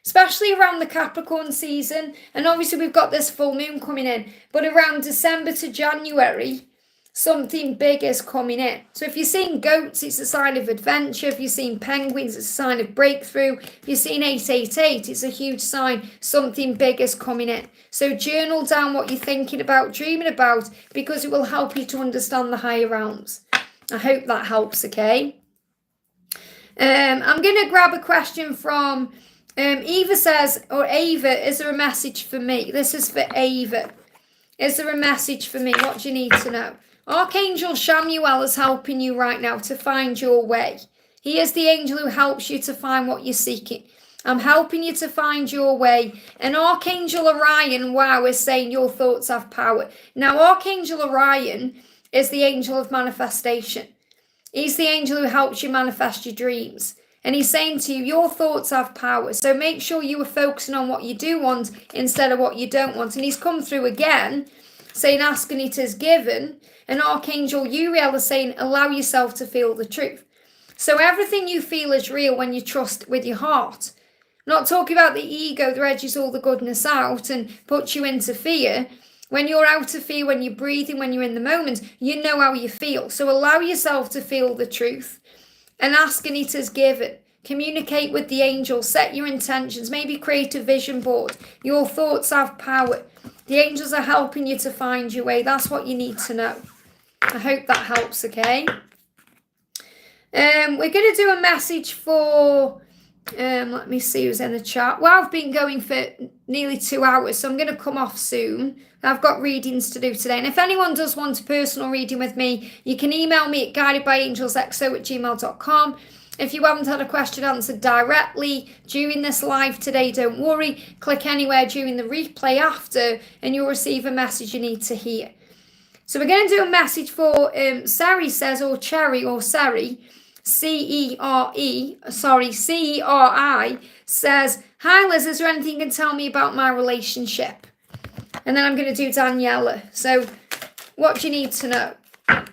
Especially around the Capricorn season. And obviously, we've got this full moon coming in. But around December to January, something big is coming in. So if you're seeing goats, it's a sign of adventure. If you're seeing penguins, it's a sign of breakthrough. If you're seeing 888, it's a huge sign something big is coming in. So journal down what you're thinking about, dreaming about, because it will help you to understand the higher realms. I hope that helps, okay? I'm going to grab a question from Eva says, or Ava, is there a message for me? This is for Ava. Is there a message for me? What do you need to know? Archangel Shamuel is helping you right now to find your way. He is the angel who helps you to find what you're seeking. I'm helping you to find your way. And Archangel Orion, wow, is saying your thoughts have power. Now, Archangel Orion is the angel of manifestation. He's the angel who helps you manifest your dreams. And he's saying to you, your thoughts have power. So make sure you are focusing on what you do want instead of what you don't want. And he's come through again, saying, ask and it is given. And Archangel Uriel is saying, allow yourself to feel the truth. So everything you feel is real when you trust with your heart. Not talking about the ego that edges all the goodness out and puts you into fear. When you're out of fear, when you're breathing, when you're in the moment, you know how you feel. So allow yourself to feel the truth and ask and it is given. Communicate with the angels, set your intentions, maybe create a vision board. Your thoughts have power. The angels are helping you to find your way. That's what you need to know. I hope that helps, okay? We're going to do a message for, let me see who's in the chat. Well, I've been going for nearly 2 hours, so I'm going to come off soon. I've got readings to do today. And if anyone does want a personal reading with me, you can email me at guidedbyangelsxo@gmail.com. If you haven't had a question answered directly during this live today, don't worry. Click anywhere during the replay after and you'll receive a message you need to hear. So we're going to do a message for Sari says, or Cherry, or Sari, C-E-R-I, says, hi Liz, is there anything you can tell me about my relationship? And then I'm going to do Daniela. So what do you need to know?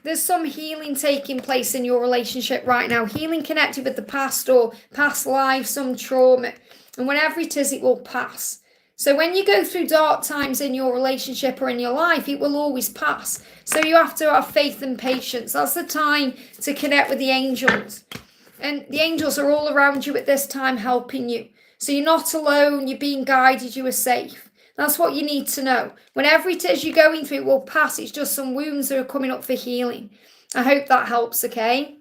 There's some healing taking place in your relationship right now. Healing connected with the past or past life, some trauma. And whenever it is, it will pass. So when you go through dark times in your relationship or in your life, it will always pass. So you have to have faith and patience. That's the time to connect with the angels. And the angels are all around you at this time helping you. So you're not alone, you're being guided, you are safe. That's what you need to know. Whenever it is you're going through, it will pass. It's just some wounds that are coming up for healing. I hope that helps, okay?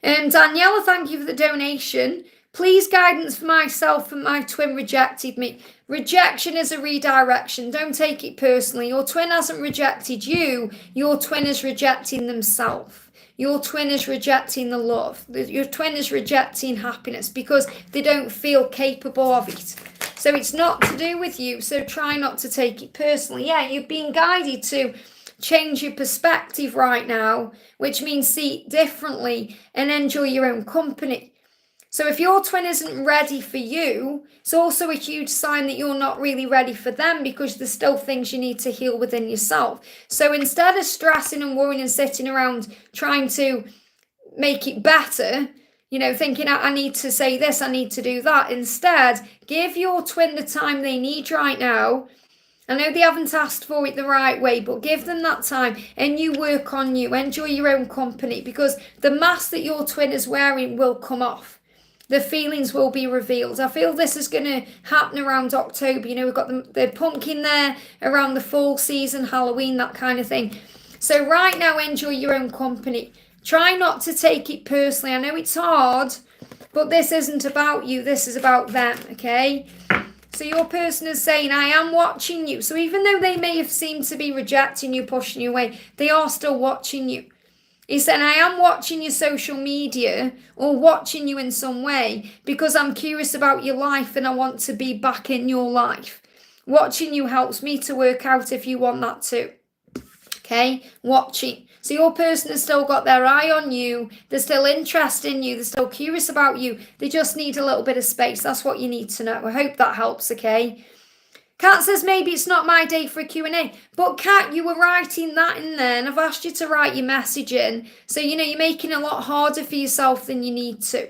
Daniela, thank you for the donation. Please guidance for myself and my twin rejected me. Rejection is a redirection. Don't take it personally. Your twin hasn't rejected you. Your twin is rejecting themselves. Your twin is rejecting the love. Your twin is rejecting happiness because they don't feel capable of it. So it's not to do with you. So try not to take it personally. Yeah, you've been guided to change your perspective right now, which means see it differently and enjoy your own company. So if your twin isn't ready for you, it's also a huge sign that you're not really ready for them because there's still things you need to heal within yourself. So instead of stressing and worrying and sitting around trying to make it better, thinking I need to say this, I need to do that. Instead, give your twin the time they need right now. I know they haven't asked for it the right way, but give them that time and you work on you. Enjoy your own company because the mask that your twin is wearing will come off. The feelings will be revealed. I feel this is going to happen around October. We've got the pumpkin there around the fall season, Halloween, that kind of thing. So right now, enjoy your own company. Try not to take it personally. I know it's hard, but this isn't about you. This is about them, okay? So your person is saying, I am watching you. So even though they may have seemed to be rejecting you, pushing you away, they are still watching you. He said, I am watching your social media or watching you in some way because I'm curious about your life and I want to be back in your life. Watching you helps me to work out if you want that too. Okay, watching. So your person has still got their eye on you. They're still interested in you. They're still curious about you. They just need a little bit of space. That's what you need to know. I hope that helps, okay? Kat says, maybe it's not my day for a Q&A. But Kat, you were writing that in there and I've asked you to write your message in. So, you're making it a lot harder for yourself than you need to.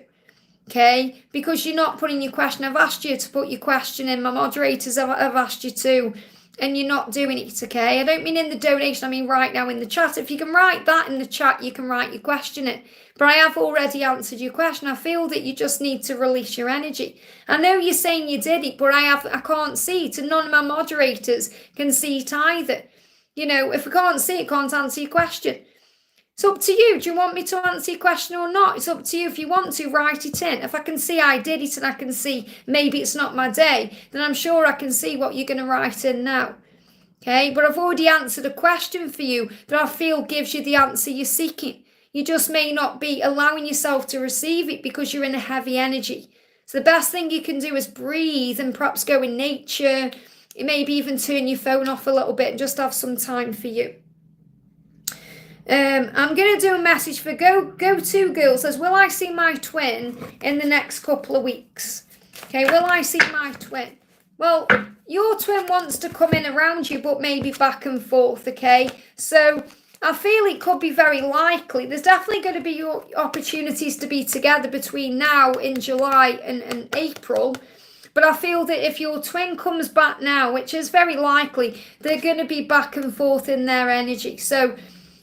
Okay? Because you're not putting your question. I've asked you to put your question in. My moderators have asked you to. And you're not doing it, okay? I don't mean in the donation, I mean right now in the chat. If you can write that in the chat, you can write your question in. But I have already answered your question. I feel that you just need to release your energy. I know you're saying you did it, but I can't see it. And none of my moderators can see it either. If we can't see it, can't answer your question. It's up to you. Do you want me to answer your question or not? It's up to you. If you want to, write it in. If I can see I did it and I can see maybe it's not my day, then I'm sure I can see what you're going to write in now. Okay, but I've already answered a question for you that I feel gives you the answer you're seeking. You just may not be allowing yourself to receive it because you're in a heavy energy. So the best thing you can do is breathe and perhaps go in nature. Maybe even turn your phone off a little bit and just have some time for you. I'm going to do a message for Go-To Girl. Says, will I see my twin in the next couple of weeks? Okay, will I see my twin? Well, your twin wants to come in around you, but maybe back and forth, okay? So I feel it could be very likely. There's definitely going to be your opportunities to be together between now in July and April. But I feel that if your twin comes back now, which is very likely, they're going to be back and forth in their energy. So,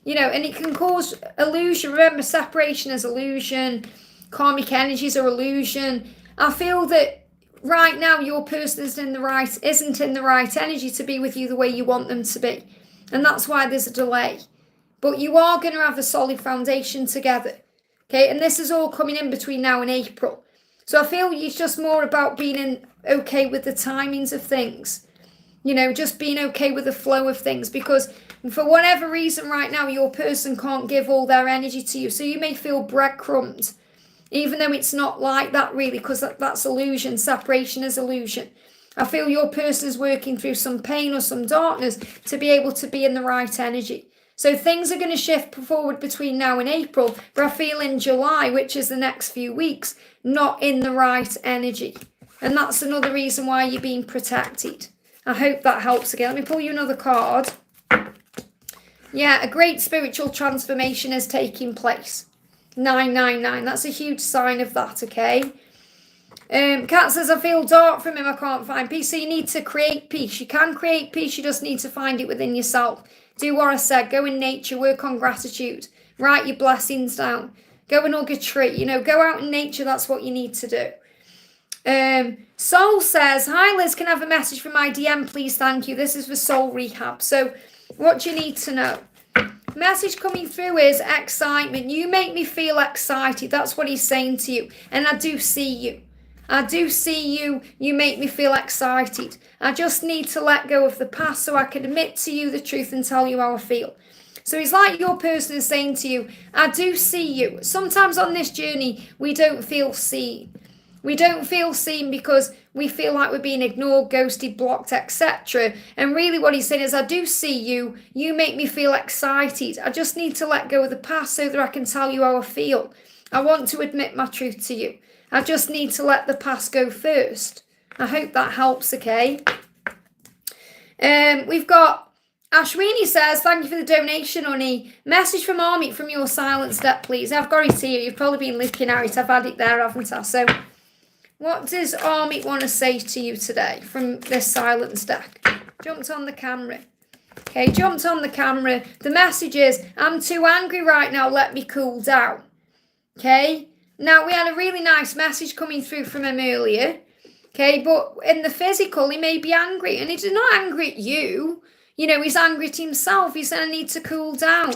you know, and it can cause illusion. Remember, separation is illusion. Karmic energies are illusion. I feel that right now your person isn't in the right energy to be with you the way you want them to be. And that's why there's a delay. But you are going to have a solid foundation together. Okay, and this is all coming in between now and April. So I feel it's just more about being okay with the timings of things. You know, just being okay with the flow of things. Because for whatever reason right now, your person can't give all their energy to you. So you may feel breadcrumbed. Even though it's not like that really, because that's illusion. Separation is illusion. I feel your person is working through some pain or some darkness to be able to be in the right energy. So things are going to shift forward between now and April, but I feel in July, which is the next few weeks, not in the right energy. And that's another reason why you're being protected. I hope that helps again. Let me pull you another card. Yeah, a great spiritual transformation is taking place. 999. That's a huge sign of that, okay? Kat says, I feel dark from him. I can't find peace. So you need to create peace. You can create peace. You just need to find it within yourself. Do what I said. Go in nature. Work on gratitude. Write your blessings down. Go and hug a tree. You know, go out in nature. That's what you need to do. Soul says, hi Liz, can I have a message from my DM, please? Thank you. This is for soul rehab. So what do you need to know? Message coming through is excitement. You make me feel excited. That's what he's saying to you. And I do see you. I do see you. You make me feel excited. I just need to let go of the past so I can admit to you the truth and tell you how I feel. So it's like your person is saying to you, I do see you. Sometimes on this journey, we don't feel seen. We don't feel seen because we feel like we're being ignored, ghosted, blocked, etc. And really what he's saying is, I do see you. You make me feel excited. I just need to let go of the past so that I can tell you how I feel. I want to admit my truth to you. I just need to let the past go first. I hope that helps, okay? We've got Ashwini says, thank you for the donation, honey. Message from Army from your silence deck, please. I've got it here. You've probably been looking at it. I've had it there, haven't I? So what does Army want to say to you today from this silence deck? Jumped on the camera. Okay, jumped on the camera. The message is, I'm too angry right now. Let me cool down. Okay. Now, we had a really nice message coming through from him earlier. Okay, but in the physical, he may be angry. And he's not angry at you. You know, he's angry at himself. He said, I need to cool down.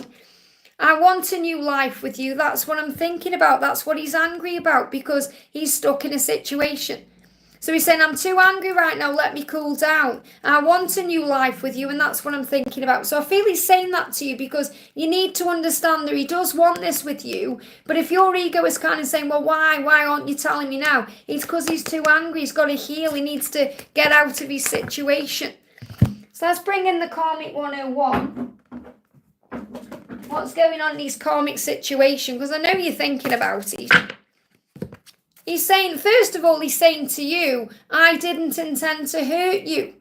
I want a new life with you. That's what I'm thinking about. That's what he's angry about because he's stuck in a situation. So he's saying, I'm too angry right now. Let me cool down. I want a new life with you. And that's what I'm thinking about. So I feel he's saying that to you because you need to understand that he does want this with you. But if your ego is kind of saying, well, why aren't you telling me now? It's because he's too angry. He's got to heal. He needs to get out of his situation. So let's bring in the Karmic 101. What's going on in his karmic situation? Because I know you're thinking about it. He's saying, first of all, he's saying to you, I didn't intend to hurt you.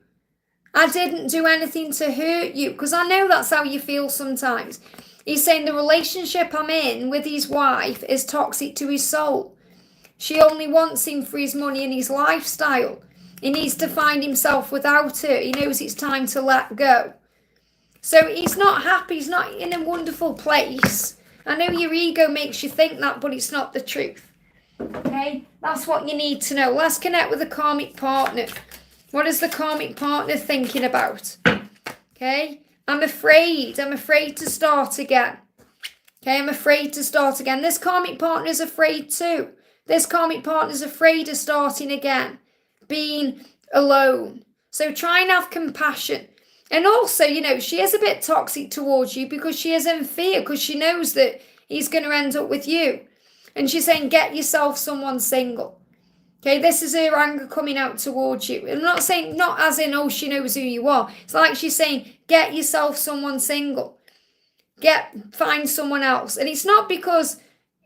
I didn't do anything to hurt you. Because I know that's how you feel sometimes. He's saying the relationship I'm in with his wife is toxic to his soul. She only wants him for his money and his lifestyle. He needs to find himself without her. He knows it's time to let go. So he's not happy. He's not in a wonderful place. I know your ego makes you think that, but it's not the truth. Okay, that's what you need to know. Let's connect with the karmic partner. What is the karmic partner thinking about? Okay, I'm afraid to start again. Okay, I'm afraid to start again. This karmic partner is afraid too. This karmic partner is afraid of starting again, being alone. So try and have compassion. And also, you know, she is a bit toxic towards you because she is in fear because she knows that he's going to end up with you. And she's saying, get yourself someone single. Okay, this is her anger coming out towards you. I'm not saying, not as in, oh, she knows who you are. It's like she's saying, get yourself someone single. Find someone else. And it's not because,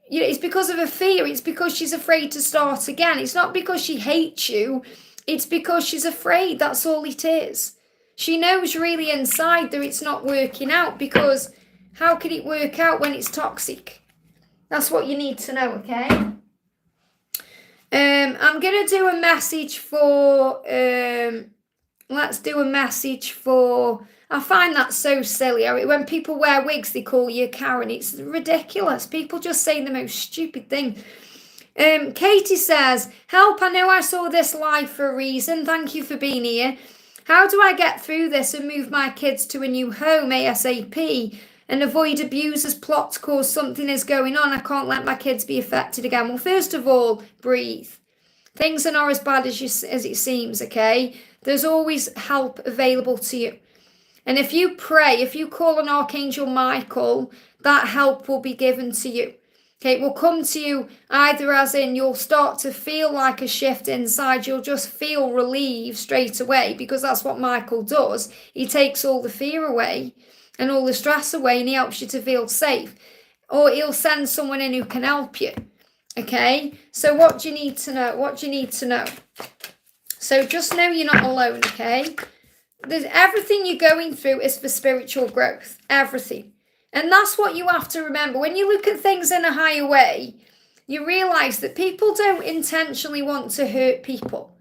you know, it's because of a fear. It's because she's afraid to start again. It's not because she hates you. It's because she's afraid. That's all it is. She knows really inside that it's not working out because how can it work out when it's toxic? That's what you need to know, okay? I'm going to do a message for, let's do a message for, I find that so silly. When people wear wigs, they call you Karen. It's ridiculous. People just saying the most stupid thing. Katie says, help, I know I saw this live for a reason. Thank you for being here. How do I get through this and move my kids to a new home ASAP and avoid abusers' plots cause something is going on? I can't let my kids be affected again. Well, first of all, breathe. Things are not as bad as it seems, okay? There's always help available to you. And if you pray, if you call on Archangel Michael, that help will be given to you. Okay, it will come to you either as in you'll start to feel like a shift inside. You'll just feel relieved straight away because that's what Michael does. He takes all the fear away and all the stress away and he helps you to feel safe. Or he'll send someone in who can help you. Okay, so what do you need to know? What do you need to know? So just know you're not alone, okay? Everything you're going through is for spiritual growth. Everything. And that's what you have to remember. When you look at things in a higher way, you realise that people don't intentionally want to hurt people.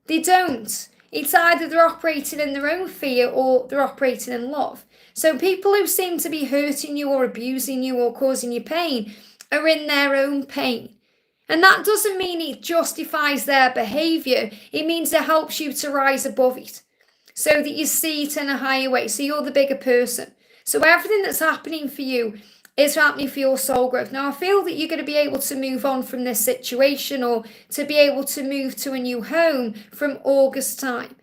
They don't. It's either they're operating in their own fear or they're operating in love. So people who seem to be hurting you or abusing you or causing you pain are in their own pain. And that doesn't mean it justifies their behaviour. It means it helps you to rise above it so that you see it in a higher way. So you're the bigger person. So everything that's happening for you is happening for your soul growth. Now, I feel that you're going to be able to move on from this situation or to be able to move to a new home from August time.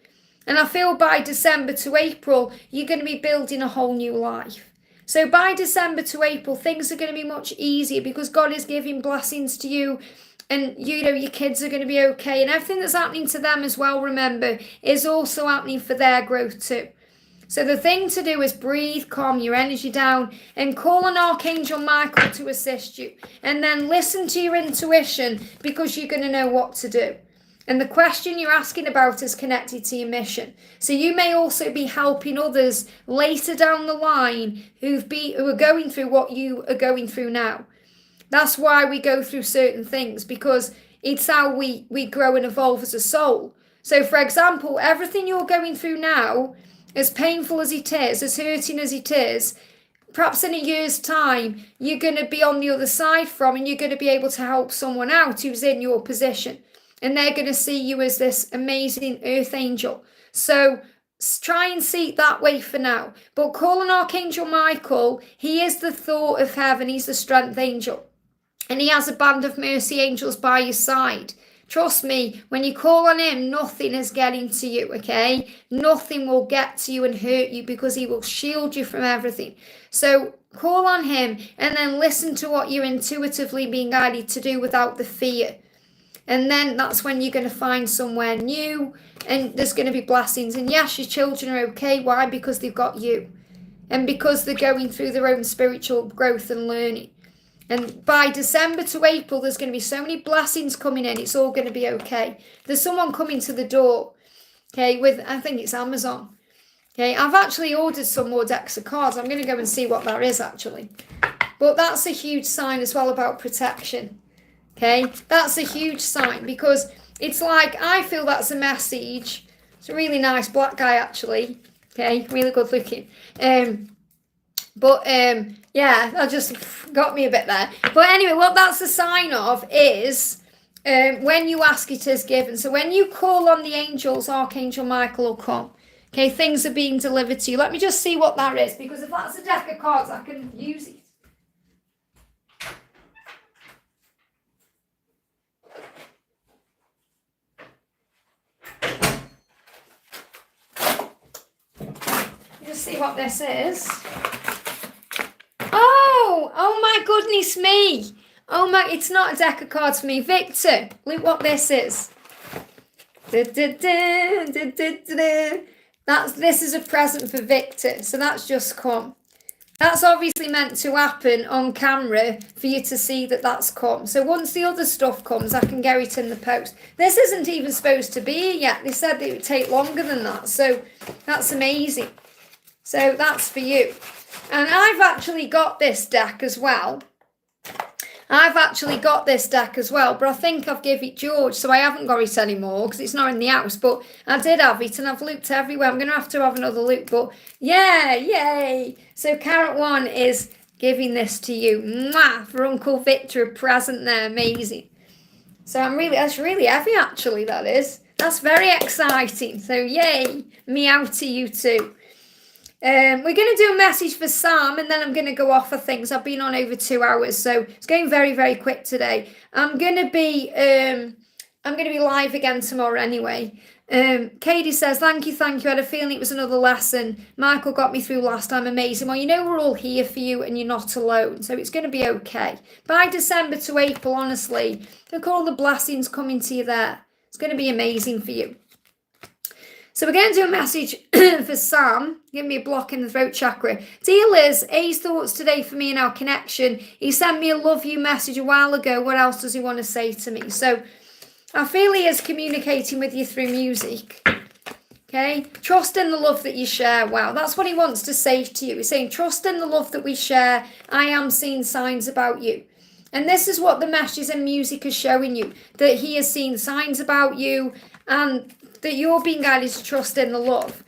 And I feel by December to April, you're going to be building a whole new life. So by December to April, things are going to be much easier because God is giving blessings to you. And, you know, your kids are going to be okay. And everything that's happening to them as well, remember, is also happening for their growth too. So the thing to do is breathe, calm your energy down, and call on Archangel Michael to assist you. And then listen to your intuition because you're going to know what to do. And the question you're asking about is connected to your mission. So you may also be helping others later down the line who are going through what you are going through now. That's why we go through certain things, because it's how we grow and evolve as a soul. So, for example, everything you're going through now, as painful as it is, as hurting as it is, perhaps in a year's time, you're going to be on the other side from, and you're going to be able to help someone out who's in your position. And they're going to see you as this amazing earth angel. So try and see it that way for now. But call on Archangel Michael. He is the thought of heaven. He's the strength angel. And he has a band of mercy angels by your side. Trust me, when you call on him, nothing is getting to you, okay? Nothing will get to you and hurt you because he will shield you from everything. So call on him and then listen to what you're intuitively being guided to do without the fear. And then that's when you're going to find somewhere new and there's going to be blessings. And yes, your children are okay. Why? Because they've got you. And because they're going through their own spiritual growth and learning. And by December to April, there's going to be so many blessings coming in. It's all going to be okay. There's someone coming to the door, okay, with, I think it's Amazon. Okay, I've actually ordered some more decks of cards. I'm going to go and see what that is, actually. But that's a huge sign as well about protection. Okay, that's a huge sign because it's like, I feel that's a message. It's a really nice black guy, actually. Okay, really good looking. Yeah, that just got me a bit there. But anyway, what that's a sign of is when you ask, it is given. So when you call on the angels, Archangel Michael will come. Okay, things are being delivered to you. Let me just see what that is, because if that's a deck of cards, I can use it. Just see what this is. Oh my goodness me. Oh my, it's not a deck of cards for me. Victor, look what this is. This is a present for Victor. So that's just come. That's obviously meant to happen on camera for you to see that that's come. So once the other stuff comes, I can get it in the post. This isn't even supposed to be here yet. They said it would take longer than that. So that's amazing. So that's for you. And I've actually got this deck as well. I've actually got this deck as well, but I think I've given it George, so I haven't got it anymore because it's not in the house, but I did have it and I've looked everywhere. I'm going to have another look, but yeah, yay. So Carrot 1 is giving this to you. Mwah, for Uncle Victor, a present there, amazing. So that's really heavy actually, that is. That's very exciting. So yay, meow to you too. We're going to do a message for Sam and then I'm going to go off of things. I've been on over 2 hours, so it's going very, very quick today. I'm going to be live again tomorrow anyway. Katie says, thank you. I had a feeling it was another lesson. Michael got me through last time. Amazing. Well, you know we're all here for you and you're not alone, so it's going to be okay. By December to April, honestly, look at all the blessings coming to you there. It's going to be amazing for you. So we're going to do a message for Sam. Give me a block in the throat chakra. Dear Liz, A's thoughts today for me and our connection. He sent me a love you message a while ago. What else does he want to say to me? So I feel he is communicating with you through music. Okay? Trust in the love that you share. Wow, that's what he wants to say to you. He's saying, trust in the love that we share. I am seeing signs about you. And this is what the messages and music are showing you. That he has seen signs about you and that you're being guided to trust in the love.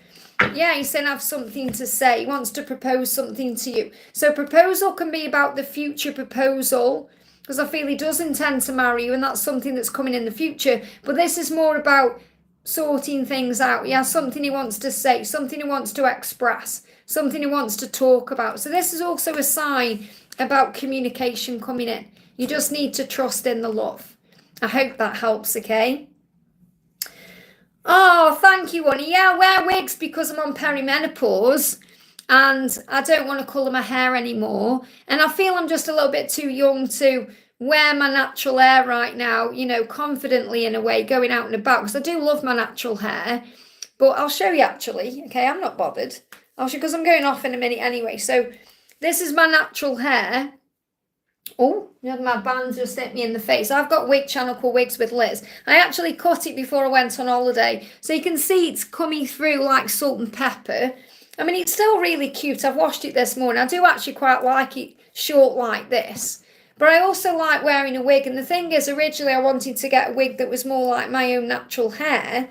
Yeah, he's saying I have something to say. He wants to propose something to you. So proposal can be about the future proposal, because I feel he does intend to marry you and that's something that's coming in the future. But this is more about sorting things out. He has something he wants to say, something he wants to express, something he wants to talk about. So this is also a sign about communication coming in. You just need to trust in the love. I hope that helps, okay? Oh, thank you, honey. Yeah, I wear wigs because I'm on perimenopause and I don't want to colour my hair anymore. And I feel I'm just a little bit too young to wear my natural hair right now, you know, confidently in a way, going out and about. Because I do love my natural hair. But I'll show you actually. Okay, I'm not bothered. I'll show you because I'm going off in a minute anyway. So this is my natural hair. Oh, my band just hit me in the face. I've got wig channel called Wigs with Liz. I actually cut it before I went on holiday. So you can see it's coming through like salt and pepper. I mean, it's still really cute. I've washed it this morning. I do actually quite like it short like this. But I also like wearing a wig. And the thing is, originally I wanted to get a wig that was more like my own natural hair.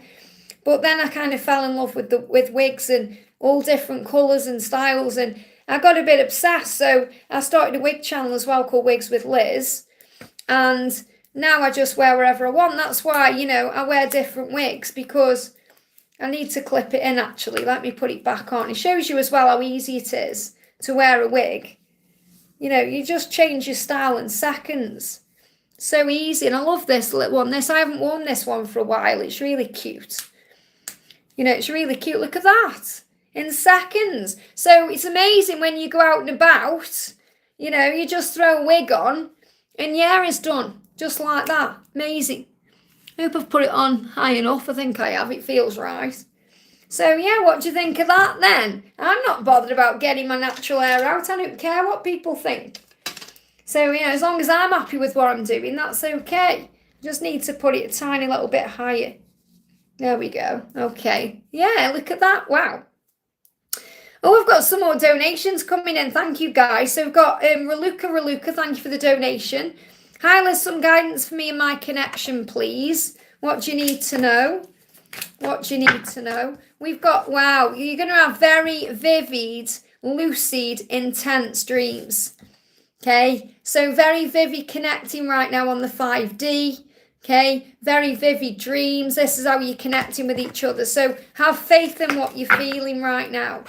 But then I kind of fell in love with wigs and all different colours and styles, and I got a bit obsessed, so I started a wig channel as well called Wigs with Liz, and now I just wear wherever I want. That's why, you know, I wear different wigs, because I need to clip it in actually. Let me put it back on. It shows you as well how easy it is to wear a wig. You know, you just change your style in seconds. So easy, and I love this little one. I haven't worn this one for a while. It's really cute. You know, it's really cute. Look at that. In seconds. So it's amazing when you go out and about, you know, you just throw a wig on and your hair is done. Just like that. Amazing. I hope I've put it on high enough. I think I have. It feels right. So yeah, what do you think of that then? I'm not bothered about getting my natural hair out. I don't care what people think. So, you know, as long as I'm happy with what I'm doing, that's okay. Just need to put it a tiny little bit higher. There we go. Okay. Yeah, look at that. Wow. Oh, we've got some more donations coming in. Thank you, guys. So we've got Raluca, thank you for the donation. Hi, Liz, some guidance for me and my connection, please. What do you need to know? What do you need to know? We've got, wow, you're going to have very vivid, lucid, intense dreams. Okay, so very vivid connecting right now on the 5D. Okay, very vivid dreams. This is how you're connecting with each other. So have faith in what you're feeling right now.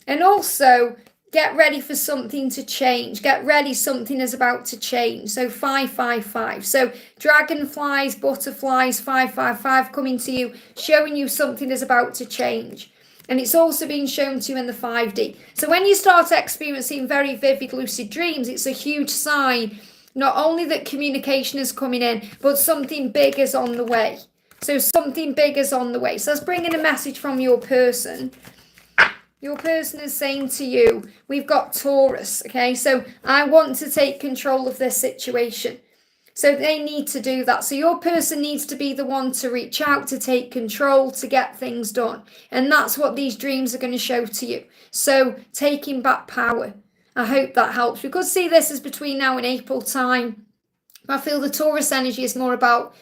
And also, get ready for something to change. Get ready, something is about to change. So 555. So dragonflies, butterflies, 555 coming to you, showing you something is about to change. And it's also being shown to you in the 5D. So when you start experiencing very vivid lucid dreams, it's a huge sign, not only that communication is coming in, but something big is on the way. So something big is on the way. So let's bring in a message from your person. Your person is saying to you, we've got Taurus, okay? So I want to take control of this situation. So they need to do that. So your person needs to be the one to reach out, to take control, to get things done. And that's what these dreams are going to show to you. So taking back power. I hope that helps. We could see this as between now and April time. I feel the Taurus energy is more about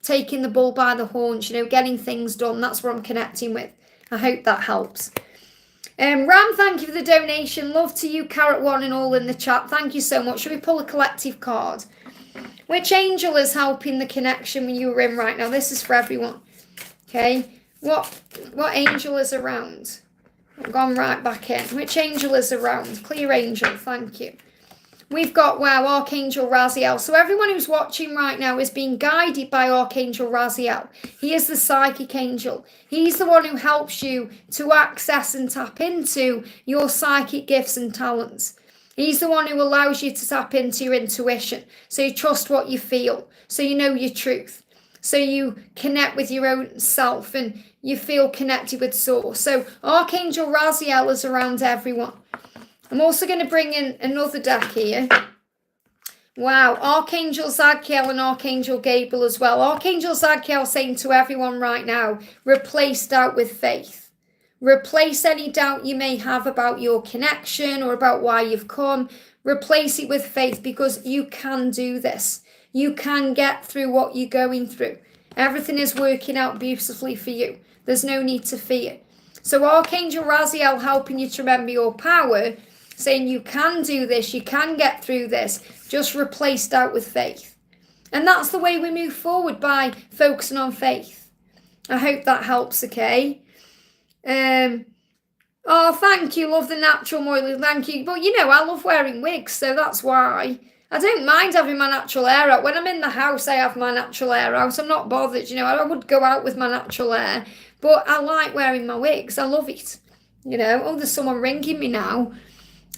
taking the bull by the horns, getting things done. That's what I'm connecting with. I hope that helps. Ram, thank you for the donation. Love to you, Carrot One, and all in the chat. Thank you so much. Should we pull a collective card? Which angel is helping the connection you were in right now? This is for everyone. Okay. What angel is around? I've gone right back in. Which angel is around? Clear angel. Thank you. We've got, wow, Archangel Raziel. So everyone who's watching right now is being guided by Archangel Raziel. He is the psychic angel. He's the one who helps you to access and tap into your psychic gifts and talents. He's the one who allows you to tap into your intuition. So you trust what you feel. So you know your truth. So you connect with your own self and you feel connected with source. So Archangel Raziel is around everyone. I'm also going to bring in another deck here. Wow, Archangel Zadkiel and Archangel Gabriel as well. Archangel Zadkiel saying to everyone right now, replace doubt with faith. Replace any doubt you may have about your connection or about why you've come. Replace it with faith, because you can do this. You can get through what you're going through. Everything is working out beautifully for you. There's no need to fear. So Archangel Raziel helping you to remember your power, saying you can do this, you can get through this. Just replace doubt with faith. And that's the way we move forward, by focusing on faith. I hope that helps, okay? Oh, thank you. Love the natural Moily. Thank you. But, I love wearing wigs, so that's why. I don't mind having my natural hair out. When I'm in the house, I have my natural hair out. I'm not bothered, I would go out with my natural hair. But I like wearing my wigs. I love it. Oh, there's someone ringing me now.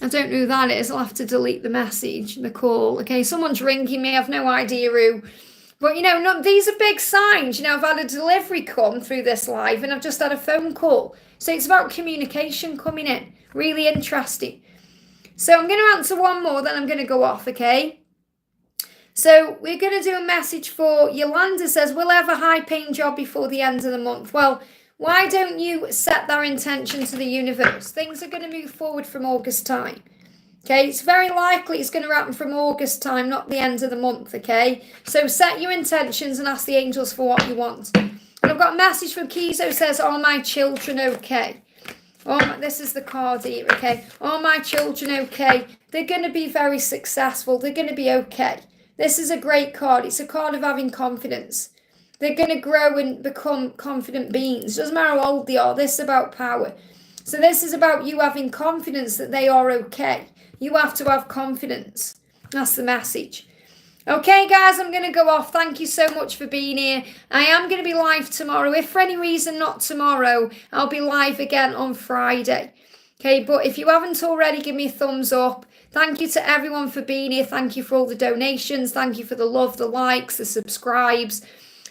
I don't know who that is. I'll have to delete the message, the call. Okay, someone's ringing me. I've no idea who. But, these are big signs. I've had a delivery come through this live and I've just had a phone call. So it's about communication coming in. Really interesting. So I'm going to answer one more, then I'm going to go off, okay? So we're going to do a message for Yolanda. Says, we'll have a high-paying job before the end of the month. Well, why don't you set that intention to the universe? Things are going to move forward from August time. Okay, it's very likely it's going to happen from August time, not the end of the month, okay? So set your intentions and ask the angels for what you want. And I've got a message from Kizo, says, are my children okay? This is the card here, okay? Are my children okay? They're going to be very successful. They're going to be okay. This is a great card. It's a card of having confidence. They're going to grow and become confident beings. Doesn't matter how old they are. This is about power. So this is about you having confidence that they are okay. You have to have confidence. That's the message. Okay, guys, I'm going to go off. Thank you so much for being here. I am going to be live tomorrow. If for any reason not tomorrow, I'll be live again on Friday. Okay, but if you haven't already, give me a thumbs up. Thank you to everyone for being here. Thank you for all the donations. Thank you for the love, the likes, the subscribes.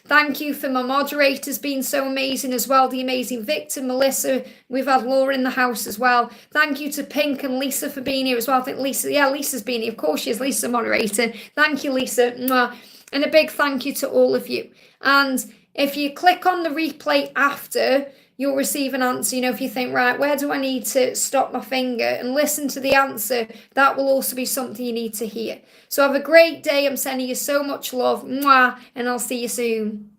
Thank you for my moderators being so amazing as well. The amazing Victor, Melissa. We've had Laura in the house as well. Thank you to Pink and Lisa for being here as well. I think Lisa's been here. Of course she is. Lisa's a moderator. Thank you, Lisa. And a big thank you to all of you. And if you click on the replay after, you'll receive an answer. If you think, right, where do I need to stop my finger and listen to the answer, that will also be something you need to hear. So have a great day. I'm sending you so much love. Mwah, and I'll see you soon.